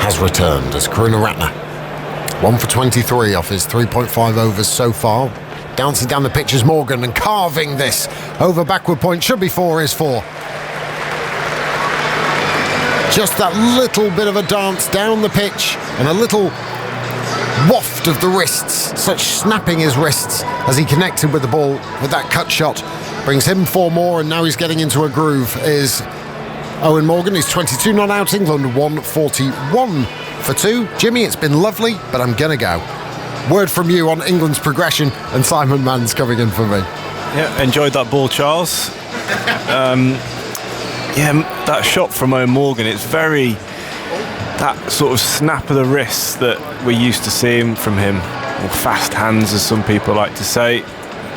S6: has returned as Karunaratne 1 for 23 off his 3.5 overs so far. Dancing down the pitch is Morgan, and carving this over backward point. Should be 4, is 4. Just that little bit of a dance down the pitch and a little waft of the wrists, such snapping his wrists as he connected with the ball with that cut shot. Brings him 4 more, and now he's getting into a groove is Owen Morgan. He's 22 not out. England 141 for 2. Jimmy, it's been lovely, but I'm going to go. Word from you on England's progression, and Simon Mann's coming in for me.
S7: Yeah, enjoyed that ball, Charles. That shot from Owen Morgan, it's very that sort of snap of the wrist that we're used to seeing from him, or fast hands as some people like to say,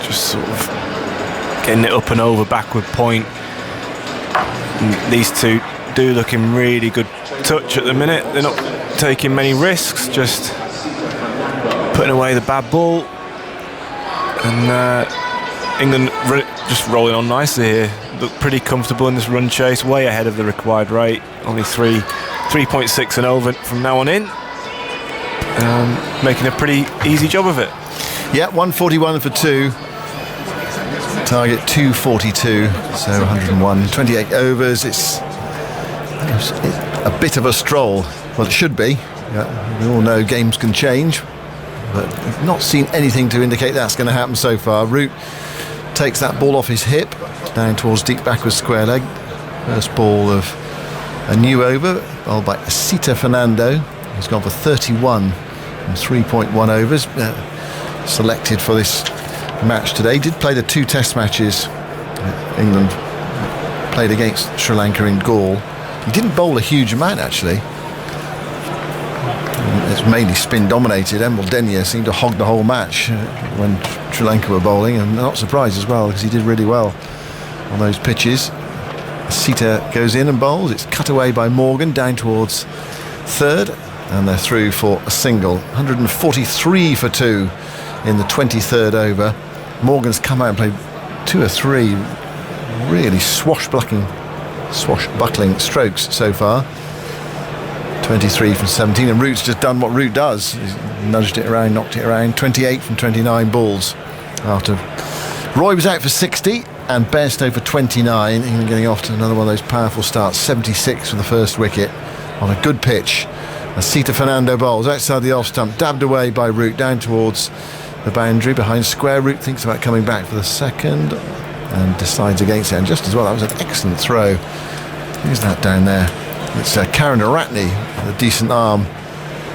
S7: just sort of getting it up and over backward point. And these two do look in really good touch at the minute. They're not taking many risks, just putting away the bad ball, and England just rolling on nicely here. Look pretty comfortable in this run chase, way ahead of the required rate. Only 3.6 and over from now on in. Making a pretty easy job of it.
S1: Yeah, 141 for 2. Target 242, so 101. 28 overs. It's a bit of a stroll. Well, it should be. Yeah, we all know games can change, but we've not seen anything to indicate that's going to happen so far. Root takes that ball off his hip, down towards deep backwards square leg. First ball of a new over, bowled by Asita Fernando. He's gone for 31 from 3.1 overs. Selected for this match today. Did play the 2 test matches England played against Sri Lanka in Gaul. He didn't bowl a huge amount actually. It's mainly spin dominated. Emil Denyer seemed to hog the whole match when Sri Lanka were bowling, and not surprised as well because he did really well on those pitches. Sita goes in and bowls. It's cut away by Morgan down towards third, and they're through for a single. 143 for 2 in the 23rd over. Morgan's come out and played 2 or 3 really swashbuckling strokes so far. 23 from 17, and Root's just done what Root does. He's nudged it around, knocked it around. 28 from 29 balls after Roy was out for 60 and Bairstow for 29. England getting off to another one of those powerful starts. 76 for the first wicket on a good pitch. Asita Fernando bowls outside the off stump, dabbed away by Root down towards the boundary behind square. Root thinks about coming back for the second and decides against it, and just as well. That was an excellent throw. Who's that down there? It's Karen Aratney, with a decent arm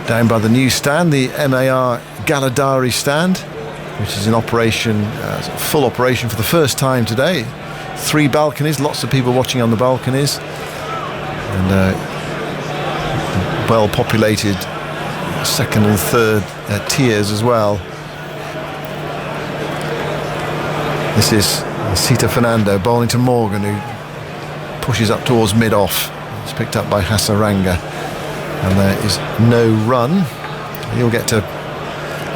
S1: down by the new stand, the MAR Galadari stand, which is in operation, full operation for the first time today. 3 balconies, lots of people watching on the balconies, and well populated second and third tiers as well. This is Asita Fernando bowling to Morgan, who pushes up towards mid-off. It's picked up by Hasaranga, and there is no run. You'll get to,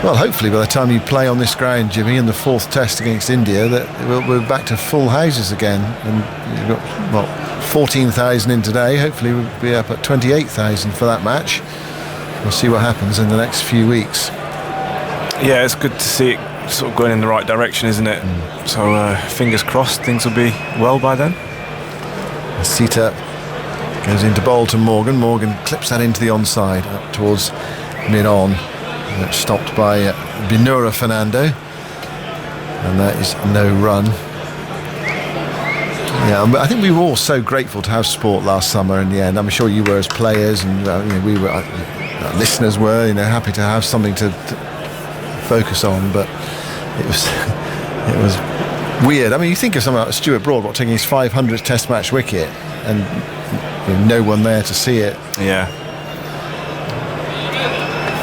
S1: well, hopefully by the time you play on this ground, Jimmy, in the 4th test against India, that we're back to full houses again, and you've got, well, 14,000 in today. Hopefully we'll be up at 28,000 for that match. We'll see what happens in the next few weeks.
S7: Yeah, it's good to see it sort of going in the right direction, isn't it? So fingers crossed things will be well by then.
S1: Asita goes into bowl to Morgan. Morgan clips that into the onside up towards mid-on. That's stopped by Binura Fernando, and that is no run. Yeah, I think we were all so grateful to have sport last summer in the end. I'm sure you were as players, and we were, listeners were, happy to have something to focus on. But it was weird. I mean, you think of someone like Stuart Broad taking his 500th Test match wicket, and no one there to see it.
S7: Yeah.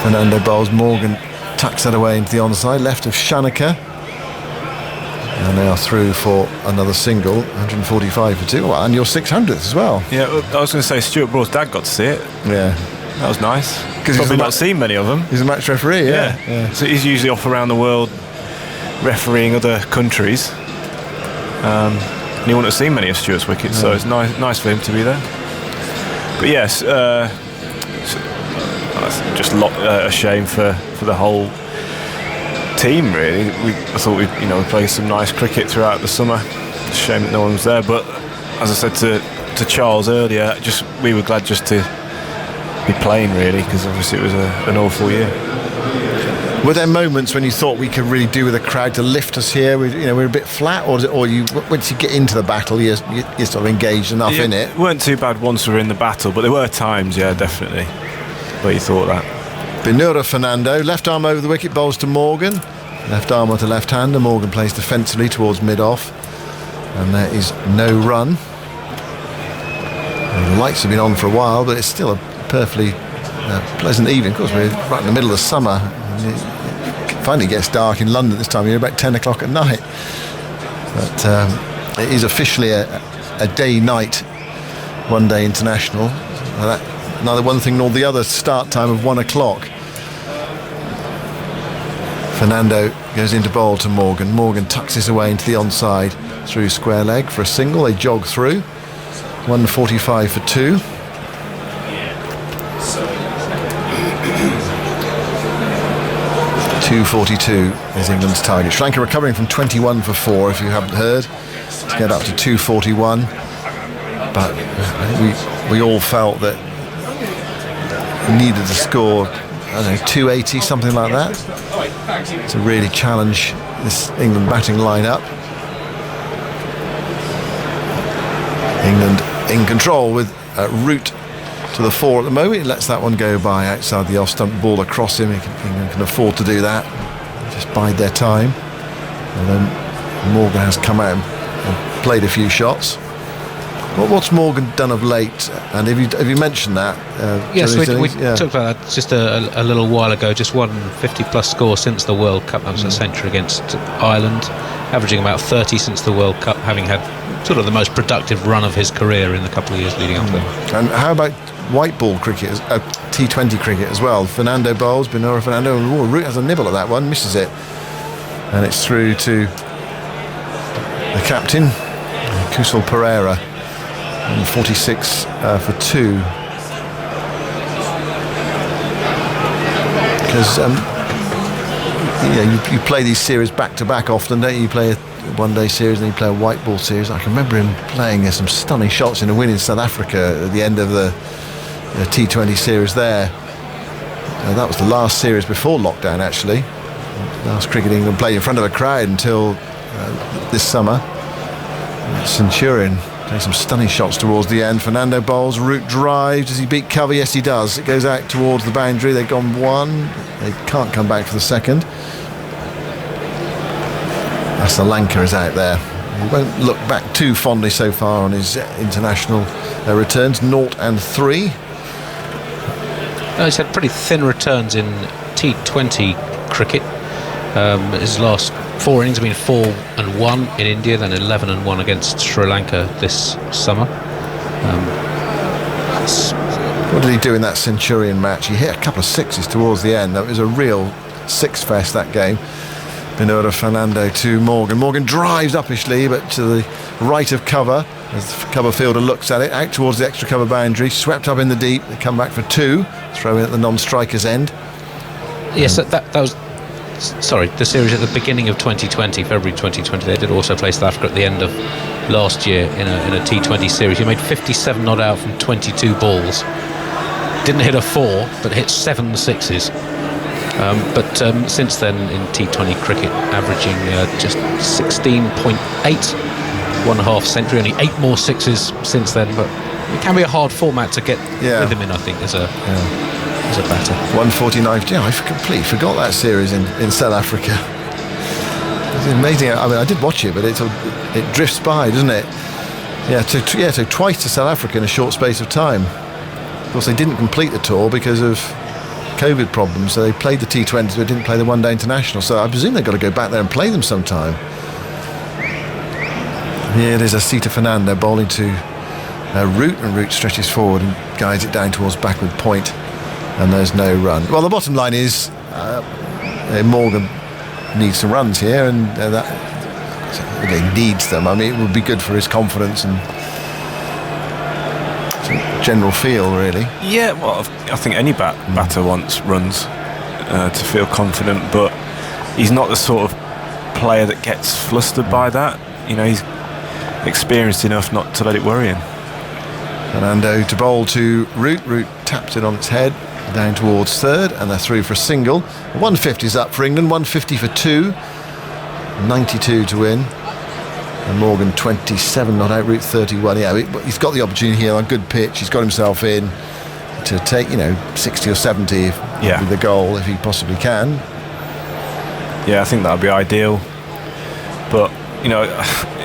S1: Fernando bowls. Morgan tucks that away into the onside, left of Shanaka, and they are through for another single. 145 for 2, and your 600th as well.
S7: Yeah, I was going to say Stuart Broad's dad got to see it.
S1: Yeah,
S7: that was nice, because
S1: he's
S7: not seen many of them.
S1: He's a match referee. Yeah.
S7: So he's usually off around the world refereeing other countries, and he wouldn't have seen many of Stuart's wickets. So it's nice for him to be there. But yes, just a shame for the whole team, really. I thought we'd play some nice cricket throughout the summer. It's a shame that no one was there, but as I said to Charles earlier, we were glad just to be playing, really, because obviously it was an awful year.
S1: Were there moments when you thought we could really do with a crowd to lift us here? We're a bit flat, or you once you get into the battle, you're sort of engaged enough in it?
S7: It weren't too bad once we were in the battle, but there were times, definitely, where you thought that.
S1: Binura Fernando, left arm over the wicket, bowls to Morgan. Left arm onto left hander. Morgan plays defensively towards mid-off, and there is no run. The lights have been on for a while, but it's still a perfectly pleasant evening. Of course, we're right in the middle of summer. It finally gets dark in London this time of year, about 10 o'clock at night. But it is officially a day-night one-day international. Neither one thing nor the other. Start time of 1 o'clock. Fernando goes into bowl to Morgan. Morgan tucks this away into the onside through square leg for a single. They jog through. 145 for 2. .242 is England's target. Sri Lanka recovering from 21 for 4, if you haven't heard, to get up to 241. But I think we all felt that we needed to score, I don't know, 280, something like that, to really challenge this England batting lineup. England in control with Root to the 4 at the moment. He lets that one go by outside the off-stump, ball across him. England can afford to do that. Just bide their time. And then Morgan has come out and played a few shots. What's Morgan done of late? And have you mentioned that?
S5: Yes, we talked about that just a little while ago. Just 150-plus score since the World Cup. That was a century against Ireland, averaging about 30 since the World Cup, having had sort of the most productive run of his career in the couple of years leading up to it.
S1: And how about white ball cricket, T20 cricket as well? Fernando bowls, Benora Fernando, and Root has a nibble at that one, misses it. And it's through to the captain, Kusal Pereira. 46 for 2. Because you play these series back to back often, don't you? You play a one-day series and then you play a white ball series. I can remember him playing some stunning shots in a win in South Africa at the end of the T20 series there. That was the last series before lockdown, actually. Last cricket England played in front of a crowd until this summer. Centurion playing some stunning shots towards the end. Fernando bowls, Root drives. Does he beat cover? Yes, he does. It goes out towards the boundary. They've gone 1. They can't come back for the second. That's the Lanka is out there. He won't look back too fondly so far on his international returns. 0 and 3.
S5: He's had pretty thin returns in T20 cricket. His last 4 innings have been 4 and 1 in India, then 11 and 1 against Sri Lanka this summer.
S1: What did he do in that Centurion match? He hit a couple of sixes towards the end. That was a real six fest, that game. Benora Fernando to Morgan. Morgan drives uppishly, but to the right of cover as the cover fielder looks at it, out towards the extra cover boundary, swept up in the deep. They come back for 2, throw in at the non-striker's end.
S5: Yes, that was the series at the beginning of 2020, February 2020. They did also play South Africa at the end of last year in a T20 series. He made 57 not out from 22 balls. Didn't hit a 4, but hit 7 sixes. But since then in T20 cricket, averaging just 16.8, 1.5 century, only 8 more sixes since then. But it can be a hard format to get with him in, I think, as a batter. 149. Yeah, I completely forgot that series in South Africa. It's amazing. I mean, I did watch it, but it drifts by, doesn't it? So twice to South Africa in a short space of time. Of course, they didn't complete the tour because of COVID problems, so they played the T20s but didn't play the one-day international, so I presume they've got to go back there and play them sometime. Here it is, Asita Fernando bowling to Root, and Root stretches forward and guides it down towards backward point, and there's no run. Well, the bottom line is Morgan needs some runs here, and that he needs them. I mean, it would be good for his confidence and general feel, really.
S7: Yeah, well, I think any batter wants runs to feel confident, but he's not the sort of player that gets flustered by that. You know, he's experienced enough not to let it worry him.
S1: Fernando to bowl to Root. Root taps it on its head down towards third, and they're through for a single. 150 is up for England, 150 for 2, 92 to win. And Morgan 27 not out, Root 31. Yeah, he's got the opportunity here on a good pitch. He's got himself in to take 60 or 70 with the goal if he possibly can.
S7: Yeah, I think that would be ideal. But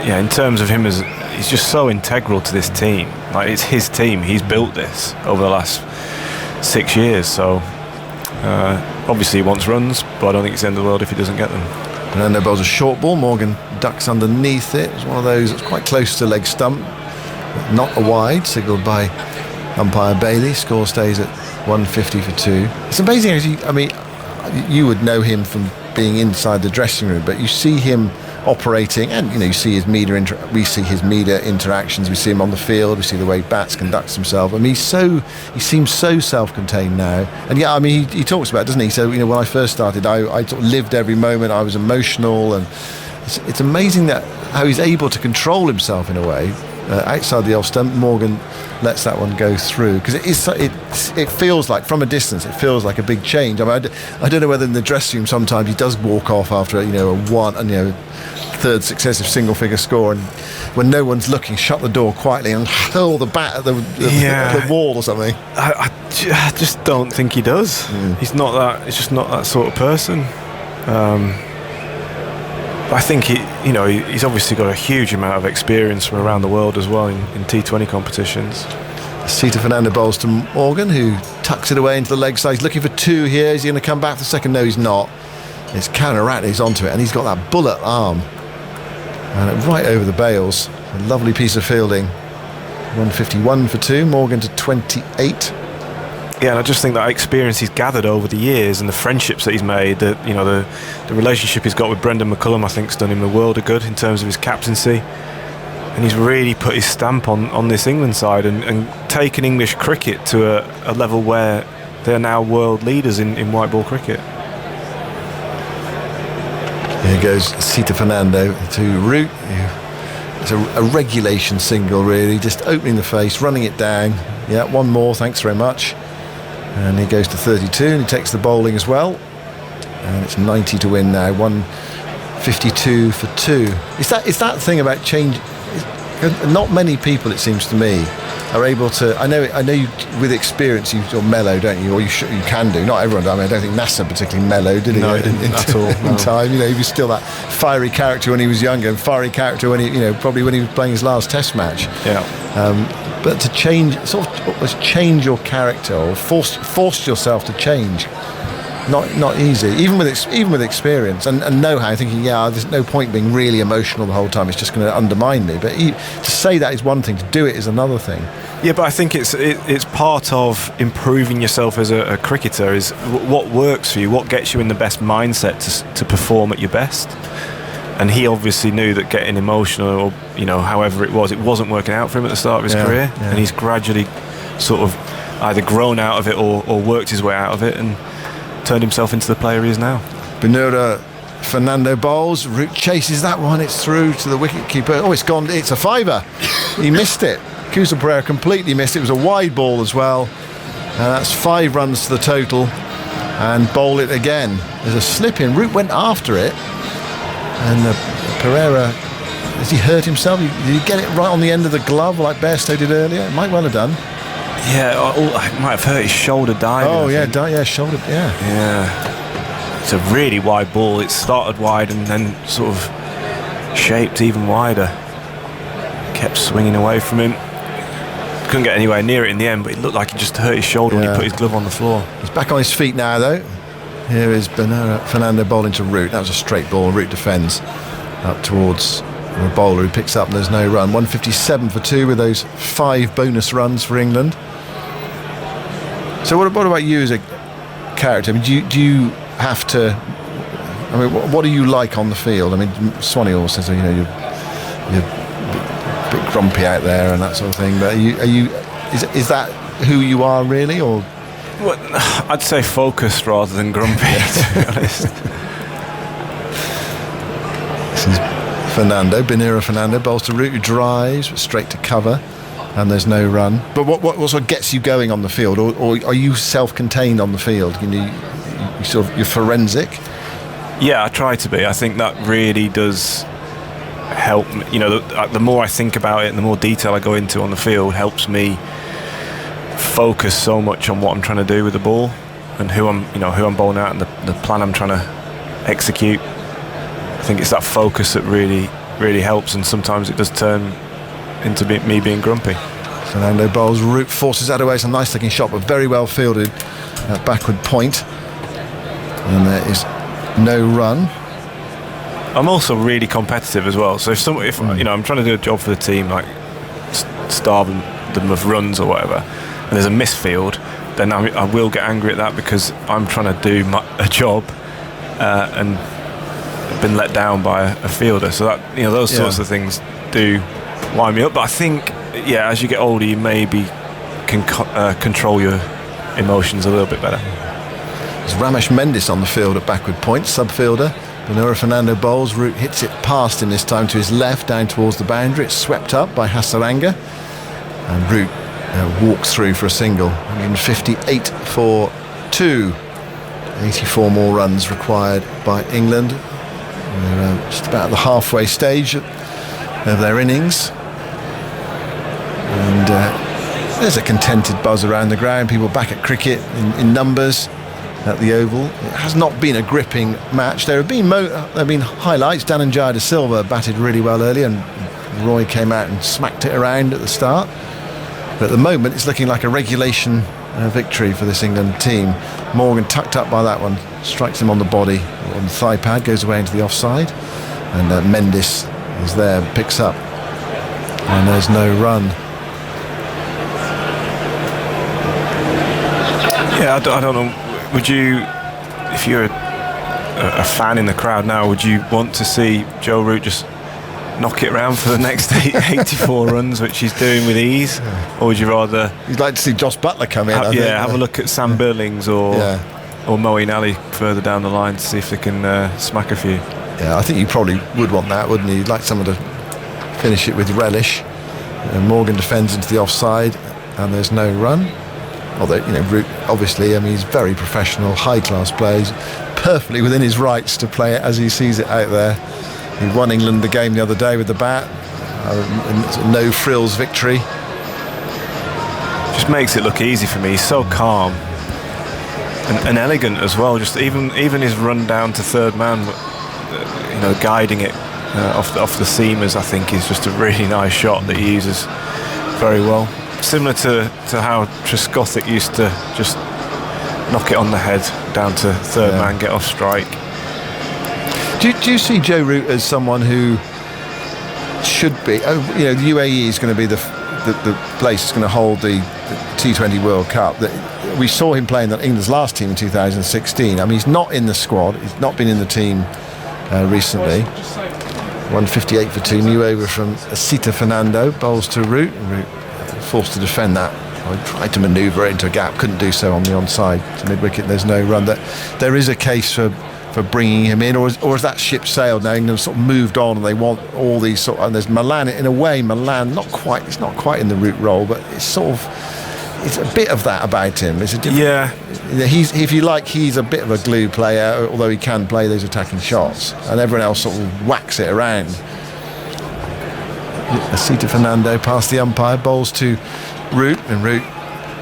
S7: in terms of him, he's just so integral to this team. Like, it's his team. He's built this over the last 6 years. So obviously he wants runs, but I don't think it's the end of the world if he doesn't get them.
S1: Fernando bowls a short ball. Morgan ducks underneath it. It's one of those that's quite close to leg stump, but not a wide, signalled by umpire Bailey. Score stays at 150 for 2. It's amazing. You would know him from being inside the dressing room, but you see him operating, and you see his we see his media interactions, we see him on the field, we see the way Bats conducts himself. I mean, he seems so self-contained now, and I mean, he talks about it, doesn't he? So when I first started, I sort of lived every moment, I was emotional, and it's amazing that how he's able to control himself in a way. Outside the off stump, Morgan lets that one go through, because it feels like, from a distance, it feels like a big change. I mean, I don't know whether in the dressing room sometimes he does walk off after a third successive single-figure score, and when no one's looking, shut the door quietly and hurl the bat at the wall or something.
S7: I just don't think he does. He's not that. He's just not that sort of person. I think he's obviously got a huge amount of experience from around the world as well in T20 competitions.
S1: Sita Fernando bowls to Morgan, who tucks it away into the leg side. He's looking for 2 here. Is he going to come back for the second? No, he's not. It's Kanarat, he's onto it, and he's got that bullet arm. And right over the bails. A lovely piece of fielding. 151 for 2, Morgan to 28.
S7: Yeah, and I just think that experience he's gathered over the years and the friendships that he's made, the relationship he's got with Brendan McCullum, I think, has done him the world of good in terms of his captaincy. And he's really put his stamp on this England side and taken English cricket to a level where they're now world leaders in white ball cricket.
S1: Here goes Sita Fernando to Root. It's a regulation single, really, just opening the face, running it down. Yeah, one more, thanks very much. And he goes to 32, and he takes the bowling as well. And it's 90 to win now, 152 for 2. It's that thing about change. Not many people, it seems to me, are able to. I know you, with experience, you're mellow, don't you? Or you can do. Not everyone. I mean, I don't think Nasser particularly mellow, did he?
S7: No, at all.
S1: In time, he was still that fiery character when he was younger, and fiery character when he, probably when he was playing his last Test match.
S7: Yeah.
S1: But to change your character, or force yourself to change, not easy. Even with experience and know-how, thinking, there's no point being really emotional the whole time. It's just going to undermine me. But to say that is one thing. To do it is another thing.
S7: Yeah, but I think it's part of improving yourself as a cricketer. Is what works for you, what gets you in the best mindset to perform at your best. And he obviously knew that getting emotional, or however it wasn't working out for him at the start of his career, and he's gradually sort of either grown out of it or worked his way out of it and turned himself into the player he is now.
S1: Benura Fernando bowls. Root chases that one. It's through to the wicketkeeper. Oh, it's gone. It's a 5-er. He missed it. Kusal Pereira completely missed it. It was a wide ball as well. And that's 5 runs to the total. And bowl it again. There's a slip in. Root went after it. And Pereira, has he hurt himself? Did he get it right on the end of the glove like Bairstow did earlier? It might well have done.
S7: Yeah, it might have hurt his shoulder diving.
S1: Oh, yeah, shoulder, yeah.
S7: Yeah. It's a really wide ball. It started wide and then sort of shaped even wider. Kept swinging away from him. Couldn't get anywhere near it in the end, but it looked like he just hurt his shoulder when he put his glove on the floor. He's
S1: back on his feet now, though. Here is Fernando bowling to Root. That was a straight ball. Root defends up towards the bowler who picks up and there's no run. 157 for 2 with those 5 bonus runs for England. So what about you as a character? I mean, do you have to? I mean, what are you like on the field? I mean, Swanee always says, you're a bit grumpy out there and that sort of thing. But are you? Is that who you are really, or?
S7: Well, I'd say focused rather than grumpy, to be honest.
S1: This is Fernando, Benira Fernando, bowls to Root, who drives straight to cover, and there's no run. But what sort of gets you going on the field, or are you self-contained on the field? You're forensic?
S7: Yeah, I try to be. I think that really does help. The more I think about it and the more detail I go into on the field, helps me focus so much on what I'm trying to do with the ball and who I'm bowling out and the plan I'm trying to execute. I think it's that focus that really helps, and sometimes it does turn into me being grumpy.
S1: Fernando bowls, Root forces that away. It's a nice looking shot, but very well fielded at backward point, and there is no run.
S7: I'm also really competitive as well, so if I'm trying to do a job for the team, like starve them of runs or whatever, and there's a misfield, then I will get angry at that, because I'm trying to do a job and been let down by a fielder. So that, those sorts of things do wind me up. But I think, as you get older, you maybe can control your emotions a little bit better.
S1: There's Ramesh Mendis on the field at backward point, subfielder. Benura Fernando bowls. Root hits it past him this time to his left, down towards the boundary. It's swept up by Hasaranga, and Root walks through for a single. 158 for 2. 84 more runs required by England. They're just about the halfway stage of their innings, and there's a contented buzz around the ground. People back at cricket in numbers at the Oval. It has not been a gripping match. There have been highlights. Dhananjaya de Silva batted really well earlier, and Roy came out and smacked it around at the start. But at the moment, it's looking like a regulation victory for this England team. Morgan tucked up by that one, strikes him on the body, on the thigh pad, goes away into the offside, and Mendis is there, picks up, and there's no run.
S7: Yeah, I don't know. Would you, if you're a fan in the crowd now, would you want to see Joe Root just knock it around for the next 84 runs, which he's doing with ease, or would you rather?
S1: You'd like to see Josh Butler come in.
S7: Have a look at Sam Billings or Moeen Ali further down the line to see if they can smack a few.
S1: Yeah, I think you probably would want that, wouldn't you? You'd like someone to finish it with relish. Morgan defends into the offside, and there's no run. Although, Root, obviously, he's very professional, high-class player. He's perfectly within his rights to play it as he sees it out there. He won England the game the other day with the bat. No frills victory.
S7: Just makes it look easy for me. He's so calm and elegant as well. Just even his run down to third man, guiding it off the seamers, I think is just a really nice shot that he uses very well. Similar to how Trescothick used to just knock it on the head down to third man, get off strike.
S1: Do you see Joe Root as someone who should be? The UAE is going to be the place that's going to hold the T20 World Cup. We saw him playing England's last team in 2016. He's not in the squad. He's not been in the team recently. 158 for 2. New over from Asita Fernando. Bowls to Root. Root forced to defend that. Tried to manoeuvre it into a gap. Couldn't do so on the onside to mid-wicket. There's no run. There is a case for bringing him in, or has that ship sailed now? England sort of moved on, and they want all these and there's Milan. In a way, Milan it's not quite in the Root role, but it's a bit of that about him. It's he's a bit of a glue player, although he can play those attacking shots, and everyone else sort of whacks it around. Asita Fernando past the umpire, bowls to Root, and Root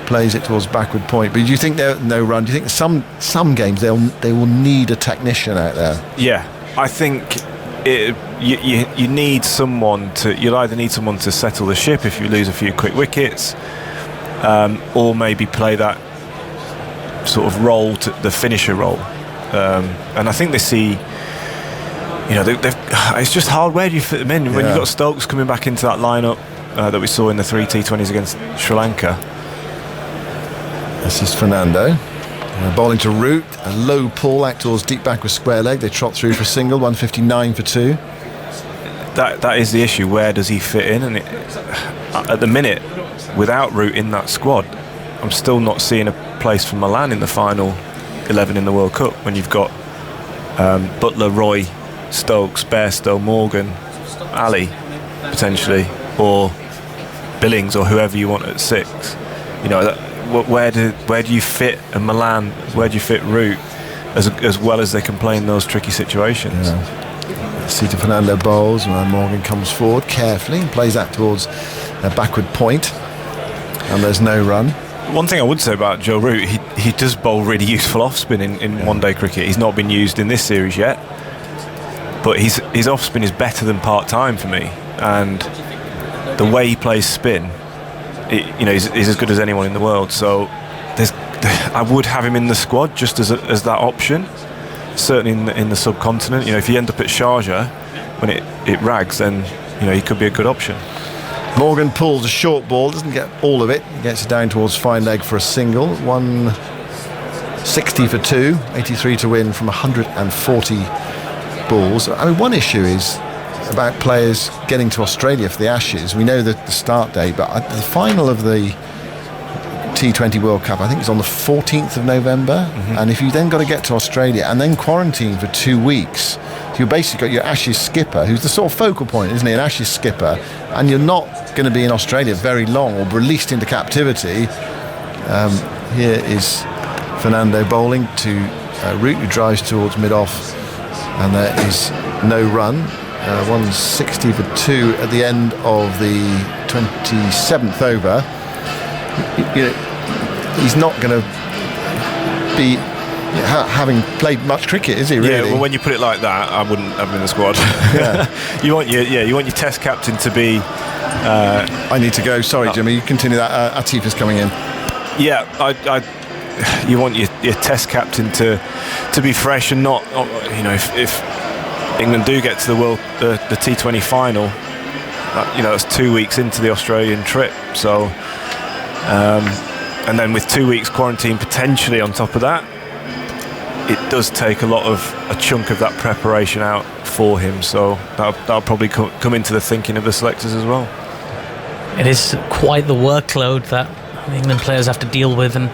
S1: plays it towards backward point. But do you think there's no run? Do you think some games they will need a technician out there? Yeah,
S7: I think you need someone you'll either need someone to settle the ship if you lose a few quick wickets, or maybe play that sort of role, the finisher role. And I think they see, it's just hard. Where do you fit them in when you've got Stokes coming back into that lineup that we saw in the 3 T20s against Sri Lanka?
S1: This is Fernando. Bowling to Root. A low pull out towards deep back with square leg. They trot through for a single. 159 for 2.
S7: That is the issue. Where does he fit in? And at the minute, without Root in that squad, I'm still not seeing a place for Milan in the final 11 in the World Cup when you've got Butler, Roy, Stokes, Bairstow, Morgan, Ali, potentially, or Billings, or whoever you want at 6. Where do you fit a Milan? Where do you fit Root as well as they can play in those tricky situations?
S1: Sita Fernando bowls, and Morgan comes forward carefully and plays that towards a backward point, and there's no run.
S7: One thing I would say about Joe Root, he does bowl really useful off spin in one-day cricket. He's not been used in this series yet, but his off spin is better than part-time for me, and the way he plays spin, he's as good as anyone in the world. So I would have him in the squad just as that option. Certainly in the subcontinent. If you end up at Sharjah when it rags, then he could be a good option.
S1: Morgan pulls a short ball, doesn't get all of it. He gets it down towards fine leg for a single. 1 60 for 2, 83 to win from 140 balls. I mean, one issue is about players getting to Australia for the Ashes. We know the start date, but the final of the T20 World Cup, I think, is on the 14th of November. And if you then got to get to Australia and then quarantine for 2 weeks, you've basically got your Ashes skipper, who's the sort of focal point, isn't he? An Ashes skipper, and you're not going to be in Australia very long or released into captivity. Here is Fernando bowling to Root, who drives towards mid-off, and there is no run. 160 for 2 at the end of the 27th over. He's not going to be having played much cricket, is he? Really?
S7: Yeah. Well, when you put it like that, I wouldn't have him in the squad.
S1: Yeah.
S7: you want your Test captain to be.
S1: I need to go. Sorry, Jimmy. You continue that. Atif is coming in.
S7: Yeah, you want your Test captain to be fresh and not. If England do get to the T20 final, that's 2 weeks into the Australian trip. So, and then with 2 weeks quarantine potentially on top of that, it does take a chunk of that preparation out for him. So that'll probably come into the thinking of the selectors as well.
S2: It is quite the workload that the England players have to deal with, and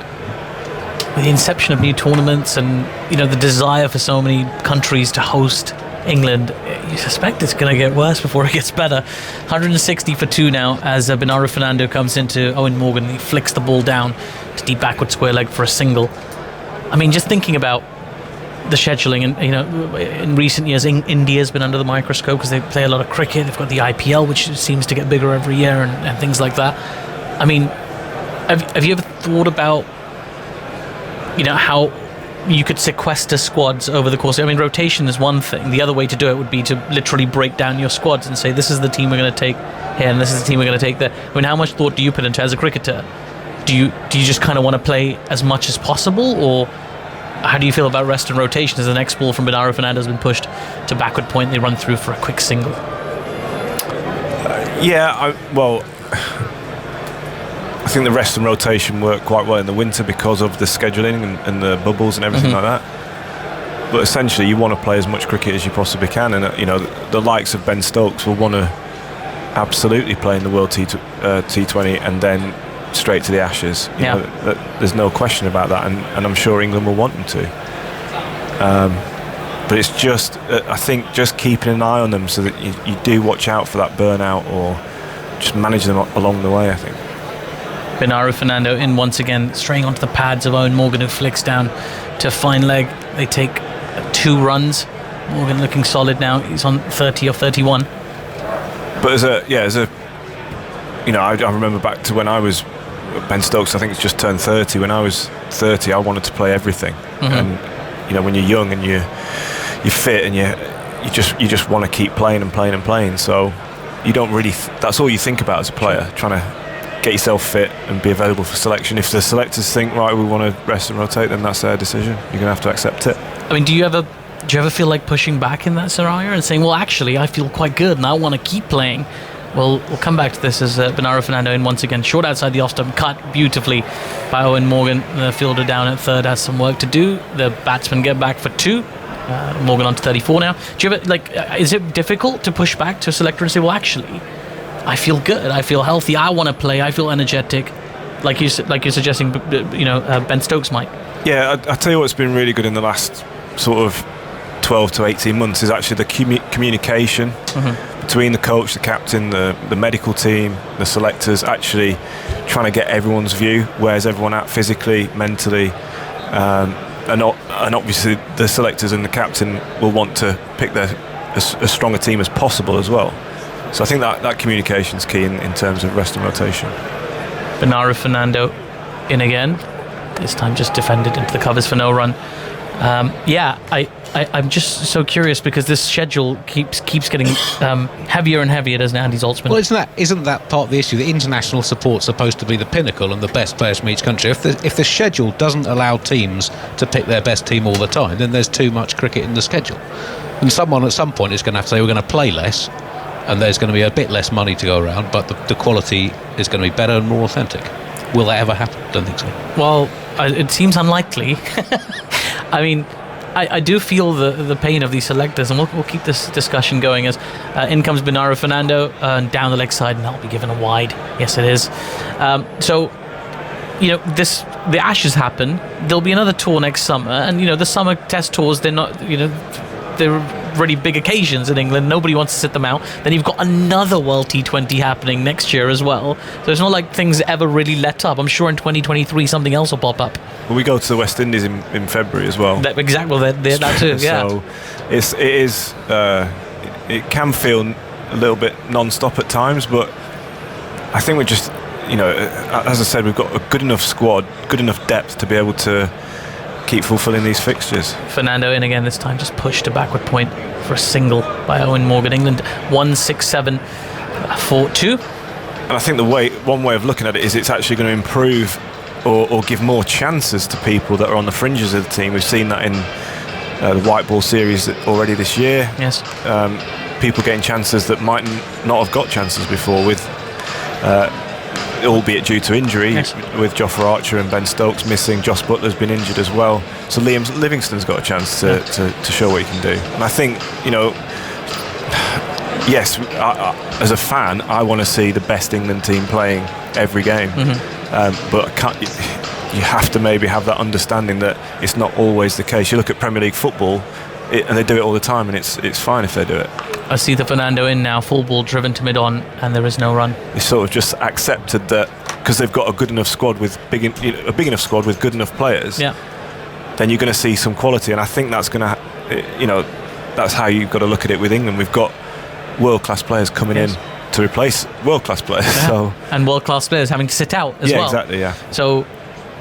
S2: with the inception of new tournaments and the desire for so many countries to host England, you suspect it's going to get worse before it gets better. 160 for 2 now as Bernardo Fernando comes into Owen Morgan. He flicks the ball down to deep backward square leg for a single. I mean, just thinking about the scheduling, and in recent years India's been under the microscope because they play a lot of cricket. They've got the IPL, which seems to get bigger every year, and things like that. I mean, have you ever thought about how you could sequester squads over the course? I mean, rotation is one thing. The other way to do it would be to literally break down your squads and say, this is the team we're going to take here and this is the team we're going to take there. I mean, how much thought do you put into as a cricketer? Do you just kind of want to play as much as possible, or how do you feel about rest and rotation as the next ball from Bernardo Fernando has been pushed to backward point and they run through for a quick single?
S7: I think the rest and rotation work quite well in the winter because of the scheduling and the bubbles and everything like that. But essentially, you want to play as much cricket as you possibly can, and the likes of Ben Stokes will want to absolutely play in the World T20 and then straight to the Ashes. There's no question about that, and I'm sure England will want them to. But it's just, I think, just keeping an eye on them so that you do watch out for that burnout, or just manage them along the way, I think.
S2: Bernardo Fernando in once again, straying onto the pads of Owen Morgan, who flicks down to fine leg. They take 2 runs. Morgan looking solid now. He's on 30 or 31.
S7: But I remember back to when I was Ben Stokes. I think it's just turned 30. When I was 30, I wanted to play everything. And when you're young and you're fit and you just want to keep playing and playing and playing. So you don't really. That's all you think about as a player, trying to get yourself fit and be available for selection. If the selectors think, right, we want to rest and rotate, then that's their decision. You're going to have to accept it.
S2: I mean, do you ever feel like pushing back in that scenario and saying, well, actually, I feel quite good and I want to keep playing? Well, we'll come back to this as Bernardo Fernando in once again, short outside the off stump, cut beautifully by Owen Morgan. The fielder down at third has some work to do. The batsmen get back for 2. Morgan on to 34 now. Do you ever, is it difficult to push back to a selector and say, well, actually, I feel good, I feel healthy, I want to play, I feel energetic, like you're suggesting, Ben Stokes might? Yeah,
S7: I tell you what's been really good in the last sort of 12 to 18 months is actually the communication between the coach, the captain, the medical team, the selectors, actually trying to get everyone's view. Where's everyone at physically, mentally, and obviously the selectors and the captain will want to pick as strong a team as possible as well. So I think that communication is key in terms of rest and rotation.
S2: Bernardo Fernando in again, this time just defended into the covers for no run. I'm just so curious because this schedule keeps getting heavier and heavier, doesn't it, Andy Zaltzman?
S5: Well, isn't that part of the issue? The international support's supposed to be the pinnacle and the best players from each country. If the schedule doesn't allow teams to pick their best team all the time, then there's too much cricket in the schedule. And someone at some point is going to have to say, we're going to play less, and there's going to be a bit less money to go around, but the quality is going to be better and more authentic. will that ever happen? Don't think so.
S2: Well, it seems unlikely. I mean, I do feel the pain of these selectors, and we'll keep this discussion going as in comes Bernardo Fernando down the leg side, and that'll be given a wide. Yes, it is. So, the Ashes happen. There'll be another tour next summer, and the summer test tours, they're not, they're really big occasions in England. Nobody wants to sit them out. Then you've got another World T20 happening next year as well. So it's not like things ever really let up. I'm sure in 2023 something else will pop up.
S7: Well, we go to the West Indies in February as well.
S2: Exactly, that too. Yeah.
S7: So it can feel a little bit non-stop at times, but I think we're just, as I said, we've got a good enough squad, good enough depth to be able to keep fulfilling these fixtures.
S2: Fernando in again this time, just pushed a backward point for a single by Owen Morgan. England 1-6-7-4-2.
S7: And I think one way of looking at it is it's actually going to improve or give more chances to people that are on the fringes of the team. We've seen that in the white ball series already this year.
S2: Yes.
S7: People getting chances that might not have got chances before, with albeit due to injury,
S2: yes,
S7: with Jofra Archer and Ben Stokes missing. Joss Butler's been injured as well, so Liam Livingstone's got a chance to show what he can do. And I think, yes, as a fan, I want to see the best England team playing every game, but you have to maybe have that understanding that it's not always the case. You look at Premier League football, and they do it all the time, and it's fine if they do it.
S2: I see the Fernando in now, full ball driven to mid-on, and there is no run.
S7: They sort of just accepted that because they've got a good enough squad with big enough squad with good enough players.
S2: Yeah.
S7: Then you're going to see some quality, and I think that's going to, that's how you've got to look at it with England. We've got world-class players coming in to replace world-class players. Yeah. So,
S2: and world-class players having to sit out as well.
S7: Yeah, exactly. Yeah.
S2: So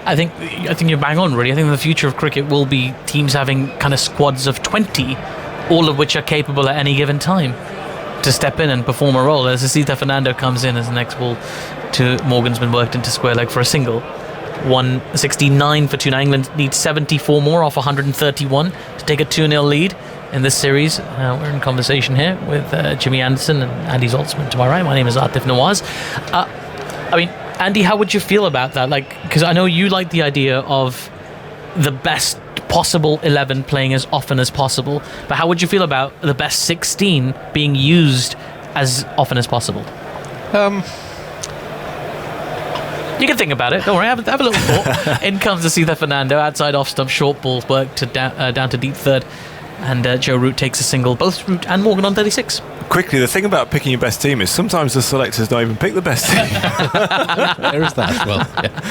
S2: I think you're bang on, really. I think the future of cricket will be teams having kind of squads of 20, all of which are capable at any given time to step in and perform a role. As Asita Fernando comes in as the next ball to Morgan's been worked into square leg for a single. 169 for 2. Now England needs 74 more off 131 to take a 2-0 lead in this series. We're in conversation here with Jimmy Anderson and Andy Zaltzman to my right. My name is Atif Nawaz. Andy, how would you feel about that? Because I know you like the idea of the best possible 11 playing as often as possible, but how would you feel about the best 16 being used as often as possible? You can think about it. Don't worry. Have a little thought. In comes Asita Fernando, outside off stump, short balls worked to down to deep third, and Joe Root takes a single. Both Root and Morgan on 36.
S7: Quickly, the thing about picking your best team is sometimes the selectors don't even pick the best team.
S5: There is that as well. Yeah.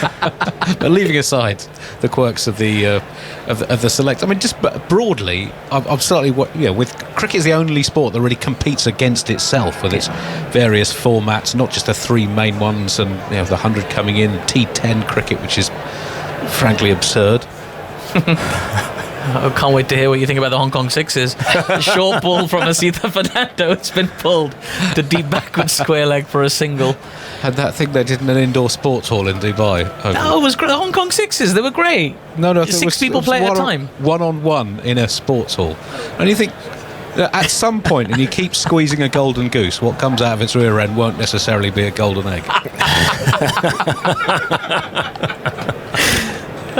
S5: But leaving aside the quirks of the select, I mean, just broadly, I'm slightly with cricket is the only sport that really competes against itself with its various formats, not just the three main ones, and the 100 coming in, T10 cricket, which is frankly absurd.
S2: I can't wait to hear what you think about the Hong Kong Sixes. The short ball from Asita Fernando has been pulled to deep backward square leg for a single.
S5: And that thing they did in an indoor sports hall in Dubai.
S2: No, it was great. The Hong Kong Sixes, they were great.
S5: No,
S2: Six people play at a time.
S5: One-on-one in a sports hall. And you think, at some point, and you keep squeezing a golden goose, what comes out of its rear end won't necessarily be a golden egg.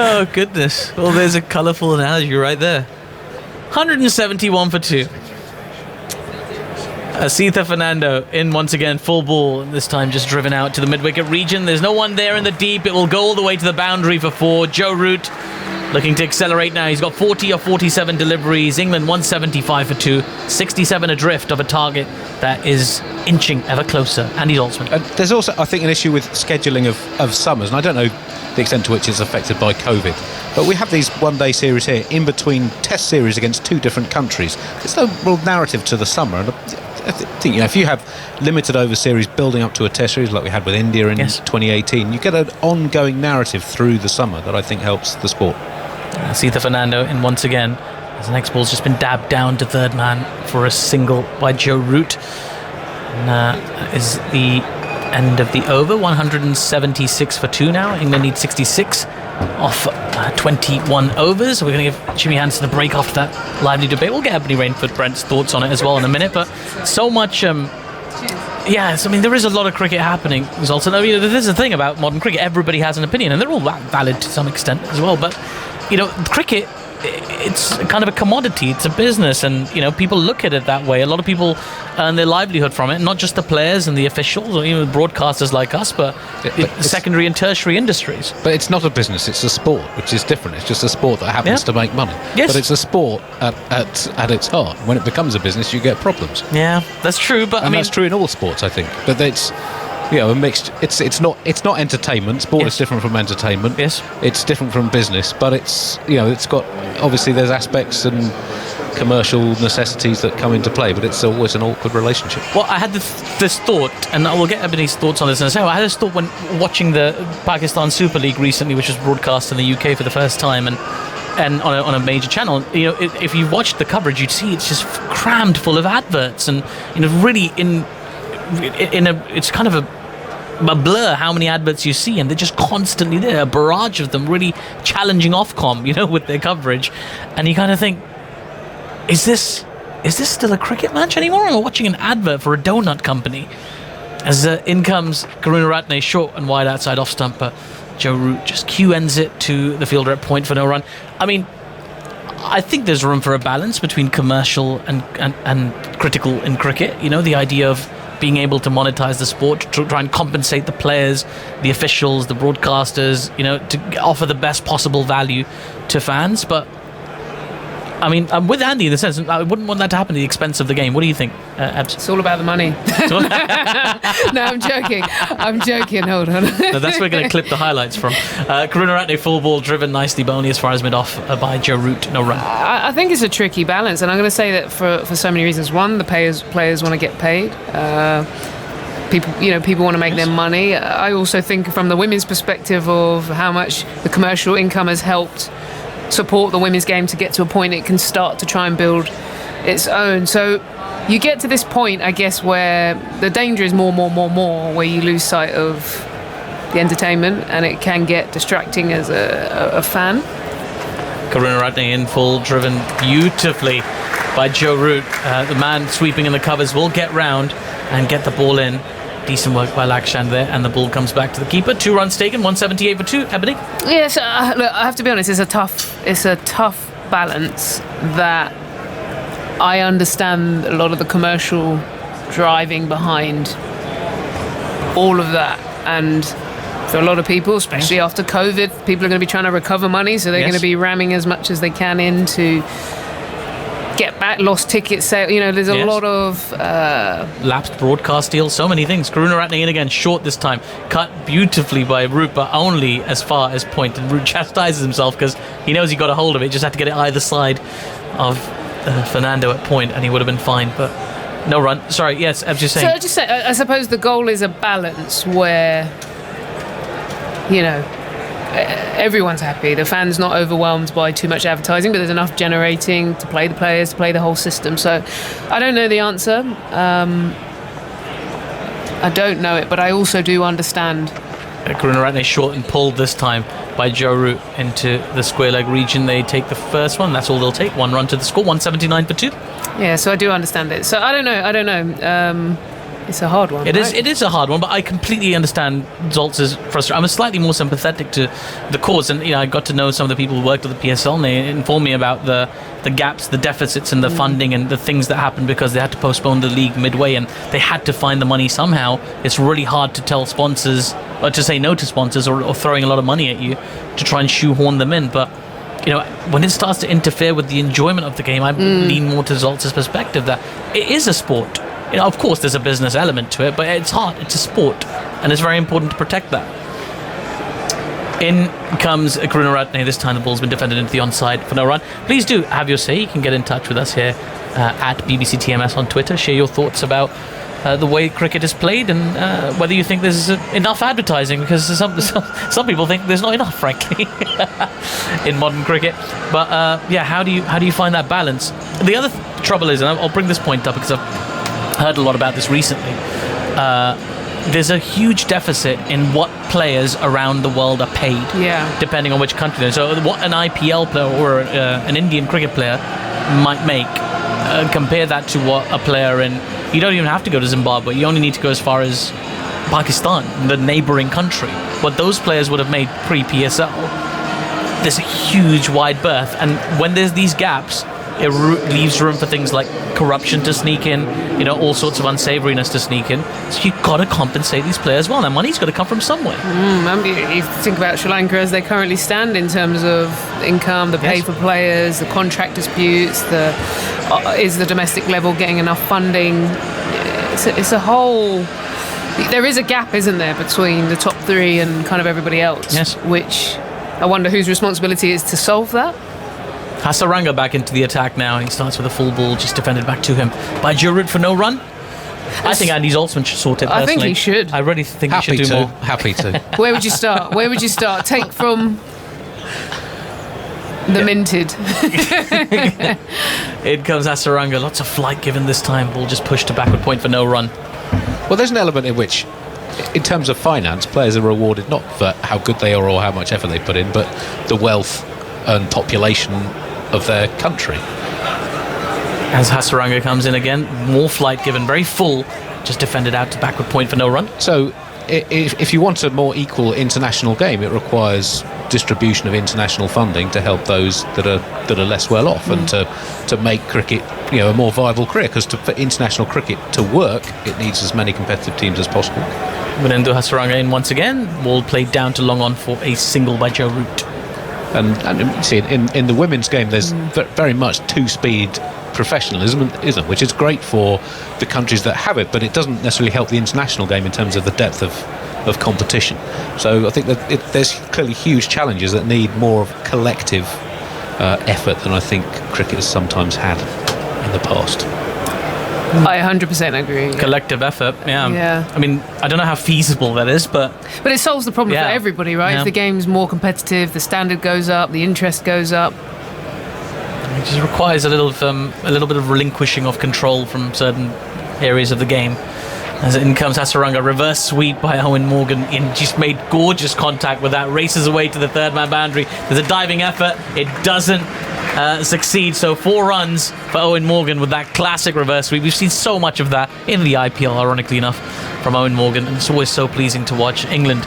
S2: Oh, goodness. Well, there's a colourful analogy right there. 171 for 2. Asita Fernando in once again, full ball, this time just driven out to the mid-wicket region. There's no one there in the deep. It will go all the way to the boundary for 4. Joe Root looking to accelerate now. He's got 40 or 47 deliveries. England 175 for 2. 67 adrift of a target that is inching ever closer. Andy Zaltzman.
S5: There's also, I think, an issue with scheduling of summers, and I don't know the extent to which it's affected by COVID, but we have these one-day series here in between test series against two different countries. There's no real narrative to the summer, and I think if you have limited over series building up to a test series like we had with India in 2018, you get an ongoing narrative through the summer that I think helps the sport.
S2: Asita Fernando in once again, as the next ball's just been dabbed down to third man for a single by Joe Root. And that is the end of the over. 176 for 2 now. England need 66 off 21 overs. We're going to give Jimmy Hansen a break after that lively debate. We'll get Ebony Rainford Brent's thoughts on it as well in a minute, but so much Yes, I mean, there is a lot of cricket happening, Zoltan. I mean, there's the thing about modern cricket. Everybody has an opinion, and they're all valid to some extent as well. But, cricket, it's kind of a commodity. It's a business, and, people look at it that way. A lot of people earn their livelihood from it, not just the players and the officials or even broadcasters like us, but secondary and tertiary industries.
S5: But it's not a business, it's a sport, which is different. It's just a sport that happens to make money.
S2: Yes.
S5: But it's a sport at its heart. When it becomes a business, you get problems.
S2: Yeah, that's true. But
S5: And that's true in all sports, I think. But it's a mixed. It's not entertainment. Sport is different from entertainment.
S2: Yes,
S5: it's different from business. But it's got, obviously there's aspects and commercial necessities that come into play. But it's always an awkward relationship.
S2: Well, I had this thought, and I will get Ebony's thoughts on this in a second. I had this thought when watching the Pakistan Super League recently, which was broadcast in the UK for the first time, and on a major channel. If you watched the coverage, you'd see it's just crammed full of adverts, and really it's kind of a blur how many adverts you see, and they're just constantly there, a barrage of them, really challenging Ofcom, with their coverage, and you kind of think, is this still a cricket match anymore? I'm watching an advert for a donut company. As in comes Karunaratne, short and wide outside off stumper. Joe Root just Q-ends it to the fielder at point for no run. I mean, I think there's room for a balance between commercial and critical in cricket. The idea of being able to monetize the sport, to try and compensate the players, the officials, the broadcasters, to offer the best possible value to fans. But I mean, I'm with Andy in the sense, I wouldn't want that to happen at the expense of the game. What do you think, Abs?
S3: It's all about the money. No, I'm joking. Hold on.
S2: No, that's where we're going to clip the highlights from. Karunaratne full ball, driven nicely by only as far as mid-off by Joe Root, no run.
S3: I think it's a tricky balance, and I'm going to say that for so many reasons. One, the players want to get paid. People want to make their money. I also think from the women's perspective of how much the commercial income has helped support the women's game to get to a point it can start to try and build its own. So you get to this point, I guess, where the danger is more, where you lose sight of the entertainment, and it can get distracting as a fan.
S2: Karunaratne in full, driven beautifully by Joe Root. The man sweeping in the covers will get round and get the ball in. Decent work by Lakshan there, and the ball comes back to the keeper. 2 runs taken, 178 for 2. Ebony?
S3: Yes, look, I have to be honest, it's a tough balance that I understand a lot of the commercial driving behind all of that. And for a lot of people, especially after COVID, people are going to be trying to recover money, so they're going to be ramming as much as they can in to get back lost ticket sale. There's a lot of
S2: lapsed broadcast deals, so many things. Karunaratne in again, short this time, cut beautifully by Root, but only as far as point, and Root chastises himself because he knows he got a hold of it, just had to get it either side of Fernando at point, and he would have been fine, but no run. Sorry, yes, I was just saying.
S3: So I suppose the goal is a balance where everyone's happy. The fans not overwhelmed by too much advertising, but there's enough generating to play the players, to play the whole system. So I don't know the answer. I don't know it, but I also do understand.
S2: Karunaratne short and pulled this time by Joe Root into the square leg region. They take the first one. That's all they'll take. 1 run to the score. 179 for 2.
S3: Yeah, so I do understand it. So I don't know. It's a hard one.
S2: It is a hard one, but I completely understand Zoltz's frustration. I'm slightly more sympathetic to the cause, and I got to know some of the people who worked at the PSL, and they informed me about the gaps, the deficits in the funding, and the things that happened because they had to postpone the league midway, and they had to find the money somehow. It's really hard to tell sponsors, or to say no to sponsors, or throwing a lot of money at you to try and shoehorn them in. But when it starts to interfere with the enjoyment of the game, I lean more to Zoltz's perspective that it is a sport. Of course, there's a business element to it, but it's hard. It's a sport, and it's very important to protect that. In comes Karunaratne. This time the ball's been defended into the onside for no run. Please do have your say. You can get in touch with us here at BBC TMS on Twitter. Share your thoughts about the way cricket is played, and whether you think there's enough advertising, because some people think there's not enough, frankly, in modern cricket. But how do you find that balance? The other trouble is, and I'll bring this point up because I've heard a lot about this recently, there's a huge deficit in what players around the world are paid, depending on which country they're in. So what an IPL player or an Indian cricket player might make, compare that to what a player in You don't even have to go to Zimbabwe. You only need to go as far as Pakistan, the neighboring country. What those players would have made pre-PSL, there's a huge wide berth. And when there's these gaps, it leaves room for things like corruption to sneak in, all sorts of unsavoriness to sneak in. So you've got to compensate these players well. That money's got to come from somewhere.
S3: You think about Sri Lanka as they currently stand in terms of income, the pay for players, the contract disputes, is the domestic level getting enough funding? It's a whole... There is a gap, isn't there, between the top three and kind of everybody else?
S2: Yes.
S3: Which I wonder whose responsibility is to solve that.
S2: Hasaranga back into the attack now. He starts with a full ball, just defended back to him by Giroud for no run. I think Andy Zoltzman should sort it personally.
S3: I think he should.
S2: I really think he should do more.
S5: Happy to.
S3: Where would you start? Take from the minted.
S2: In comes Hasaranga. Lots of flight given this time. Ball just pushed to backward point for no run.
S5: Well, there's an element in which, in terms of finance, players are rewarded not for how good they are or how much effort they put in, but the wealth and population of their country.
S2: As Hasaranga comes in again, more flight given, very full, just defended out to backward point for no run.
S5: So if you want a more equal international game, it requires distribution of international funding to help those that are less well off, and to make cricket a more viable career, because for international cricket to work, it needs as many competitive teams as possible.
S2: Winendu Hasaranga in once again, ball played down to long on for a single by Joe Root.
S5: And you see, in the women's game, there's very much two-speed professionalism, which is great for the countries that have it, but it doesn't necessarily help the international game in terms of the depth of competition. So I think that there's clearly huge challenges that need more of collective effort than I think cricket has sometimes had in the past.
S3: I 100% agree.
S2: Collective effort,
S3: yeah.
S2: I mean, I don't know how feasible that is, but
S3: it solves the problem for everybody, right?
S2: Yeah.
S3: If the game's more competitive, the standard goes up, the interest goes up.
S2: It just requires a little bit of relinquishing of control from certain areas of the game. As in comes Hasaranga, reverse sweep by Owen Morgan. Just made gorgeous contact with that. Races away to the third man boundary. There's a diving effort. It doesn't succeed. So 4 runs for Owen Morgan with that classic reverse sweep. We've seen so much of that in the IPL, ironically enough, from Owen Morgan. And it's always so pleasing to watch. England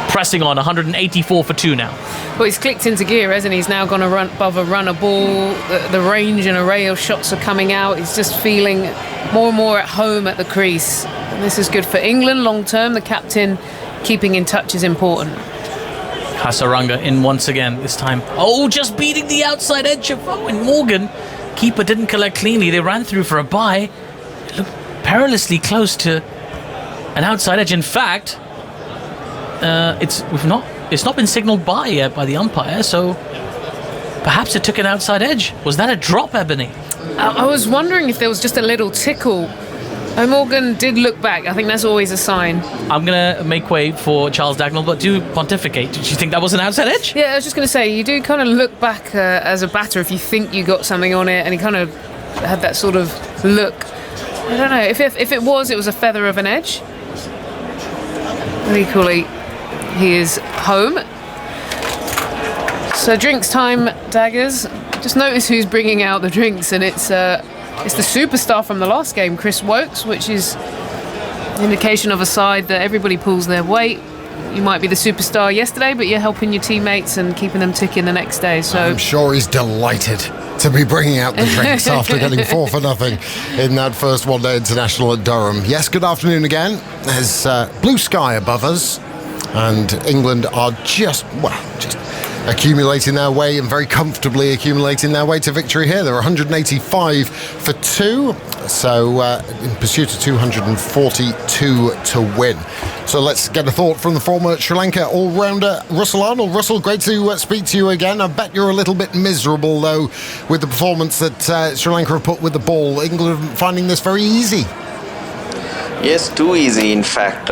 S2: pressing on, 184 for 2 now.
S3: Well, he's clicked into gear, hasn't he? He's now gone above a runner ball. The range and array of shots are coming out. He's just feeling more and more at home at the crease. And this is good for England long term. The captain keeping in touch is important.
S2: Hasaranga in once again, this time. Oh, just beating the outside edge of Owen Morgan. Keeper didn't collect cleanly. They ran through for a bye. It looked perilously close to an outside edge. In fact, it's not been signalled by yet by the umpire, so perhaps it took an outside edge. Was that a drop, Ebony?
S3: I was wondering if there was just a little tickle. Morgan did look back. I think that's always a sign.
S2: I'm going to make way for Charles Dagnall, but do pontificate. Did you think that was an outside edge?
S3: Yeah, I was just going to say, you do kind of look back as a batter if you think you got something on it, and he kind of had that sort of look. I don't know. If it was a feather of an edge. But equally, he is home. So drinks time, Daggers. Just notice who's bringing out the drinks, and it's the superstar from the last game, Chris Wokes, which is an indication of a side that everybody pulls their weight. You might be the superstar yesterday, but you're helping your teammates and keeping them ticking the next day. So
S6: I'm sure he's delighted to be bringing out the drinks after getting 4-0 in that first one-day international at Durham. Yes, good afternoon again. There's blue sky above us, and England are just accumulating their way, and very comfortably accumulating their way to victory here. They're 185 for 2, so in pursuit of 242 to win. So let's get a thought from the former Sri Lanka all-rounder Russell Arnold. Russell, great to speak to you again. I bet you're a little bit miserable, though, with the performance that Sri Lanka have put with the ball. England finding this very easy.
S8: Yes, too easy, in fact.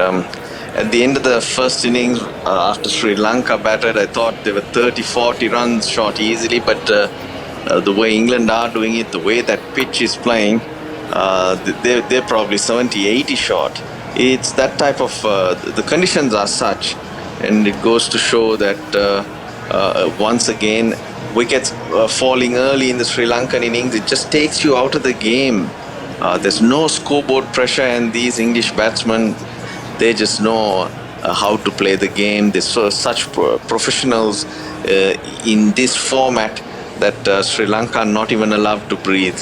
S8: At the end of the first innings, after Sri Lanka batted, I thought they were 30-40 runs short easily, but the way England are doing it, the way that pitch is playing, they're probably 70-80 short. It's that type of, the conditions are such, and it goes to show that once again, wickets falling early in the Sri Lankan innings, it just takes you out of the game. There's no scoreboard pressure, and these English batsmen, they just know how to play the game. They're such professionals in this format that Sri Lanka are not even allowed to breathe.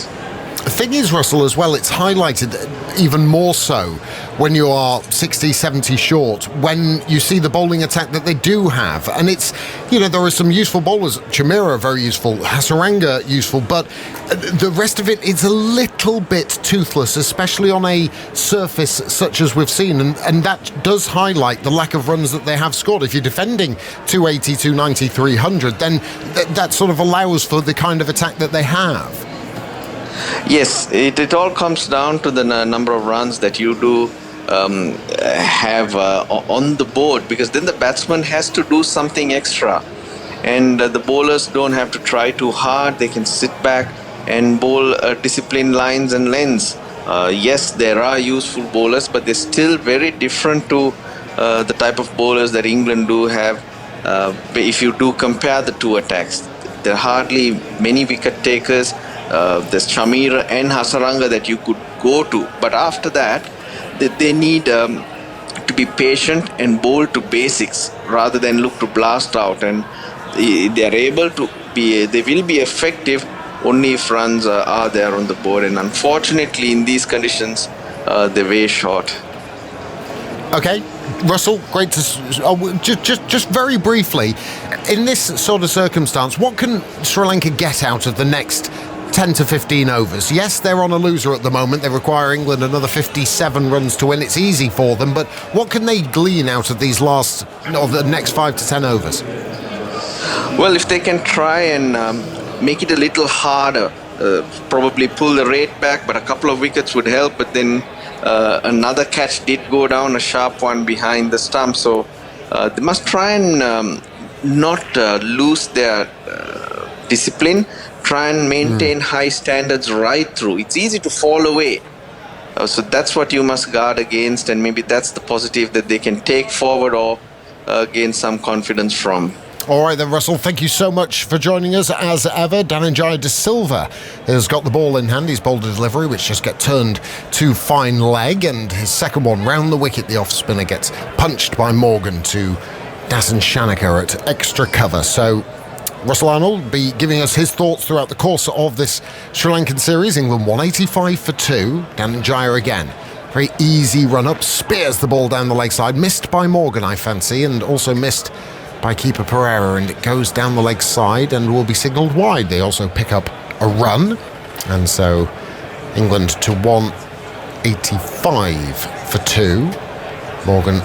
S6: The thing is, Russell, as well, it's highlighted even more so when you are 60, 70 short, when you see the bowling attack that they do have. And it's, you know, there are some useful bowlers. Chimera, very useful. Hasaranga, useful. But the rest of it is a little bit toothless, especially on a surface such as we've seen. And that does highlight the lack of runs that they have scored. If you're defending 280, 290, 300, then that sort of allows for the kind of attack that they have.
S8: Yes, it all comes down to the number of runs that you do have on the board, because then the batsman has to do something extra, and the bowlers don't have to try too hard. They can sit back and bowl disciplined lines and lengths. Yes, there are useful bowlers, but they're still very different to the type of bowlers that England do have. If you do compare the two attacks, there are hardly many wicket takers. There's Chamira and Hasaranga that you could go to, but after that they need to be patient and bowl to basics rather than look to blast out, and they are able to be, they will be effective only if runs are there on the board, and unfortunately in these conditions they're way short.
S6: Okay, Russell, great to... just very briefly, in this sort of circumstance, what can Sri Lanka get out of the next 10 to 15 overs? Yes, they're on a loser at the moment. They require England another 57 runs to win. It's easy for them, but what can they glean out of these the next 5 to 10 overs?
S8: Well, if they can try and make it a little harder, probably pull the rate back, but a couple of wickets would help. But then another catch did go down, a sharp one behind the stump. So they must try and not lose their discipline, try and maintain high standards right through. It's easy to fall away. So that's what you must guard against, and maybe that's the positive that they can take forward or gain some confidence from.
S6: All right then, Russell, thank you so much for joining us as ever. Dhananjaya De Silva has got the ball in hand. He's bowled a delivery which just gets turned to fine leg, and his second one round the wicket, the off spinner gets punched by Morgan to Dasan Shanaka at extra cover. So Russell Arnold will be giving us his thoughts throughout the course of this Sri Lankan series. England 185 for 2. Dhananjaya again. Very easy run up, spears the ball down the leg side. Missed by Morgan, I fancy, and also missed by keeper Pereira, and it goes down the leg side and will be signalled wide. They also pick up a run, and so England to 185 for 2. Morgan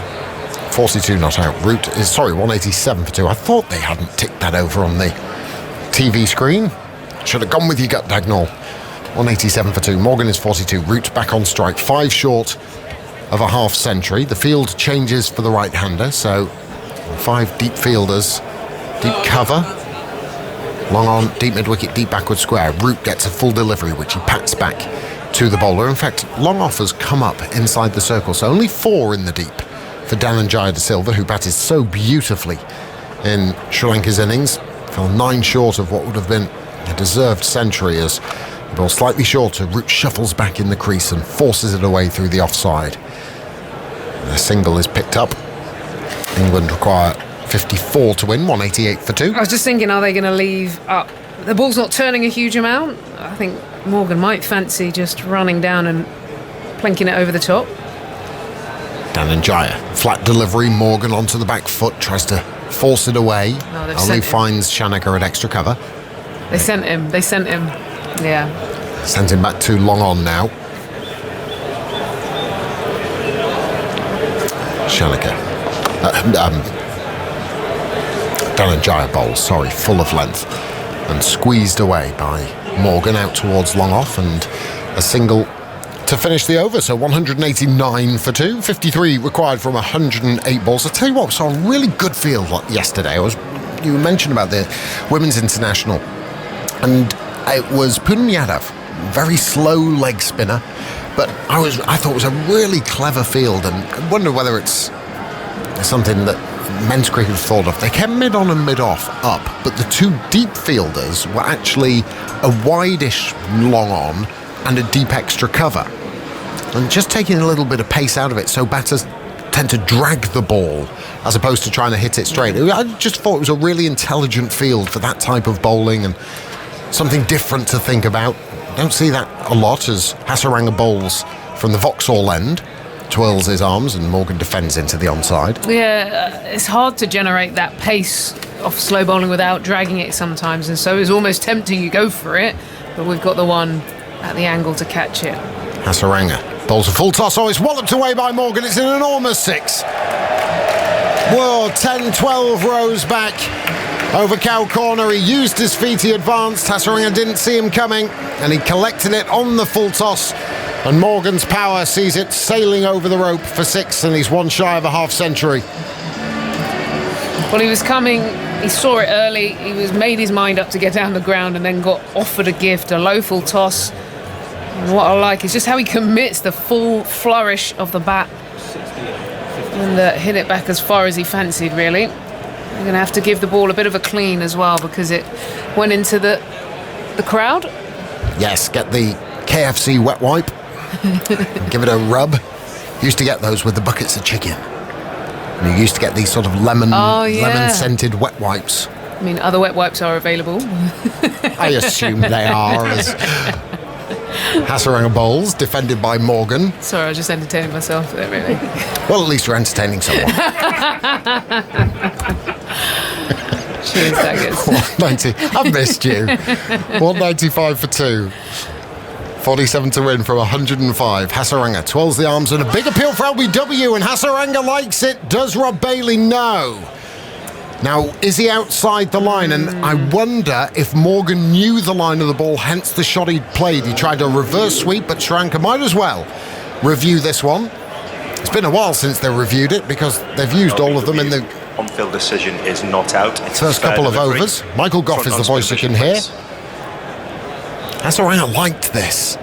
S6: 42 not out. Root is 187 for 2. I thought they hadn't ticked that over on the TV screen. Should have gone with your gut, Dagnall. 187 for 2. Morgan is 42. Root back on strike. 5 short of a half century. The field changes for the right-hander, so 5 deep fielders, deep cover, long on, deep mid-wicket, deep backward square. Root gets a full delivery, which he pats back to the bowler. In fact, long off has come up inside the circle, so only 4 in the deep for Dhananjaya De Silva, who batted so beautifully in Sri Lanka's innings. Fell 9 short of what would have been a deserved century, as the ball slightly shorter. Root shuffles back in the crease and forces it away through the offside. The single is picked up. England require 54 to win, 188 for 2.
S3: I was just thinking, are they going to leave up? The ball's not turning a huge amount. I think Morgan might fancy just running down and plinking it over the top.
S6: Dhananjaya, flat delivery. Morgan onto the back foot, tries to force it away. Only finds Shanaka at extra cover.
S3: They sent him. Yeah.
S6: Sends him back to long on now. Shanaka. Dhananjaya bowls, full of length, and squeezed away by Morgan out towards long off, and a single to finish the over. So 189 for 2, 53 required from 108 balls. I'll tell you what, saw a really good field yesterday. You mentioned about the Women's International, and it was Poonam Yadav, very slow leg spinner, but I thought it was a really clever field, and I wonder whether it's something that men's cricket have thought of. They kept mid on and mid off up, but the 2 deep fielders were actually a wide-ish long on and a deep extra cover. And just taking a little bit of pace out of it, so batters tend to drag the ball as opposed to trying to hit it straight. I just thought it was a really intelligent field for that type of bowling and something different to think about. Don't see that a lot as Hasaranga bowls from the Vauxhall end, twirls his arms, and Morgan defends into the onside.
S3: Yeah, it's hard to generate that pace of slow bowling without dragging it sometimes, and so it's almost tempting you go for it, but we've got the one at the angle to catch it.
S6: Hasaranga bowls a full toss. Oh, it's walloped away by Morgan. It's an enormous 6. Whoa, 10-12 rows back over Cow Corner. He used his feet, he advanced. Hasaranga didn't see him coming, and he collected it on the full toss. And Morgan's power sees it sailing over the rope for 6, and he's one shy of a half century.
S3: Well, he was coming, he saw it early, he made his mind up to get down the ground and then got offered a gift, a low full toss. And what I like is just how he commits the full flourish of the bat and hit it back as far as he fancied, really. You're going to have to give the ball a bit of a clean as well because it went into the crowd.
S6: Yes, get the KFC wet wipe and give it a rub. Used to get those with the buckets of chicken. And you used to get these sort of lemon-scented wet wipes.
S3: I mean, other wet wipes are available.
S6: I assume they are, as Hasaranga bowls, defended by Morgan.
S3: Sorry, I was just entertaining myself there, really.
S6: Well, at least you're entertaining someone.
S3: Cheers, Daggers.
S6: 190. I've missed you. 195 for 2. 47 to win from 105. Hasaranga twirls the arms and a big appeal for LBW, and Hasaranga likes it. Does Rob Bailey? No. Now, is he outside the line? And I wonder if Morgan knew the line of the ball, hence the shot he'd played. He tried a reverse sweep, but Sri Lanka might as well review this one. It's been a while since they reviewed it because they've used all of them in the
S4: on-field decision is not out. It's
S6: first couple of overs. Michael Goff is the voice you can hear. Hasaranga liked this.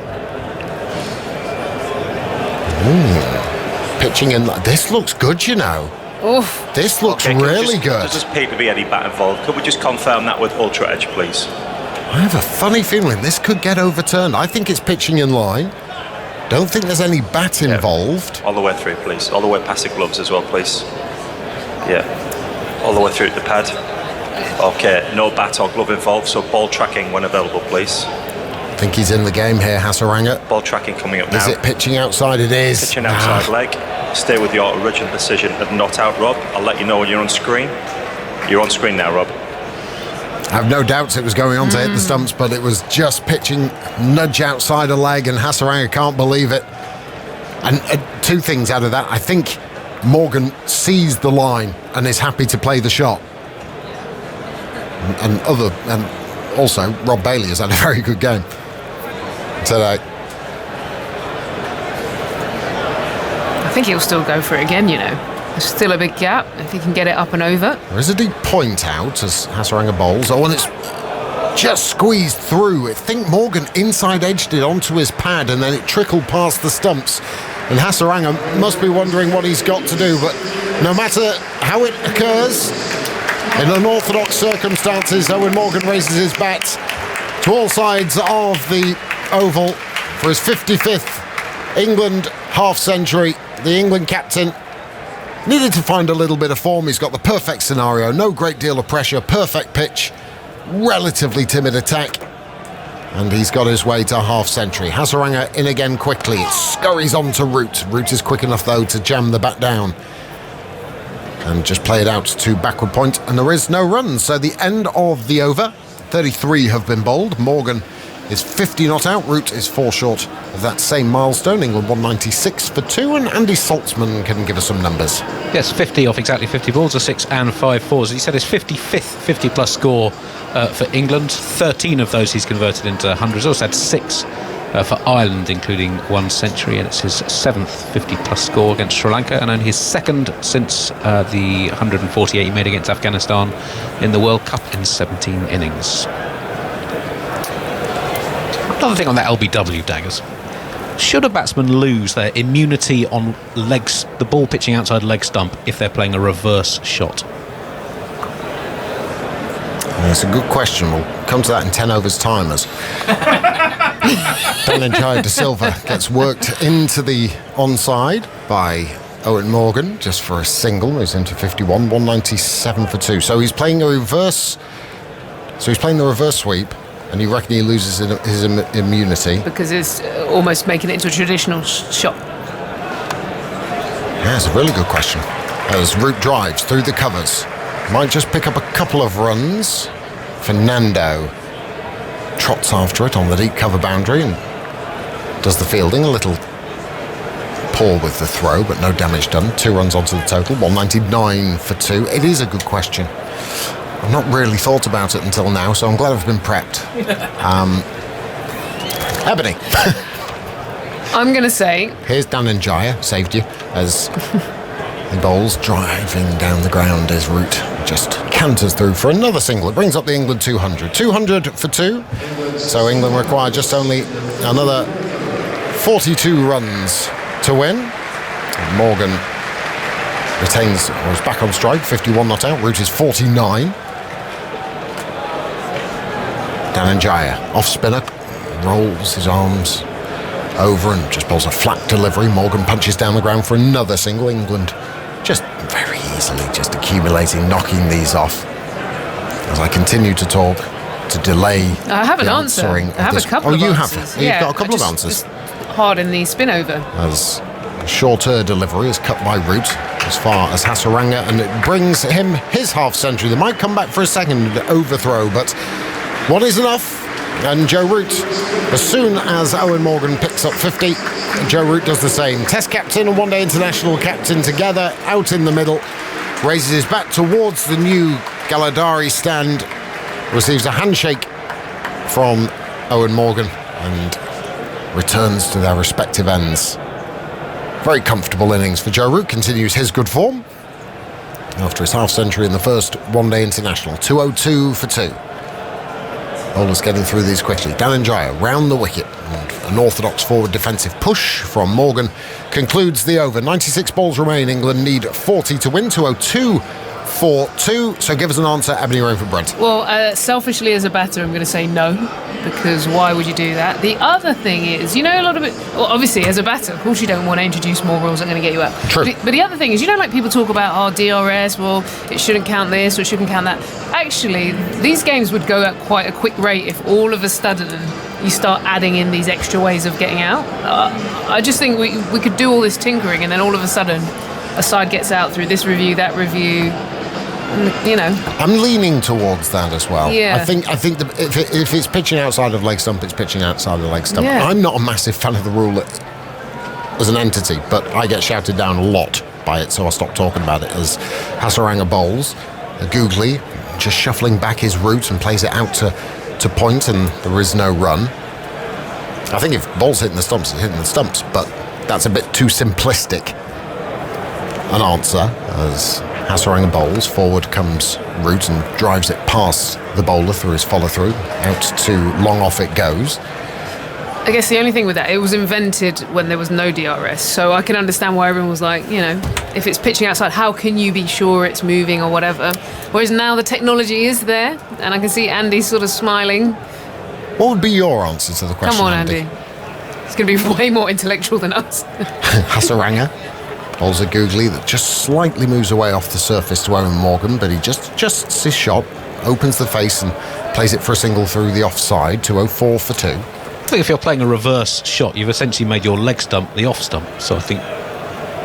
S6: Pitching in. This looks good, you know.
S3: Oof.
S6: This looks really good.
S4: There doesn't appear to be any bat involved. Could we just confirm that with Ultra Edge, please?
S6: I have a funny feeling this could get overturned. I think it's pitching in line. Don't think there's any bat involved.
S4: All the way through, please. All the way past the gloves as well, please. Yeah. All the way through the pad. Okay, no bat or glove involved, so ball tracking when available, please.
S6: I think he's in the game here, Hasaranga.
S4: Ball tracking coming up now.
S6: Is it pitching outside? It is.
S4: Pitching outside leg. Stay with your original decision of not out, Rob. I'll let you know when you're on screen. You're on screen now, Rob.
S6: I have no doubts it was going on to hit the stumps, but it was just pitching nudge outside a leg, and Hasaranga can't believe it. And two things out of that. I think Morgan sees the line and is happy to play the shot. And also Rob Bailey has had a very good game today.
S3: I think he'll still go for it again, you know. There's still a big gap if he can get it up and over.
S6: There is a deep point out as Hasaranga bowls. Oh, and it's just squeezed through. I think Morgan inside edged it onto his pad and then it trickled past the stumps. And Hasaranga must be wondering what he's got to do. But no matter how it occurs, in unorthodox circumstances, Owen Morgan raises his bat to all sides of the oval for his 55th England half-century. The England captain needed to find a little bit of form. He's got the perfect scenario, no great deal of pressure, perfect pitch, relatively timid attack, and he's got his way to a half-century. Hasaranga in again quickly. It scurries on to Root. Root is quick enough, though, to jam the bat down and just play it out to backward point, and there is no runs. So the end of the over, 33 have been bowled. Morgan is 50 not out. Root is 4 short of that same milestone. England 196 for 2, and Andy Saltzman can give us some numbers.
S5: Yes, 50 off exactly 50 balls, a 6 and 5 fours. He said his 55th 50-plus score for England. 13 of those he's converted into hundreds. Also had 6 for Ireland, including 1 century, and it's his 7th 50-plus score against Sri Lanka, and only his 2nd since the 148 he made against Afghanistan in the World Cup in 17 innings. Another thing on that LBW, Daggers. Should a batsman lose their immunity on legs, the ball pitching outside leg stump, if they're playing a reverse shot?
S6: That's a good question. We'll come to that in 10 overs time. As Danenjaya de Silva gets worked into the onside by Owen Morgan just for a single. Moves into 51, 197 for 2. So he's playing a reverse. So he's playing the reverse sweep, and you reckon he loses his immunity
S3: Because it's almost making it into a traditional shot.
S6: Yeah, it's a really good question. As Root drives through the covers, might just pick up a couple of runs. Fernando trots after it on the deep cover boundary and does the fielding. A little poor with the throw, but no damage done. 2 runs onto the total, 199 for 2. It is a good question. I've not really thought about it until now, so I'm glad I've been prepped. Ebony.
S3: I'm going to say...
S6: Here's Danenjaya, saved you, as the bowls driving down the ground as Root just canters through for another single. It brings up the England 200. 200 for 2, so England require just only another 42 runs to win. And Morgan retains, or is back on strike, 51 not out. Root is 49. Danenjaya, off spinner, rolls his arms over and just pulls a flat delivery. Morgan punches down the ground for another single. England just very easily just accumulating, knocking these off. As I continue to talk, to delay
S3: I have an
S6: the
S3: answer.
S6: answering
S3: I have
S6: of this.
S3: a couple
S6: Oh,
S3: of
S6: you
S3: answers.
S6: have? You've got a couple of answers.
S3: Just hard in the spin over.
S6: As a shorter delivery is cut by Root as far as Hasaranga, and it brings him his half century. They might come back for a second overthrow, but one is enough. And Joe Root, as soon as Owen Morgan picks up 50, Joe Root does the same. Test captain and one-day international captain together, out in the middle, raises his back towards the new Galadari stand, receives a handshake from Owen Morgan and returns to their respective ends. Very comfortable innings for Joe Root, continues his good form after his half-century in the first one-day international. 202 for 2. Bowlers getting through these quickly. Danenjaya round the wicket, and an orthodox forward defensive push from Morgan concludes the over. 96 balls remain. England need 40 to win. 202 for 2. So give us an answer, Ebony Rainford Brent.
S3: Well, selfishly as a batter, I'm going to say no, because why would you do that? The other thing is, a lot of it, well, obviously as a batter, of course you don't want to introduce more rules that are going to get you out.
S6: True.
S3: But the other thing is, like people talk about, DRS, well, it shouldn't count this or it shouldn't count that. Actually, these games would go at quite a quick rate if all of a sudden you start adding in these extra ways of getting out. I just think we could do all this tinkering, and then all of a sudden a side gets out through this review, that review.
S6: I'm leaning towards that as well.
S3: Yeah.
S6: I think that if it's pitching outside of leg stump, it's pitching outside of leg stump.
S3: Yeah.
S6: I'm not a massive fan of the rule as an entity, but I get shouted down a lot by it, so I'll stop talking about it. As Hasaranga bowls, Googly just shuffling back his route and plays it out to point, and there is no run. I think if ball's hitting the stumps, it's hitting the stumps, but that's a bit too simplistic an answer. As Hasaranga bowls, forward comes Root and drives it past the bowler through his follow-through, out to long off it goes.
S3: I guess the only thing with that, it was invented when there was no DRS, so I can understand why everyone was like, if it's pitching outside, how can you be sure it's moving or whatever? Whereas now the technology is there, and I can see Andy sort of smiling.
S6: What would be your answer to the question,
S3: Come on, Andy. It's going to be way more intellectual than us.
S6: Hasaranga bowls a Googly that just slightly moves away off the surface to Owen Morgan, but he just adjusts his shot, opens the face and plays it for a single through the offside. 204 for 2.
S5: I think if you're playing a reverse shot, you've essentially made your leg stump the off stump. So I think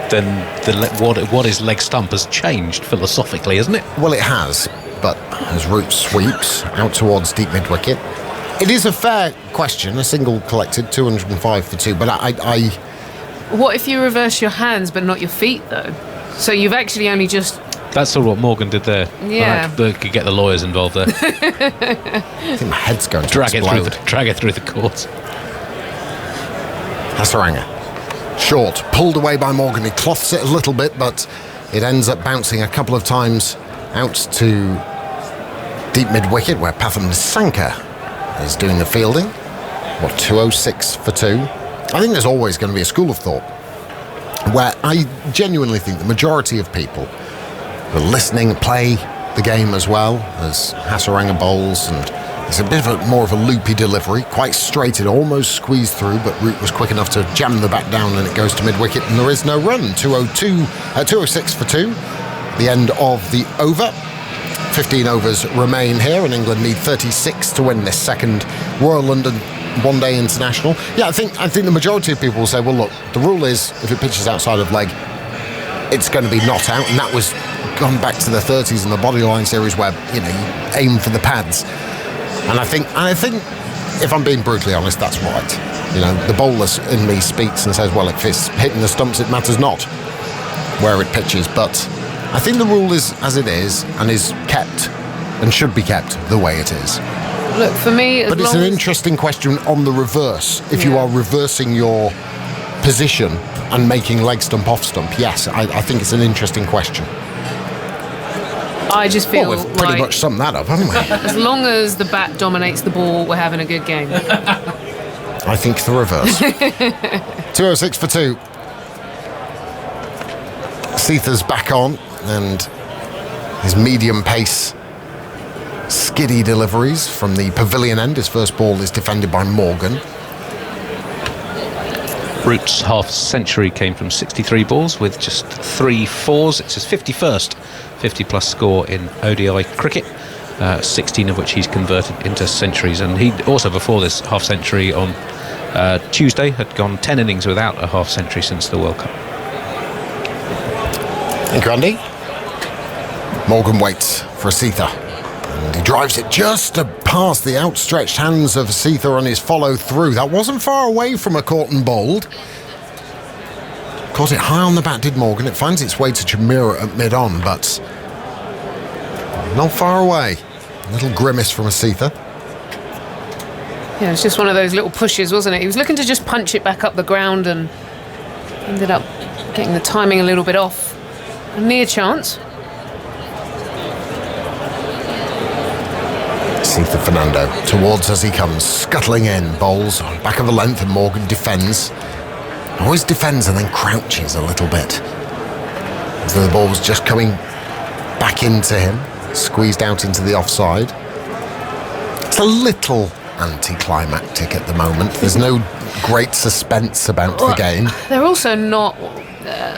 S5: then what is leg stump has changed philosophically, hasn't it?
S6: Well, it has, but as Root sweeps out towards deep mid-wicket, it is a fair question. A single collected, 205 for 2, but I
S3: What if you reverse your hands but not your feet, though? So you've actually only just...
S5: That's sort of what Morgan did there.
S3: Yeah.
S5: They could get the lawyers involved there.
S6: I think my head's going to
S5: drag
S6: explode.
S5: it through the courts.
S6: Hasaranga. Short, pulled away by Morgan. He cloths it a little bit, but it ends up bouncing a couple of times out to deep mid-wicket, where Patham Sanka is doing the fielding. 206 for 2. I think there's always going to be a school of thought where I genuinely think the majority of people will listening play the game as well as Hasaranga bowls and It's a bit of more of a loopy delivery, quite straight. It almost squeezed through, but Root was quick enough to jam the bat down, and it goes to mid-wicket, and there is no run. 206 for 2, the end of the over. 15 overs remain here, and England need 36 to win this second Royal London one-day international. Yeah, I think the majority of people will say, well, look, the rule is if it pitches outside of leg, it's going to be not out, and that was gone back to the 30s in the Bodyline series where you aim for the pads. And I think, if I'm being brutally honest, that's right. The bowler in me speaks and says, well, if it's hitting the stumps, it matters not where it pitches. But I think the rule is as it is, and is kept and should be kept the way it is.
S3: Look, for me,
S6: but it's an interesting question on the reverse. If you are reversing your position and making leg stump off stump, yes, I think it's an interesting question.
S3: I just feel
S6: we've pretty much summed that up, haven't we?
S3: As long as the bat dominates the ball, we're having a good game.
S6: I think the reverse. 206 for 2. Seetha's back on, and his medium pace skiddy deliveries from the pavilion end. His first ball is defended by Morgan.
S5: Root's half century came from 63 balls with just 3 fours. It's his 51st 50-plus score in ODI cricket, 16 of which he's converted into centuries. And he also, before this half century on Tuesday, had gone 10 innings without a half century since the World Cup.
S6: Thank you, Andy. Morgan waits for Seetha, and he drives it just past the outstretched hands of Seetha on his follow-through. That wasn't far away from a caught and bowled. Caught it high on the bat, did Morgan. It finds its way to Chamira at mid-on, but not far away. A little grimace from a Seetha.
S3: Yeah, it's just one of those little pushes, wasn't it? He was looking to just punch it back up the ground and ended up getting the timing a little bit off. A near chance.
S6: Seetha Fernando towards as he comes, scuttling in, bowls on back of the length, and Morgan defends. Always defends and then crouches a little bit. As though the ball was just coming back into him, squeezed out into the offside. It's a little anticlimactic at the moment. There's no great suspense about the game.
S3: They're also not,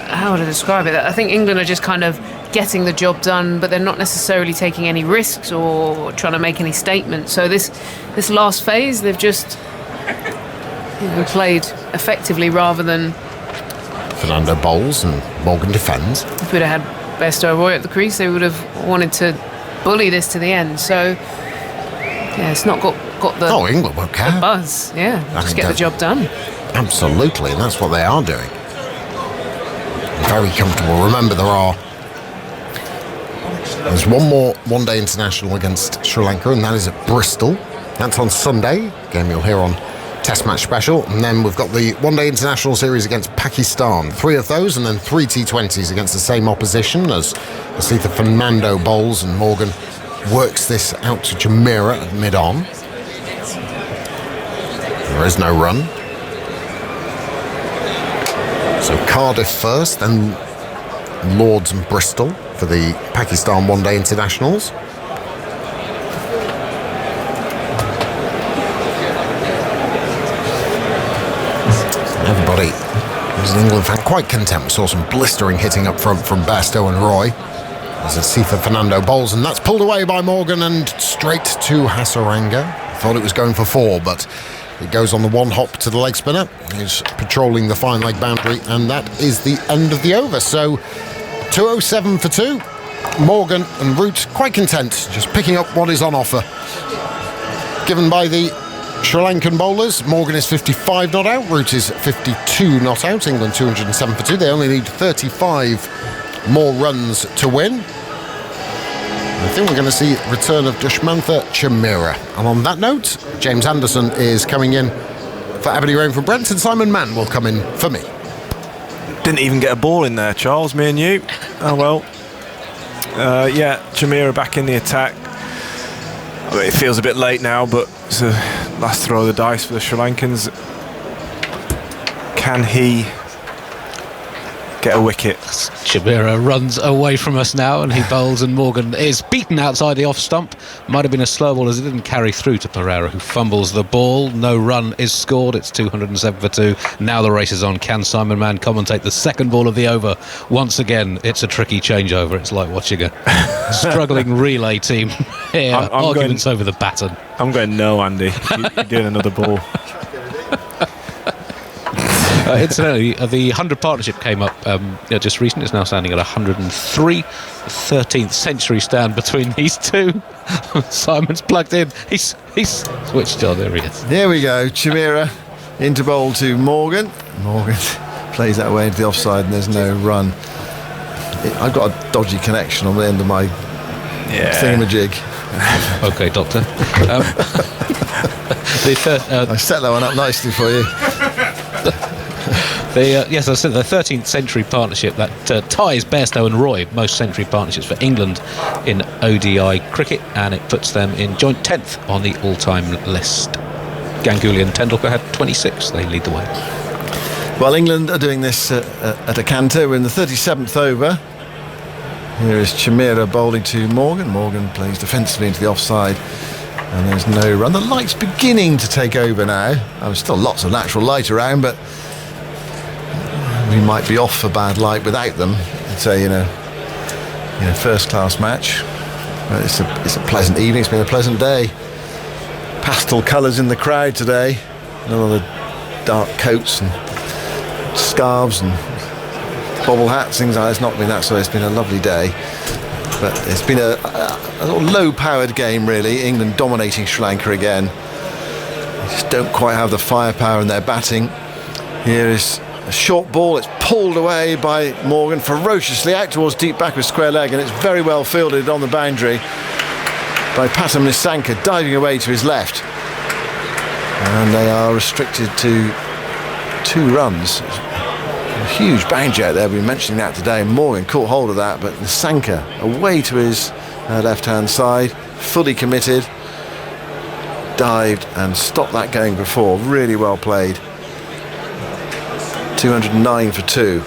S3: how would I describe it? I think England are just kind of getting the job done, but they're not necessarily taking any risks or trying to make any statements. So this last phase, they've just played effectively rather than...
S6: Fernando bowls and Morgan defends.
S3: If we'd have had Bairstow Roy at the crease, they would have wanted to bully this to the end. So, yeah, it's not got the...
S6: Oh, England won't care.
S3: The buzz, yeah. Just get the job done.
S6: Absolutely, and that's what they are doing. Very comfortable. Remember, there's one more one-day international against Sri Lanka, and that is at Bristol. That's on Sunday, game you'll hear on Test Match Special. And then we've got the one-day international series against Pakistan. 3 of those, and then 3 T20s against the same opposition as Seetha Fernando bowls, and Morgan works this out to Chamira at mid-on. There is no run. So Cardiff first, then Lords and Bristol for the Pakistan one-day internationals. Everybody who's an England fan quite content. We saw some blistering hitting up front from Bairstow and Roy. As Seetha Fernando bowls, and that's pulled away by Morgan and straight to Hasaranga. Thought it was going for 4, but it goes on the one hop to the leg spinner. He's patrolling the fine leg boundary, and that is the end of the over. So 207 for 2. Morgan and Root quite content, just picking up what is on offer. Given by the Sri Lankan bowlers, Morgan is 55 not out, Root is 52 not out. England 207 for 2. They only need 35 more runs to win. I think we're going to see return of Dushmantha Chamira. And on that note, James Anderson is coming in for Ebony Rain from Brent, and Simon Mann will come in for me.
S7: Didn't even get a ball in there, Charles, me and you. Oh well. Yeah, Chamira back in the attack. It feels a bit late now, but it's a last throw of the dice for the Sri Lankans. Can he get a wicket?
S5: Shabira runs away from us now and he bowls, and Morgan is beaten outside the off stump. Might have been a slow ball as it didn't carry through to Pereira, who fumbles the ball. No run is scored. It's 207 for 2. Now the race is on. Can Simon Mann commentate the second ball of the over? Once again, it's a tricky changeover. It's like watching a struggling relay team here. Arguments over the baton.
S7: I'm going no, Andy. You're doing another ball.
S5: Incidentally, the 100 partnership came up just recently. It's now standing at 103. 13th century stand between these two. Simon's plugged in. He's switched on. There he is.
S1: There we go. Chimera into bowl to Morgan. Morgan plays that away into the offside, and there's no run. I've got a dodgy connection on the end of my thingamajig.
S5: Okay, Doctor.
S1: I set that one up nicely for you.
S5: Yes, I said the 13th century partnership that ties Bairstow and Roy, most century partnerships for England in ODI cricket, and it puts them in joint 10th on the all-time list. Ganguly and Tendulkar had 26. They lead the way.
S1: Well, England are doing this at a canter. We're in the 37th over. Here is Chimera bowling to Morgan. Morgan plays defensively into the offside, and there's no run. The light's beginning to take over now. There's still lots of natural light around, but we might be off for bad light without them, say, in a first-class match. But it's a pleasant evening. It's been a pleasant day. Pastel colours in the crowd today. None of the dark coats and scarves and bobble hats, things like that. It's not been that, so it's been a lovely day. But it's been a sort of low-powered game, really. England dominating Sri Lanka again. They just don't quite have the firepower in their batting. Here is a short ball. It's pulled away by Morgan ferociously out towards deep back with square leg, and it's very well fielded on the boundary by Patam Nissanka, diving away to his left. And they are restricted to 2 runs. A huge boundary out there. We've been mentioning that today. Morgan caught hold of that, but Nissanka away to his left-hand side, fully committed, dived and stopped that going before. Really well played. 209 for 2.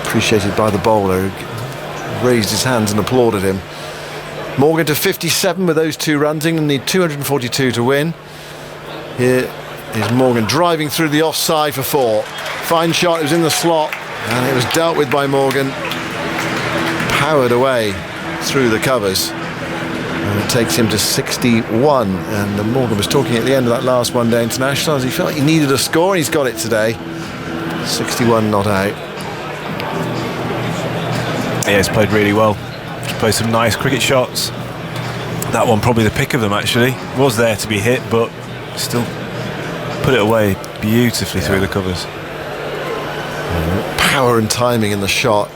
S1: Appreciated by the bowler, who raised his hands and applauded him. Morgan to 57 with those 2 runs. England need 242 to win. Here is Morgan driving through the offside for 4. Fine shot, it was in the slot, and it was dealt with by Morgan. Powered away through the covers. And it takes him to 61. And Morgan was talking at the end of that last one-day international as he felt he needed a score, and he's got it today. 61 not out.
S7: Yeah, he's played really well. He's played some nice cricket shots. That one probably the pick of them, actually. Was there to be hit, but still put it away beautifully through the covers.
S1: Power and timing in the shot.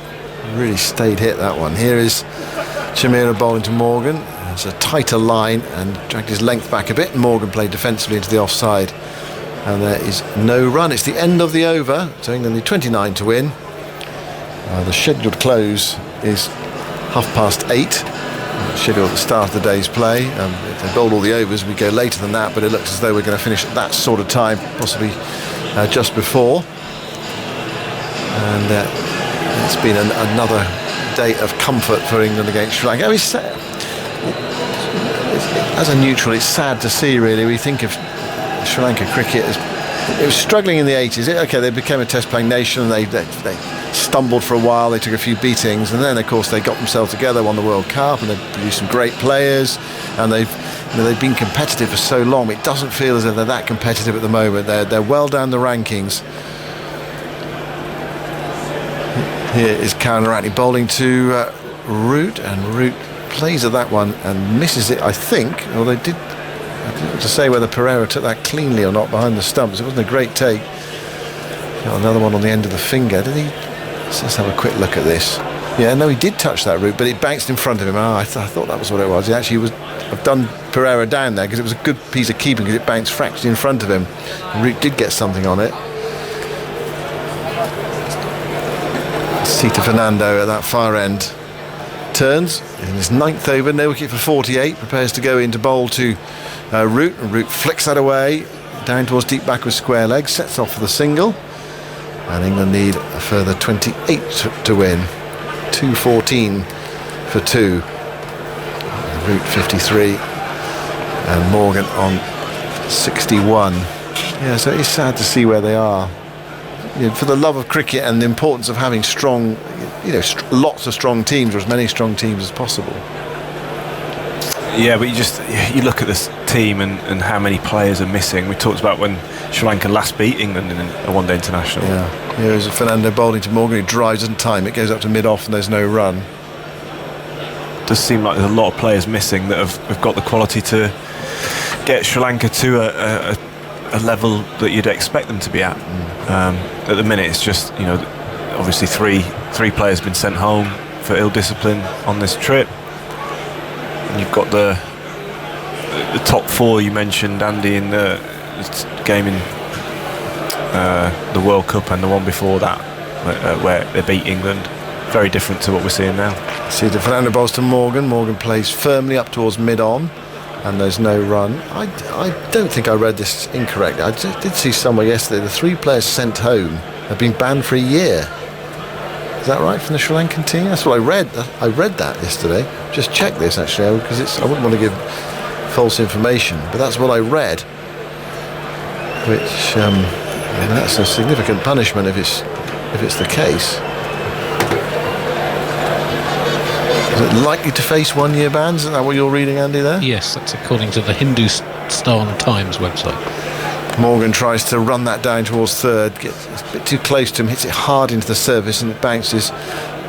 S1: Really stayed hit, that one. Here is Chimera bowling to Morgan. It's a tighter line and dragged his length back a bit. Morgan played defensively into the offside, and there is no run. It's the end of the over, so England need 29 to win. The scheduled close is 8:30. Scheduled at the start of the day's play. If they bowl all the overs, we go later than that, but it looks as though we're going to finish at that sort of time, possibly just before. And it's been another day of comfort for England against Sri Lanka. I mean, as a neutral, it's sad to see, really. We think of Sri Lanka cricket as it was struggling in the 80s. They became a test-playing nation, and they stumbled for a while. They took a few beatings, and then, of course, they got themselves together, won the World Cup, and they've produced some great players, and they've been competitive for so long. It doesn't feel as if they're that competitive at the moment. They're well down the rankings. Here is Karen Ratney bowling to Root, and Root plays at that one and misses it, I think. Well, I didn't want to say whether Pereira took that cleanly or not behind the stumps. It wasn't a great take. Got another one on the end of the finger. Did he? Let's have a quick look at this. Yeah, no, he did touch that Root, but it bounced in front of him. I thought that was what it was. He actually I've done Pereira down there because it was a good piece of keeping, because it bounced fractionally in front of him. And Root did get something on it. Sita Fernando at that far end turns in his 9th over, no wicket for 48, prepares to go into bowl to Root, and Root flicks that away down towards deep back with square leg, sets off for the single, and England need a further 28 to win. 2:14 for 2. Route 53, and Morgan on 61. Yeah, so it's sad to see where they are. For the love of cricket and the importance of having strong, lots of strong teams, or as many strong teams as possible.
S7: Yeah, but you look at this team and how many players are missing. We talked about when Sri Lanka last beat England in a one-day international.
S1: Yeah, here's Fernando bowling to Morgan, who drives, doesn't time it, goes up to mid-off and there's no run.
S7: It does seem like there's a lot of players missing that have got the quality to get Sri Lanka to a level that you'd expect them to be at. At the minute, it's just, obviously three players have been sent home for ill discipline on this trip. And you've got the top 4 you mentioned, Andy, in the game in the World Cup and the one before that, where they beat England. Very different to what we're seeing now.
S1: See the Fernando bowls to Morgan. Morgan plays firmly up towards mid-on, and there's no run. I don't think I read this incorrectly. I did see somewhere yesterday the 3 players sent home have been banned for a year. Is that right, from the Sri Lankan team? That's what I read. I read that yesterday. Just check this actually, because I wouldn't want to give false information, but that's what I read. Which that's a significant punishment if it's the case. Is it likely to face 1-year bans? Isn't that what you're reading, Andy, there?
S5: Yes, that's according to the Hindustan Times website.
S1: Morgan tries to run that down towards third, gets a bit too close to him, hits it hard into the surface, and it bounces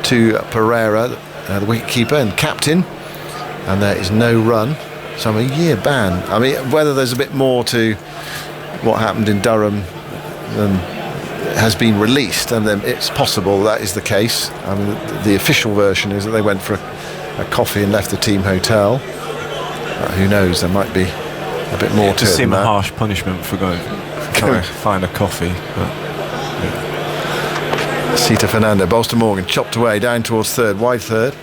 S1: to Pereira, the wicket-keeper and captain, and there is no run. So a year ban. I mean, whether there's a bit more to what happened in Durham has been released, and then it's possible that is the case. I mean, the official version is that they went for a coffee and left the team hotel. Who knows, there might be a bit more to it. It
S7: does seem a harsh punishment for going to find a coffee.
S1: Sita Fernando bowls to Morgan, chopped away down towards third, wide third,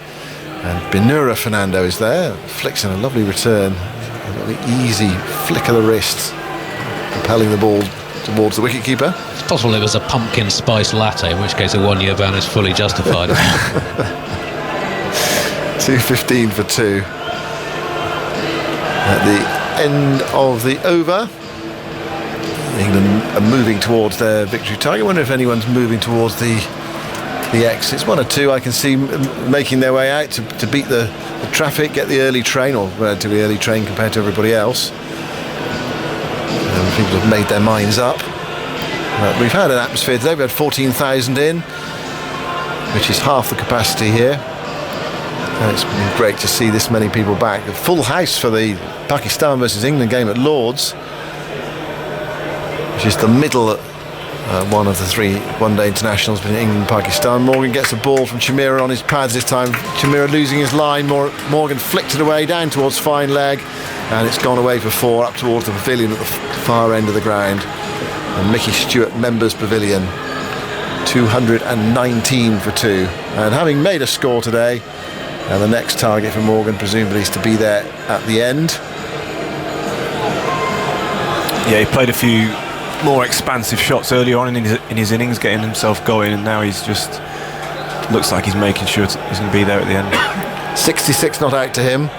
S1: and Binura Fernando is there, flicks in a lovely return, a lovely easy flick of the wrist, propelling the ball towards the wicketkeeper.
S5: It's possible it was a pumpkin spice latte, in which case a 1-year ban is fully justified.
S1: 2:15 for 2. At the end of the over, England are moving towards their victory target. I wonder if anyone's moving towards the exits. 1 or 2 I can see making their way out to beat the traffic, get the early train, or relatively early train compared to everybody else. People have made their minds up. We've had an atmosphere today. We've had 14,000 in, which is half the capacity here. And it's been great to see this many people back. A full house for the Pakistan versus England game at Lord's, which is the middle one of the 3 one-day internationals between England and Pakistan. Morgan gets a ball from Chamira on his pads this time. Chamira losing his line. Morgan flicked it away down towards fine leg, and it's gone away for 4 up towards the pavilion at the far end of the ground. And Mickey Stewart Members Pavilion, 219 for 2. And having made a score today, the next target for Morgan presumably is to be there at the end.
S7: Yeah, he played a few more expansive shots earlier on in his innings, getting himself going, and now he's just looks like he's making sure he's going to be there at the end.
S1: 66 not out to him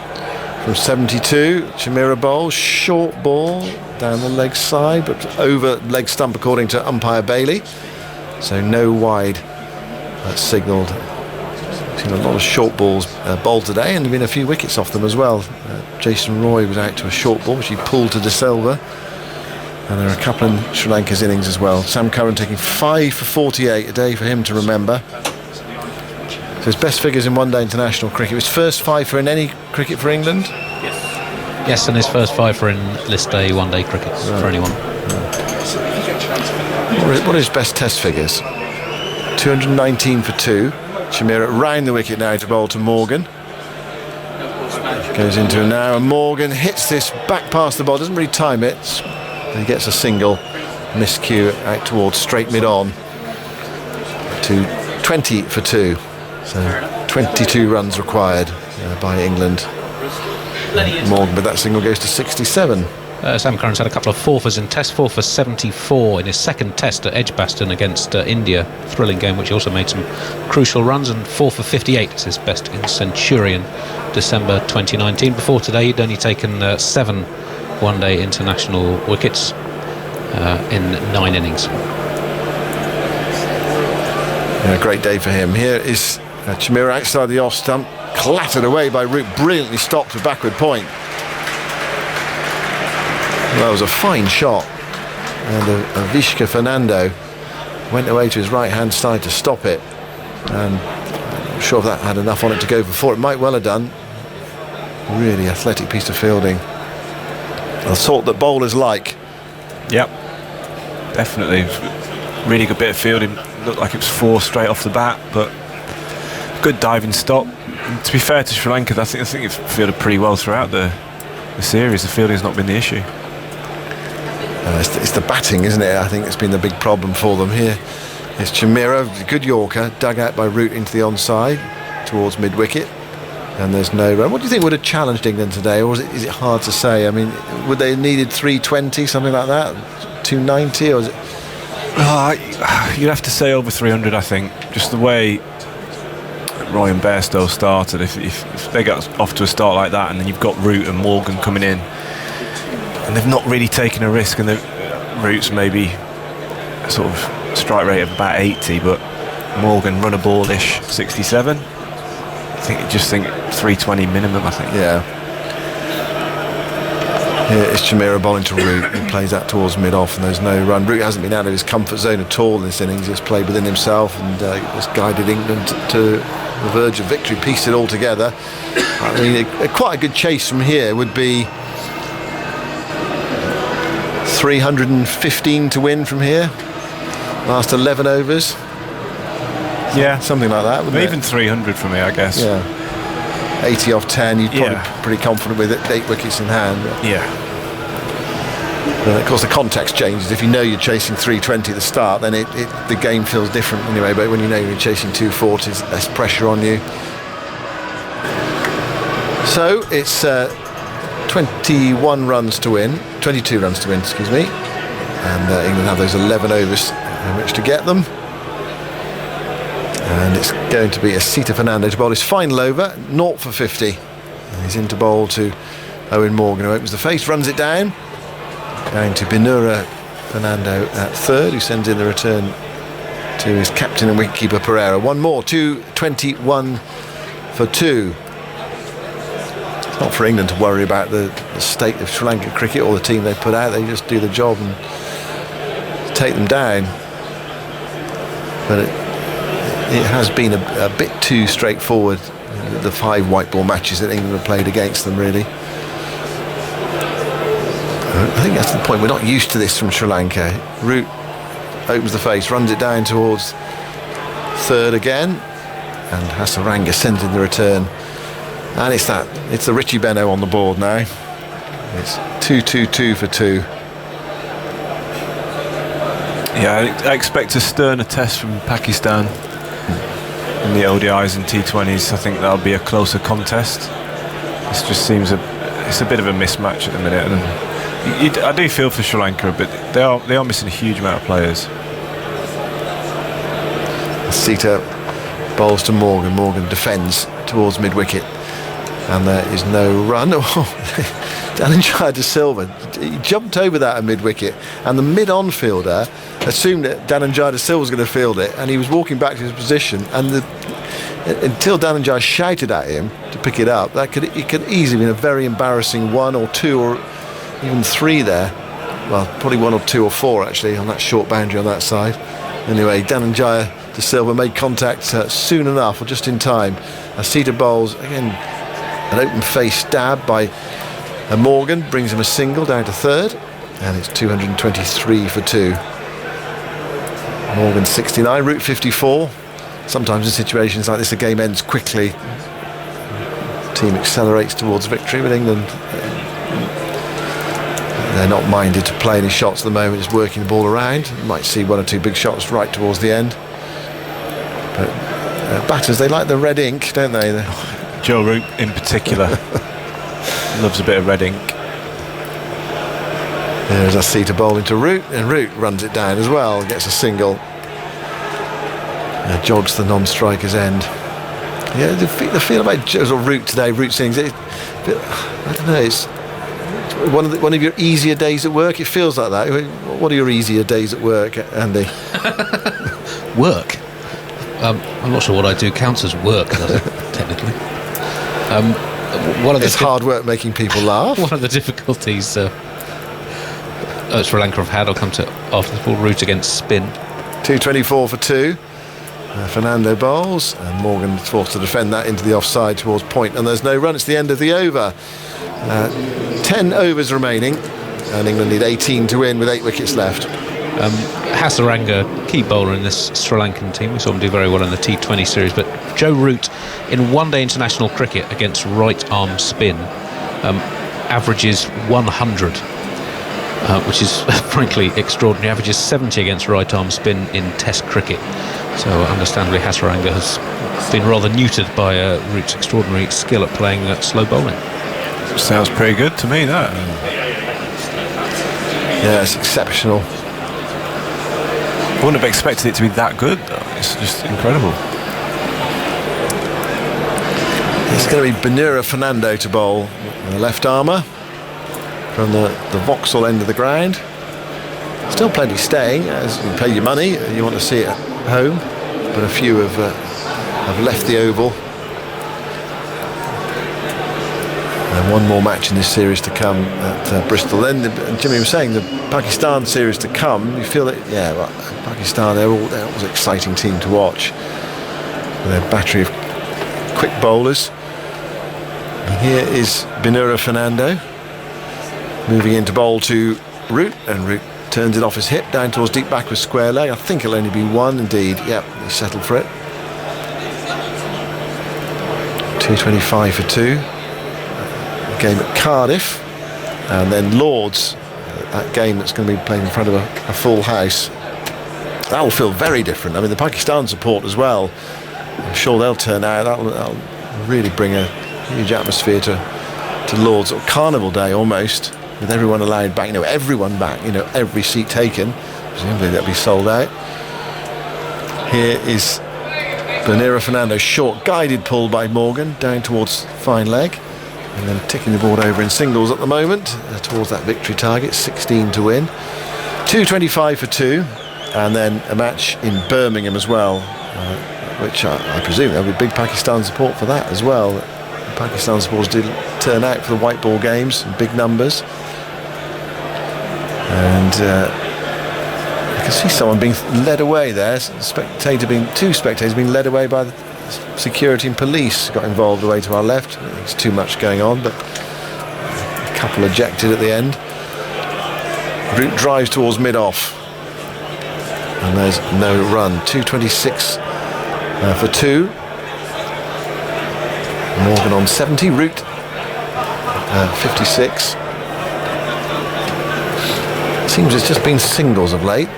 S1: from 72. Chamira bowl, short ball down the leg side, but over leg stump according to umpire Bailey. So no wide. That's signalled. Seen a lot of short balls bowled today, and there have been a few wickets off them as well. Jason Roy was out to a short ball, which he pulled to De Silva. And there are a couple in Sri Lanka's innings as well. Sam Curran taking 5 for 48, a day for him to remember. So his best figures in one-day international cricket. His first 5 for in any cricket for England?
S5: Yes, and his first 5 for in list day one-day cricket for anyone.
S1: What are his best test figures? 219 for 2. Chamira round the wicket now to bowl to Morgan. Goes into it now, and Morgan hits this back past the ball. Doesn't really time it. He gets a single, miscue out towards straight mid-on to 20 for 2. So 22 runs required by England. Morgan, but that single goes to 67.
S5: Sam Curran's had a couple of forfers in Test, 4 for 74 in his second Test at Edgbaston against India. Thrilling game, which he also made some crucial runs, and 4 for 58 is his best in Centurion, December 2019. Before today, he'd only taken 7 one-day international wickets in 9 innings.
S1: Yeah, great day for him. Here is Chameera outside the off stump, clattered away by Root, brilliantly stopped to backward point. Well, that was a fine shot, and Avishka Fernando went away to his right hand side to stop it, and I'm not sure if that had enough on it to go for 4. It might well have done. Really athletic piece of fielding, the sort that bowlers like.
S7: Yep, definitely. Really good bit of fielding. Looked like it was 4 straight off the bat, but good diving stop. And to be fair to Sri Lanka, I think it's fielded pretty well throughout the series. The fielding's not been the issue.
S1: It's the batting, isn't it? I think it's been the big problem for them here. It's Chameera, good Yorker, dug out by Root into the onside towards mid-wicket, and there's no run. What do you think would have challenged England today, or is it hard to say? I mean, would they have needed 320, something like that, 290, or is it?
S7: You'd have to say over 300, I think. Just the way Roy and Bairstow started, if they got off to a start like that, and then you've got Root and Morgan coming in, and they've not really taken a risk, and the Root's maybe a sort of strike rate of about 80, but Morgan run a ballish 67. I just think 320 minimum, I think.
S1: Yeah. Here is Chameera bowling to Root. He plays that towards mid-off, and there's no run. Root hasn't been out of his comfort zone at all in this innings. He's played within himself, and has guided England to the verge of victory, pieced it all together. I mean, quite a good chase from here would be 315 to win from here. Last 11 overs.
S7: Yeah,
S1: something like that, wouldn't
S7: even
S1: it?
S7: 300 for me, I guess.
S1: Yeah. 80 off 10, you'd probably pretty confident with it, 8 wickets in hand.
S7: Yeah.
S1: But of course the context changes. If you know you're chasing 320 at the start, then the game feels different anyway. But when you know you're chasing 240, there's less pressure on you. So it's 21 runs to win, 22 runs to win, excuse me. And England have those 11 overs in which to get them. And it's going to be Asita Fernando to bowl his final over, 0 for 50. And he's in to bowl to Owen Morgan, who opens the face, runs it down. Going to Binura Fernando at third, who sends in the return to his captain and wicketkeeper Pereira. One more, 221 for 2. It's not for England to worry about the state of Sri Lanka cricket or the team they put out. They just do the job and take them down. But it has been a bit too straightforward, the 5 white ball matches that England have played against them, really. I think that's the point. We're not used to this from Sri Lanka. Root opens the face, runs it down towards third again, and Hasaranga sends in the return. And it's the Richie Beno on the board now. It's 2-2-2 for 2.
S7: Yeah, I expect a sterner test from Pakistan in the ODIs and T20s. I think that'll be a closer contest. This just seems it's a bit of a mismatch at the minute, and I do feel for Sri Lanka, but they are missing a huge amount of players.
S1: Sita bowls to Morgan. Morgan defends towards mid-wicket, and there is no run. Dananjaya De Silva, he jumped over that at mid-wicket, and the mid-on fielder assumed that Dananjaya De Silva was going to field it, and he was walking back to his position, and until Dananjaya shouted at him to pick it up, it could easily have been a very embarrassing 1 or 2 or even 3 there. Well, probably 1 or 2 or 4 actually on that short boundary on that side. Anyway, Dananjaya De Silva made contact soon enough, or just in time. Asita bowls again, an open face stab by Morgan, brings him a single down to third, and it's 223 for 2. Morgan 69, Root 54. Sometimes in situations like this the game ends quickly. The team accelerates towards victory, but England they're not minded to play any shots at the moment, just working the ball around. You might see 1 or 2 big shots right towards the end. But batters, they like the red ink, don't they?
S7: Joe Root in particular loves a bit of red ink.
S1: There's a seater bowling to Root, and Root runs it down as well, gets a single. Jogs the non-striker's end. Yeah, the feel about Root today, Root Innings, I don't know, it's one of your easier days at work. It feels like that. What are your easier days at work, Andy?
S5: Work? I'm not sure what I do counts as work, does it, technically?
S1: It's hard work making people laugh.
S5: One of the difficulties Sri Lanka have had, I'll come to after the ball, Root against spin. 224
S1: for 2. Fernando bowls, and Morgan forced to defend that into the offside towards point, and there's no run. It's the end of the over. 10 overs remaining, and England need 18 to win with 8 wickets left.
S5: Hasaranga, key bowler in this Sri Lankan team. We saw him do very well in the T20 series, but Joe Root in one-day international cricket against right-arm spin averages 100, which is frankly extraordinary. Averages 70 against right-arm spin in Test cricket. So understandably Hasaranga has been rather neutered by Root's extraordinary skill at playing slow bowling.
S7: Sounds pretty good to me, that.
S1: Yeah, it's exceptional.
S7: I wouldn't have expected it to be that good, though. It's just incredible.
S1: It's going to be Benura Fernando to bowl, the left armour from the Vauxhall end of the ground. Still plenty staying, as you pay your money, you want to see it at home, but a few have left the Oval. And one more match in this series to come at Bristol. Then Jimmy was saying the Pakistan series to come. You feel that, Pakistan, they're always an exciting team to watch. With their battery of quick bowlers. And here is Benura Fernando moving in to bowl to Root, and Root turns it off his hip down towards deep back with square leg. I think it'll only be one indeed. Yep, he settled for it. 225 for 2. Game at Cardiff, and then Lords, that game that's going to be playing in front of a full house. That will feel very different. I mean, the Pakistan support as well, I'm sure they'll turn out. That'll really bring a huge atmosphere to Lords, or Carnival Day almost, with everyone allowed back, everyone back, every seat taken. Presumably that'll be sold out. Here is Benura Fernando, short guided pull by Morgan down towards fine leg, and then ticking the board over in singles at the moment towards that victory target, 16 to win. 225 for 2, and then a match in Birmingham as well, which I presume there'll be big Pakistan support for that as well. The Pakistan supporters did turn out for the white ball games in big numbers, and I can see someone being led away there. Two spectators being led away by the security and police got involved away to our left. There's too much going on, but a couple ejected at the end. Root drives towards mid-off, and there's no run. 226 for 2. Morgan on 70, Root 56. Seems it's just been singles of late.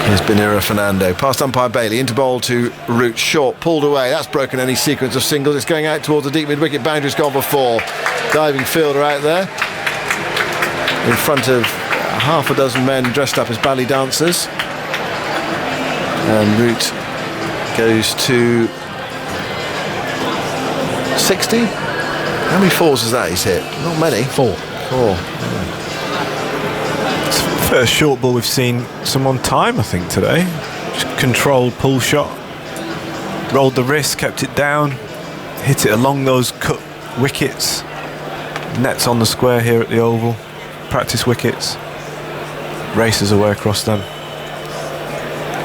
S1: Here's Benura Fernando, past umpire Bailey, into bowl to Root, short, pulled away. That's broken any sequence of singles. It's going out towards the deep mid-wicket boundary. It's gone for 4. Diving fielder out there in front of half a dozen men dressed up as ballet dancers. And Root goes to 60. How many 4s is that he's hit? Not many.
S5: 4.
S7: First short ball we've seen someone time, I think, today. Just controlled pull shot, rolled the wrist, kept it down, hit it along those cut wickets. Nets on the square here at the Oval. Practice wickets. Races away across them.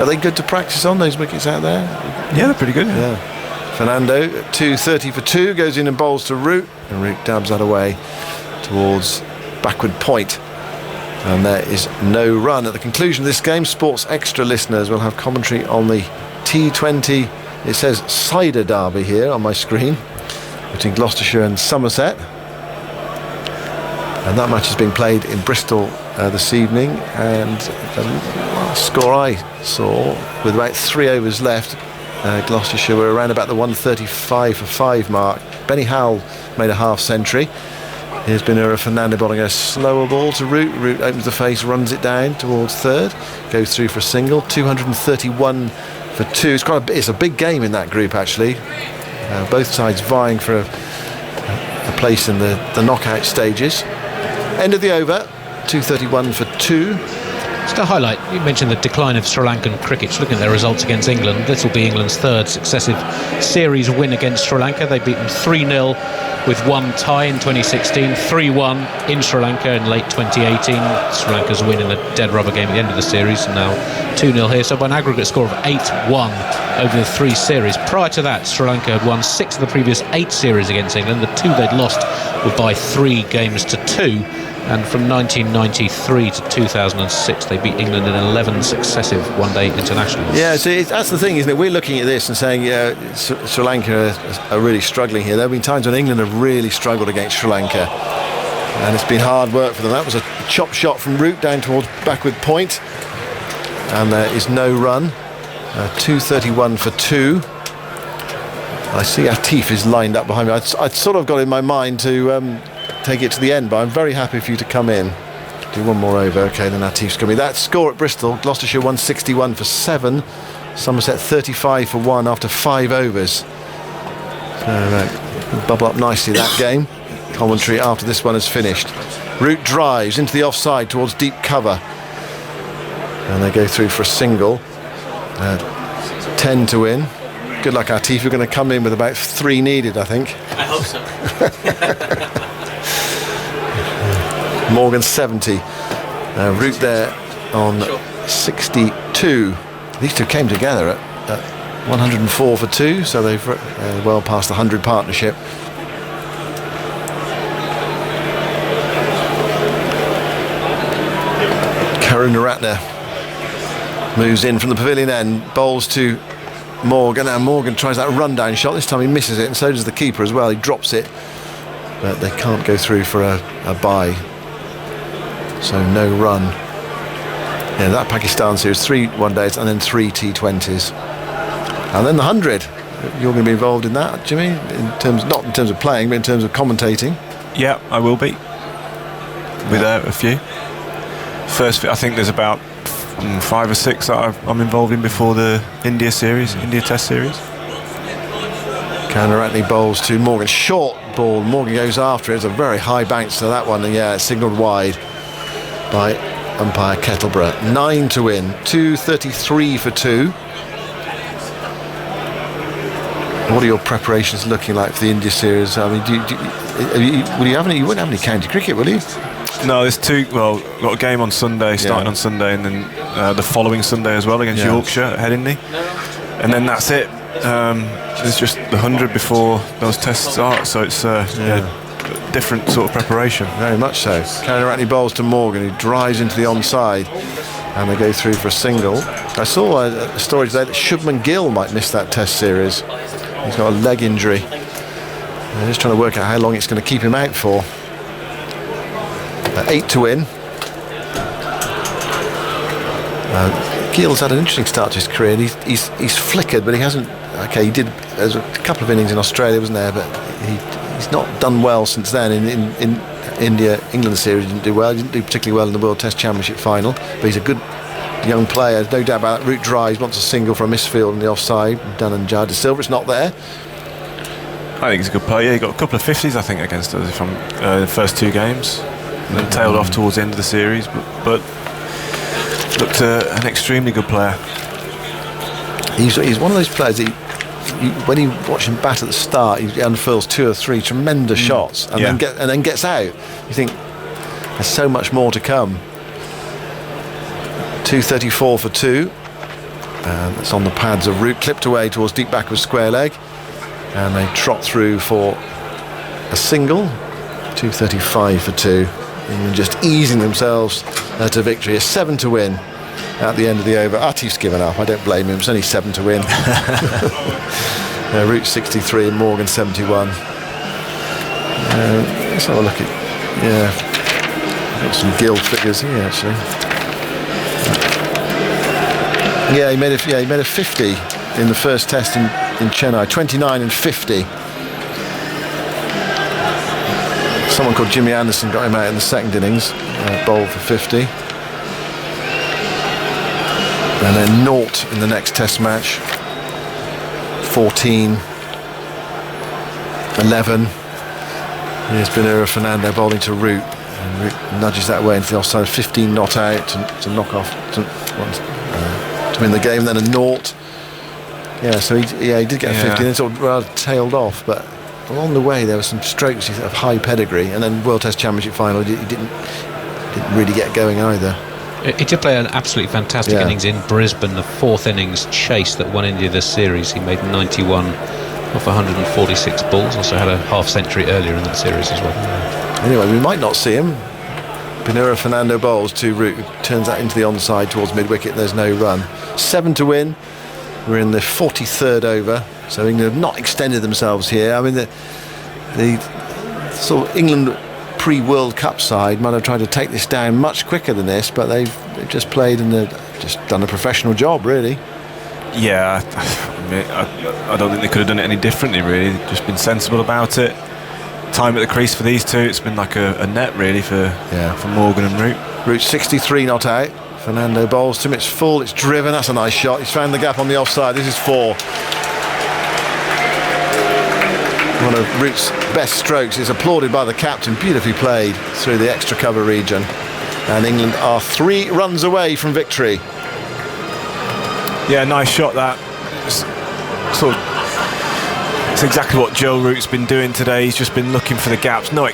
S1: Are they good to practice on, those wickets out there?
S7: Yeah, they're pretty good.
S1: Yeah. Fernando, 230 for 2, goes in and bowls to Root, and Root dabs that away towards backward point. And there is no run. At the conclusion of this game, Sports Extra listeners will have commentary on the T20, it says Cider Derby here on my screen, between Gloucestershire and Somerset. And that match is being played in Bristol this evening, and the last score I saw, with about 3 overs left, Gloucestershire were around about the 135 for 5 mark. Benny Howell made a half century. Here's Binura Fernando bowling a slower ball to Root. Root opens the face, runs it down towards third, goes through for a single. 231 for 2. It's a big game in that group, actually. Both sides vying for a place in the knockout stages. End of the over, 231 for 2.
S5: Just to highlight, you mentioned the decline of Sri Lankan cricket. Just looking at their results against England, this will be England's third successive series win against Sri Lanka. They beat them 3-0 with one tie in 2016, 3-1 in Sri Lanka in late 2018. Sri Lanka's win in the dead rubber game at the end of the series, and now 2-0 here. So by an aggregate score of 8-1 over the 3 series. Prior to that, Sri Lanka had won 6 of the previous 8 series against England. The 2 they'd lost were by 3 games to 2. And from 1993 to 2006, they beat England in 11 successive one-day internationals.
S1: Yeah, so that's the thing, isn't it? We're looking at this and saying, Sri Lanka are really struggling here. There have been times when England have really struggled against Sri Lanka, and it's been hard work for them. That was a chop shot from Root down towards backward point, and there is no run. 231 for 2. I see Atif is lined up behind me. I'd sort of got in my mind to take it to the end, but I'm very happy for you to come in. Do one more over. Okay, then Atif's coming. That score at Bristol, Gloucestershire 161 for 7, Somerset 35 for 1 after 5 overs. So bubble up nicely that game. Commentary after this one is finished. Root drives into the offside towards deep cover, and they go through for a single. 10 to win. Good luck, Atif. You're going to come in with about 3 needed, I think.
S2: I hope so.
S1: Morgan 70. Root there on 62. These two came together at 104 for 2, so they've well past the 100 partnership. Karunaratne moves in from the pavilion end, bowls to Morgan. Now Morgan tries that rundown shot. This time he misses it, and so does the keeper as well. He drops it, but they can't go through for a bye. So no run. Yeah, that Pakistan series, 3 one-days and then 3 T20s. And then the 100. You're going to be involved in that, Jimmy? Not in terms of playing, but in terms of commentating.
S7: Yeah, I will be. With a few. First, I think there's about 5 or 6 that I'm involved in before the India Test series.
S1: Karunaratne bowls to Morgan. Short ball. Morgan goes after it. It's a very high bounce to that one. And yeah, it's signalled wide by umpire Kettleborough. 9 to win. 233 for 2. What are your preparations looking like for the India series? I mean, will you have any? You wouldn't have any county cricket, will you?
S7: No, there's 2. Well, got a game on Sunday, starting on Sunday, and then the following Sunday as well against Yorkshire at Headingley, and then that's it. There's just the 100 before those tests start, so it's different sort of preparation.
S1: Very much so. Karunaratne bowls to Morgan, who drives into the onside, and they go through for a single. I saw a story today that Shubman Gill might miss that test series. He's got a leg injury. They're just trying to work out how long it's going to keep him out for. 8 to win. Gill's had an interesting start to his career. He's flickered, but he hasn't. Okay, he did. There's a couple of innings in Australia, wasn't there? But he's not done well since then. In England series, he didn't do well. He didn't do particularly well in the World Test Championship final. But he's a good young player. There's no doubt about that. Root drives, wants a single for a misfield in the offside. Done and Jada Silver. It's not there.
S7: I think he's a good player. Yeah, he got a couple of 50s, I think, against us from the first 2 games. And then tailed off towards the end of the series, but looked an extremely good player.
S1: He's one of those players that when you watch him bat at the start, he unfurls 2 or 3 tremendous shots and then gets out. You think there's so much more to come. 234 for 2. That's on the pads of Root, clipped away towards deep backward square leg, and they trot through for a single. 235 for 2. And just easing themselves to victory. A 7 to win at the end of the over. Atif's given up. I don't blame him. It's only 7 to win. Root 63 and Morgan 71. Let's have a look at. Got some Gill figures here actually. He made a 50 in the first test in Chennai, 29 and 50. Someone called Jimmy Anderson got him out in the second innings, bowled for 50. And then 0 in the next test match. 14, 11. Here's Binura Fernando bowling to Root. And Root nudges that way into the offside. 15 not out to knock off to win the game. Then a 0. Yeah, so he did get a 50 and sort of rather tailed off, but along the way there were some strokes of high pedigree, and then World Test Championship final he didn't really get going either.
S5: He did play an absolutely fantastic innings in Brisbane, the fourth innings chase that won India this series. He made 91 off 146 balls, also had a half century earlier in that series as well.
S1: Anyway, we might not see him. Binura Fernando bowls to Root, turns that into the onside towards mid-wicket. There's no run. 7 to win. We're in the 43rd over, so England have not extended themselves here. I mean, the sort of England pre-World Cup side might have tried to take this down much quicker than this, but they've just played and they've just done a professional job, really.
S7: Yeah, I don't think they could have done it any differently, really. They've just been sensible about it. Time at the crease for these two, it's been like a net, really, for Morgan and Root.
S1: Root 63 not out. Fernando bowls to him, it's full, it's driven, that's a nice shot. He's found the gap on the offside, this is 4. One of Root's best strokes is applauded by the captain, beautifully played through the extra cover region. And England are 3 runs away from victory.
S7: Yeah, nice shot that. It's exactly what Joe Root's been doing today. He's just been looking for the gaps, no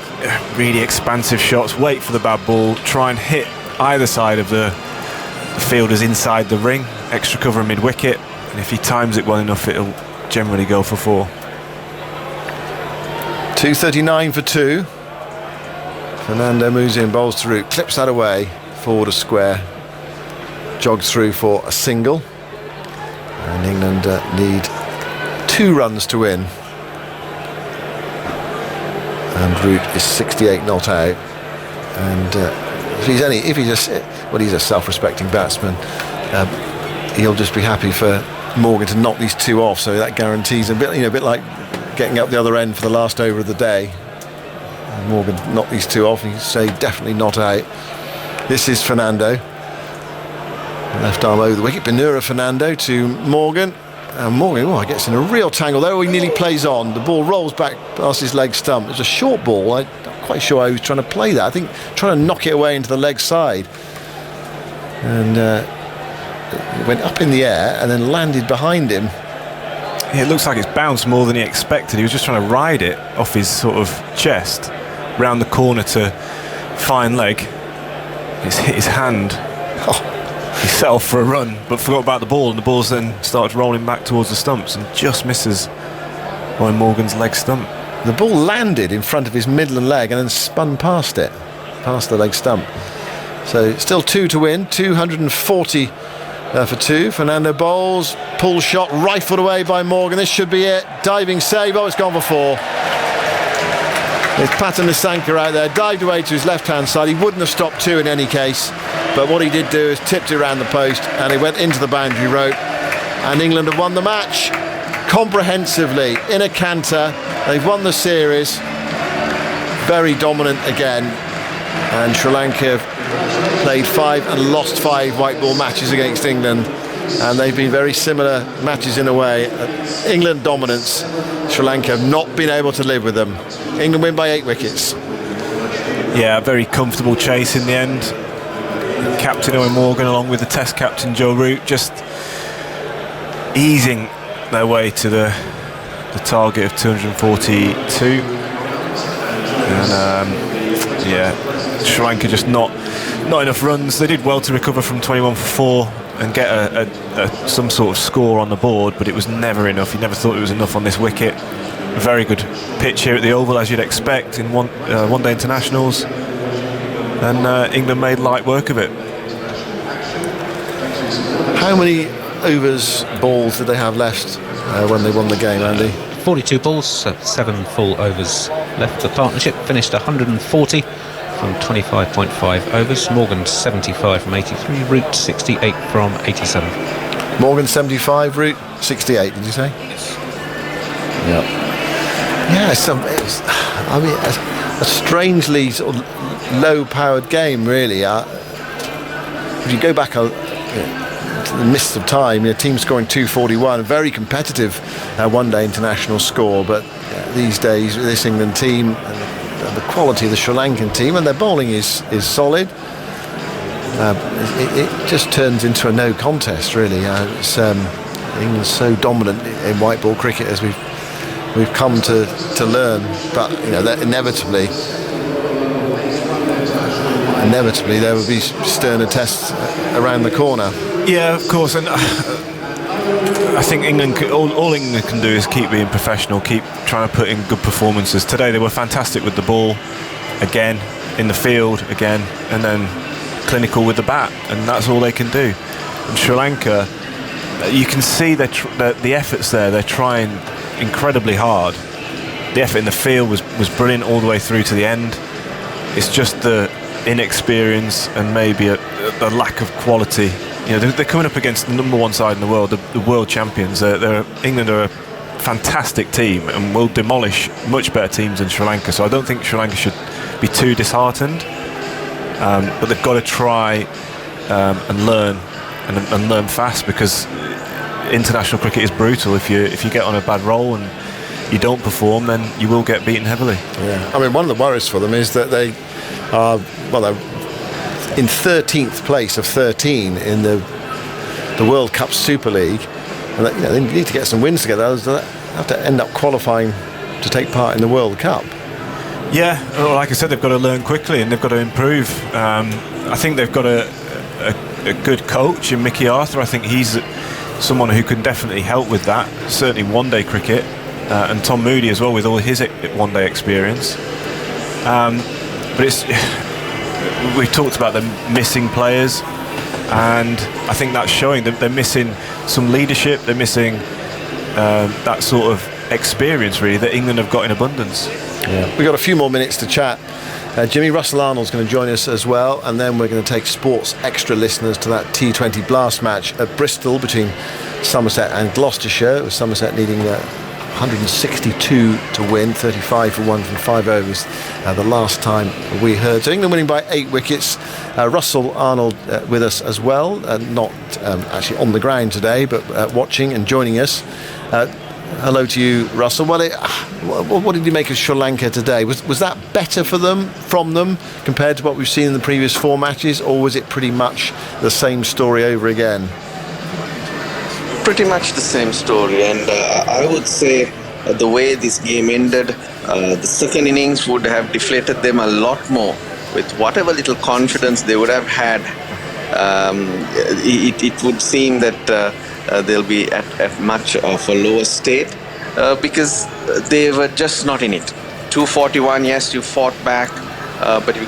S7: really expansive shots, wait for the bad ball, try and hit either side of the fielders inside the ring, extra cover mid-wicket, and if he times it well enough it'll generally go for 4.
S1: 239 for 2. Fernando moves in, bowls to Root, clips that away, forward a square, jogs through for a single, and England need 2 runs to win. And Root is 68 not out, and he's a self-respecting batsman. He'll just be happy for Morgan to knock these 2 off, so that guarantees a bit like getting up the other end for the last over of the day. And Morgan knocked these 2 off, and you say definitely not out. This is Fernando, left arm over the wicket. Binura Fernando to Morgan, and Morgan gets in a real tangle there. He nearly plays on. The ball rolls back past his leg stump. It's a short ball. I'm not quite sure how he was trying to play that. I think trying to knock it away into the leg side, and it went up in the air and then landed behind him.
S7: Yeah, it looks like it's bounced more than he expected. He was just trying to ride it off his sort of chest round the corner to fine leg. It's hit his hand. He set off for a run but forgot about the ball, and the ball's then started rolling back towards the stumps and just misses by Morgan's leg stump.
S1: The ball landed in front of his Midland leg and then spun past the leg stump. So still 2 to win, 240 for 2. Fernando bowls, pull shot, rifled away by Morgan. This should be it. Diving save. It's gone for 4. There's Patan Nissanka out there, dived away to his left-hand side. He wouldn't have stopped 2 in any case, but what he did do is tipped it around the post, and it went into the boundary rope, and England have won the match comprehensively in a canter. They've won the series, very dominant again, and Sri Lanka have played 5 and lost 5 white ball matches against England, and they've been very similar matches in a way. England dominance, Sri Lanka have not been able to live with them. England win by 8 wickets.
S7: Yeah, a very comfortable chase in the end. Captain Owen Morgan along with the Test captain Joe Root just easing their way to the target of 242. And Sri Lanka just not enough runs. They did well to recover from 21 for 4 and get some sort of score on the board, but it was never enough. You never thought it was enough on this wicket. A very good pitch here at the Oval, as you'd expect in one-day internationals, and England made light work of it.
S1: How many overs, balls did they have left when they won the game, Andy?
S5: 42 balls, 7 full overs left. The partnership finished 140 from 25.5 overs. Morgan 75 from 83, Root 68 from 87.
S1: Morgan 75, Root 68, did you say? Yeah. Yeah, it's a strangely sort of low-powered game, really. If you go back to the mists of time, team scoring 241, a very competitive one-day international score, but these days, this England team, and the quality of the Sri Lankan team, and their bowling is solid. It just turns into a no contest, really. England's so dominant in white ball cricket, as we've come to learn, but that inevitably there will be sterner tests around the corner.
S7: Yeah, of course, and I think all England can do is keep being professional, keep trying to put in good performances. Today they were fantastic with the ball, again, in the field, again, and then clinical with the bat, and that's all they can do. And Sri Lanka, you can see the efforts there. They're trying incredibly hard. The effort in the field was brilliant all the way through to the end. It's just the inexperience and maybe a lack of quality. They're coming up against the number one side in the world, the world champions. England are a fantastic team and will demolish much better teams than Sri Lanka. So I don't think Sri Lanka should be too disheartened. But they've got to try and learn and learn fast, because international cricket is brutal. If you get on a bad roll and you don't perform, then you will get beaten heavily.
S1: Yeah. I mean, one of the worries for them is that they are they're in 13th place of 13 in the World Cup Super League, and they need to get some wins together. They have to end up qualifying to take part in the World Cup.
S7: Yeah, well, like I said, they've got to learn quickly and they've got to improve. I think they've got a good coach in Mickey Arthur. I think he's someone who can definitely help with that, certainly one-day cricket, and Tom Moody as well, with all his one-day experience. But we've talked about them missing players, and I think that's showing. They're missing some leadership, they're missing that sort of experience, really, that England have got in abundance.
S1: Yeah. We've got a few more minutes to chat. Jimmy, Russell Arnold's going to join us as well, and then we're going to take Sports Extra listeners to that T20 Blast match at Bristol between Somerset and Gloucestershire, with Somerset needing 162 to win, 35 for 1 from 5 overs the last time we heard. So England winning by 8 wickets. Russell Arnold with us as well, not actually on the ground today, but watching and joining us. Hello to you, Russell. What did you make of Sri Lanka today? Was that better from them compared to what we've seen in the previous 4 matches, or was it pretty much the same story over again?
S8: Pretty much the same story, and I would say the way this game ended, the second innings would have deflated them a lot more. With whatever little confidence they would have had, it would seem that they'll be at much of a lower state because they were just not in it. 241, yes, you fought back, but we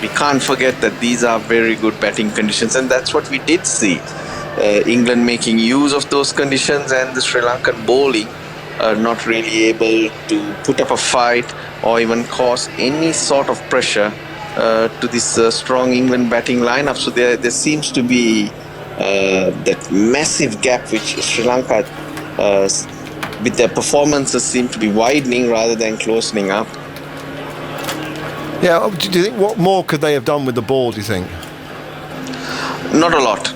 S8: can't forget that these are very good batting conditions, and that's what we did see. England making use of those conditions, and the Sri Lankan bowling not really able to put up a fight or even cause any sort of pressure to this strong England batting lineup. So there seems to be that massive gap which Sri Lanka with their performances seem to be widening rather than closing up.
S1: Yeah, do you think what more could they have done with the ball, do you think?
S8: Not a lot,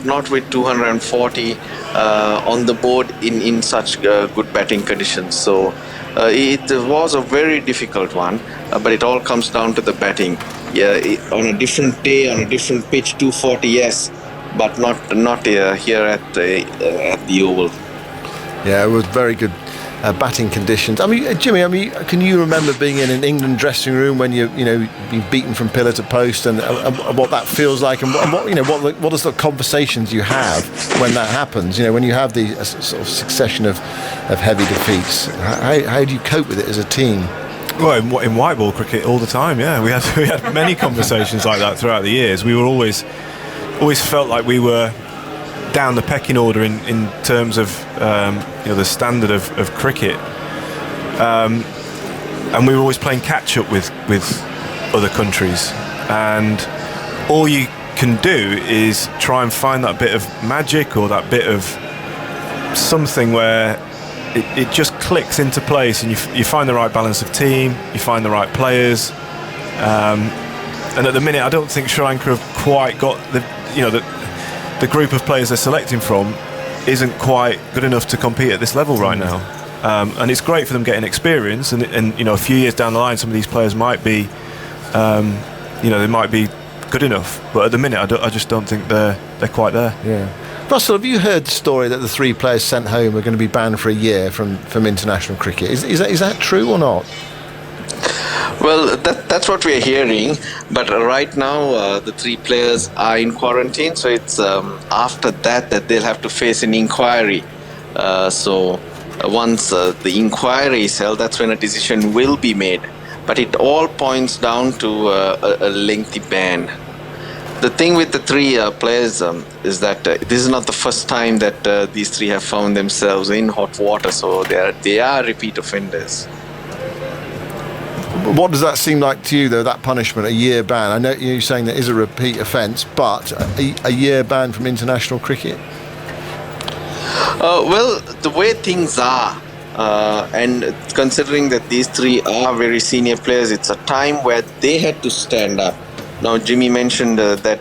S8: not with 240 on the board in such good batting conditions. So it was a very difficult one, but it all comes down to the batting. Yeah, on a different day, on a different pitch, 240, yes, but not here at the Oval.
S1: Yeah, it was very good batting conditions. I mean, Jimmy, can you remember being in an England dressing room when you've been beaten from pillar to post, and what that feels like, and what are the conversations you have when that happens? When you have the sort of succession of heavy defeats, how do you cope with it as a team?
S7: Well, in white ball cricket all the time, yeah. We had many conversations like that throughout the years. We were always felt like we were down the pecking order in terms of the standard of cricket, and we were always playing catch up with other countries, and all you can do is try and find that bit of magic or that bit of something where it just clicks into place, and you find the right balance of team, you find the right players, and at the minute I don't think Sri Lanka have quite got the group of players they're selecting from isn't quite good enough to compete at this level right now. And it's great for them getting experience, and a few years down the line some of these players might be they might be good enough, but at the minute I just don't think they're quite there.
S1: Yeah. Russell, have you heard the story that the 3 players sent home are going to be banned for a year from international cricket? Is that true or not?
S8: Well, that's what we're hearing, but right now the 3 players are in quarantine, so it's after that they'll have to face an inquiry. So once the inquiry is held, that's when a decision will be made. But it all points down to a lengthy ban. The thing with the 3 players is that this is not the first time that these 3 have found themselves in hot water, so they are repeat offenders.
S1: What does that seem like to you, though, that punishment, a year ban? I know you're saying that is a repeat offence, but a year ban from international cricket?
S8: Well, the way things are, and considering that these 3 are very senior players, it's a time where they had to stand up. Now, Jimmy mentioned that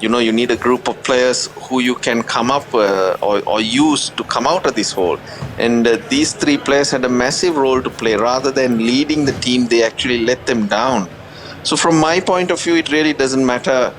S8: you need a group of players who you can come up or use to come out of this hole. And these 3 players had a massive role to play. Rather than leading the team, they actually let them down. So from my point of view, it really doesn't matter.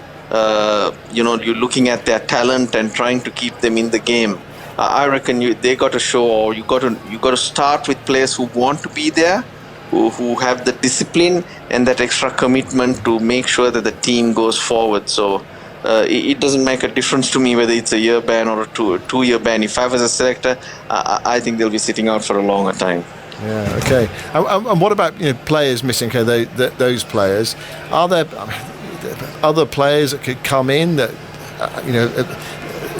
S8: You're looking at their talent and trying to keep them in the game. I reckon they got to show, or you got to start with players who want to be there, who have the discipline and that extra commitment to make sure that the team goes forward. So it doesn't make a difference to me whether it's a year ban or a 2-year ban. If I was a selector, I think they'll be sitting out for a longer time.
S1: Yeah, okay. And what about players missing? Okay, those players. Are there other players that could come in that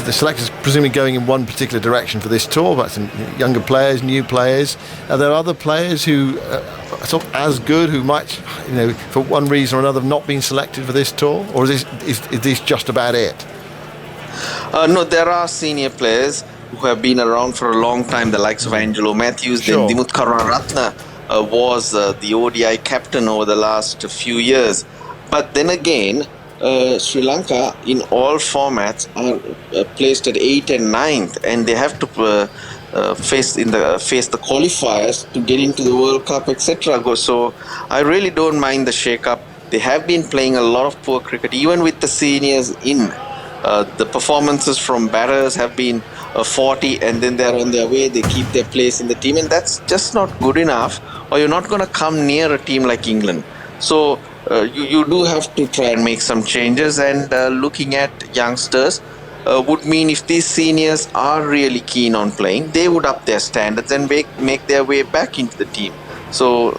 S1: the selectors presumably going in one particular direction for this tour, but some younger players, new players? Are there other players who are sort of as good, who might, for one reason or another, have not been selected for this tour? Or is this just about it?
S8: No, there are senior players who have been around for a long time, the likes of Angelo Matthews.
S1: Sure.
S8: Then Dimut Karunaratne was the ODI captain over the last few years. But then again, Sri Lanka in all formats are placed at 8th and 9th, and they have to face the qualifiers to get into the World Cup, etc. So I really don't mind the shake-up. They have been playing a lot of poor cricket, even with the seniors in. The performances from batters have been 40, and then they're on their way. They keep their place in the team, and that's just not good enough, or you're not going to come near a team like England. So you do have to try and make some changes, and looking at youngsters would mean if these seniors are really keen on playing, they would up their standards and make their way back into the team. So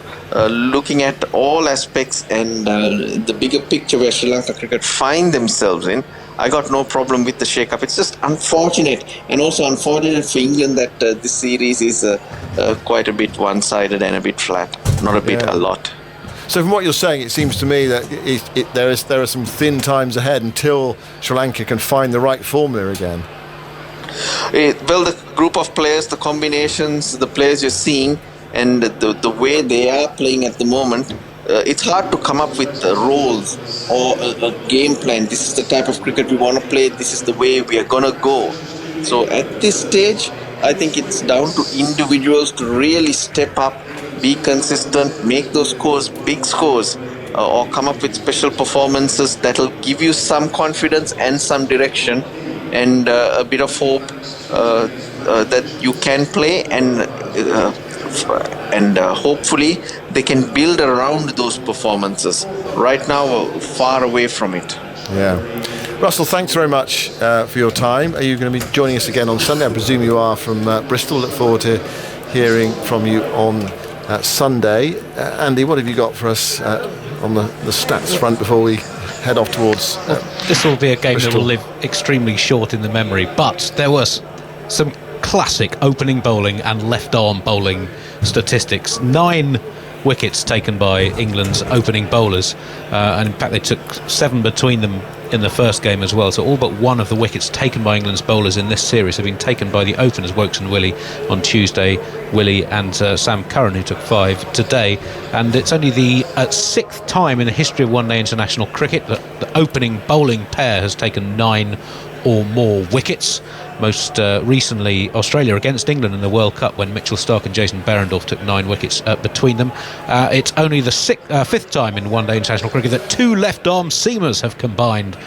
S8: looking at all aspects and the bigger picture where Sri Lanka cricket find themselves in, I got no problem with the shake-up. It's just unfortunate, and also unfortunate for England that this series is quite a bit one-sided and a bit flat. Not a bit, a lot.
S1: So from what you're saying, it seems to me that there are some thin times ahead until Sri Lanka can find the right formula again.
S8: Well, the group of players, the combinations, the players you're seeing, and the way they are playing at the moment, it's hard to come up with roles or a game plan. This is the type of cricket we want to play. This is the way we are going to go. So at this stage, I think it's down to individuals to really step up, be consistent, make those scores, big scores, or come up with special performances that'll give you some confidence and some direction and a bit of hope that you can play, and hopefully they can build around those performances. Right now, far away from it.
S1: Yeah. Russell, thanks very much for your time. Are you going to be joining us again on Sunday? I presume you are, from Bristol. Look forward to hearing from you on Sunday. Andy, what have you got for us on the stats front before we head off towards
S5: this will be a game
S1: Bristol.
S5: that will live extremely short in the memory, but there was some classic opening bowling and left arm bowling statistics. 9 wickets taken by England's opening bowlers, and in fact they took 7 between them in the first game as well. So all but one of the wickets taken by England's bowlers in this series have been taken by the openers, Wokes and Willie on Tuesday, Willie and Sam Curran, who took 5 today. And it's only the 6th time in the history of one-day international cricket that the opening bowling pair has taken 9 or more wickets. Most recently Australia against England in the World Cup, when Mitchell Starc and Jason Behrendorff took 9 wickets between them. It's only the 5th time in one-day international cricket that 2 left-arm seamers have combined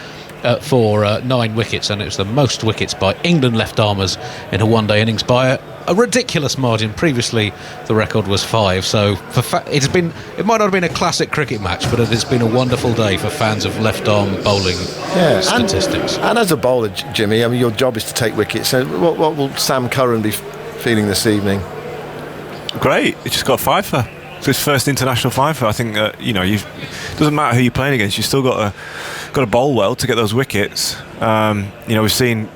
S5: for 9 wickets, and it's the most wickets by England left-armers in a one-day innings by a ridiculous margin. Previously the record was 5, so it might not have been a classic cricket match, but it's been a wonderful day for fans of left-arm bowling statistics.
S1: And as a bowler, Jimmy, I mean, your job is to take wickets, so what will Sam Curran be feeling this evening?
S7: Great, he just got a fifer. It's his first international fifer. I think it doesn't matter who you're playing against, you still got to bowl well to get those wickets. We've seen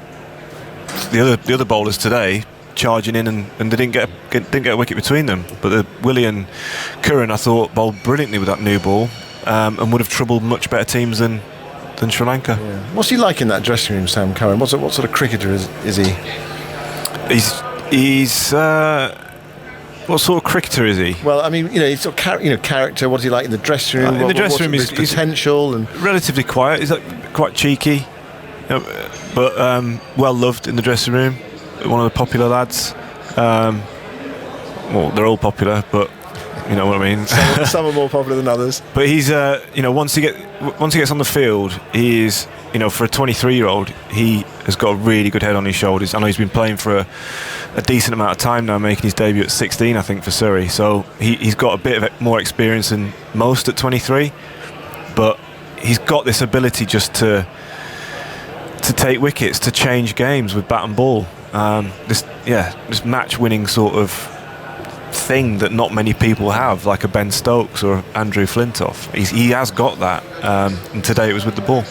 S7: the other bowlers today charging in, and they didn't get a wicket between them. But Willie and Curran, I thought, bowled brilliantly with that new ball, and would have troubled much better teams than Sri Lanka.
S1: Yeah. What's he like in that dressing room, Sam Curran? What sort of cricketer is he?
S7: He's what sort of cricketer is he?
S1: Well, I mean, he's sort of character. What's he like in the dressing room?
S7: In the dressing room,
S1: he's potential and
S7: relatively quiet. He's quite cheeky, but well loved in the dressing room. One of the popular lads. Well, they're all popular, but you know what I mean.
S1: Some are more popular than others.
S7: But he's, once he gets on the field, he is, for a 23-year-old, he has got a really good head on his shoulders. I know he's been playing for a decent amount of time now, making his debut at 16, I think, for Surrey. So he's got a bit of more experience than most at 23, but he's got this ability just to take wickets, to change games with bat and ball. This match-winning sort of thing that not many people have, like a Ben Stokes or Andrew Flintoff. He has got that, and today it was with the ball.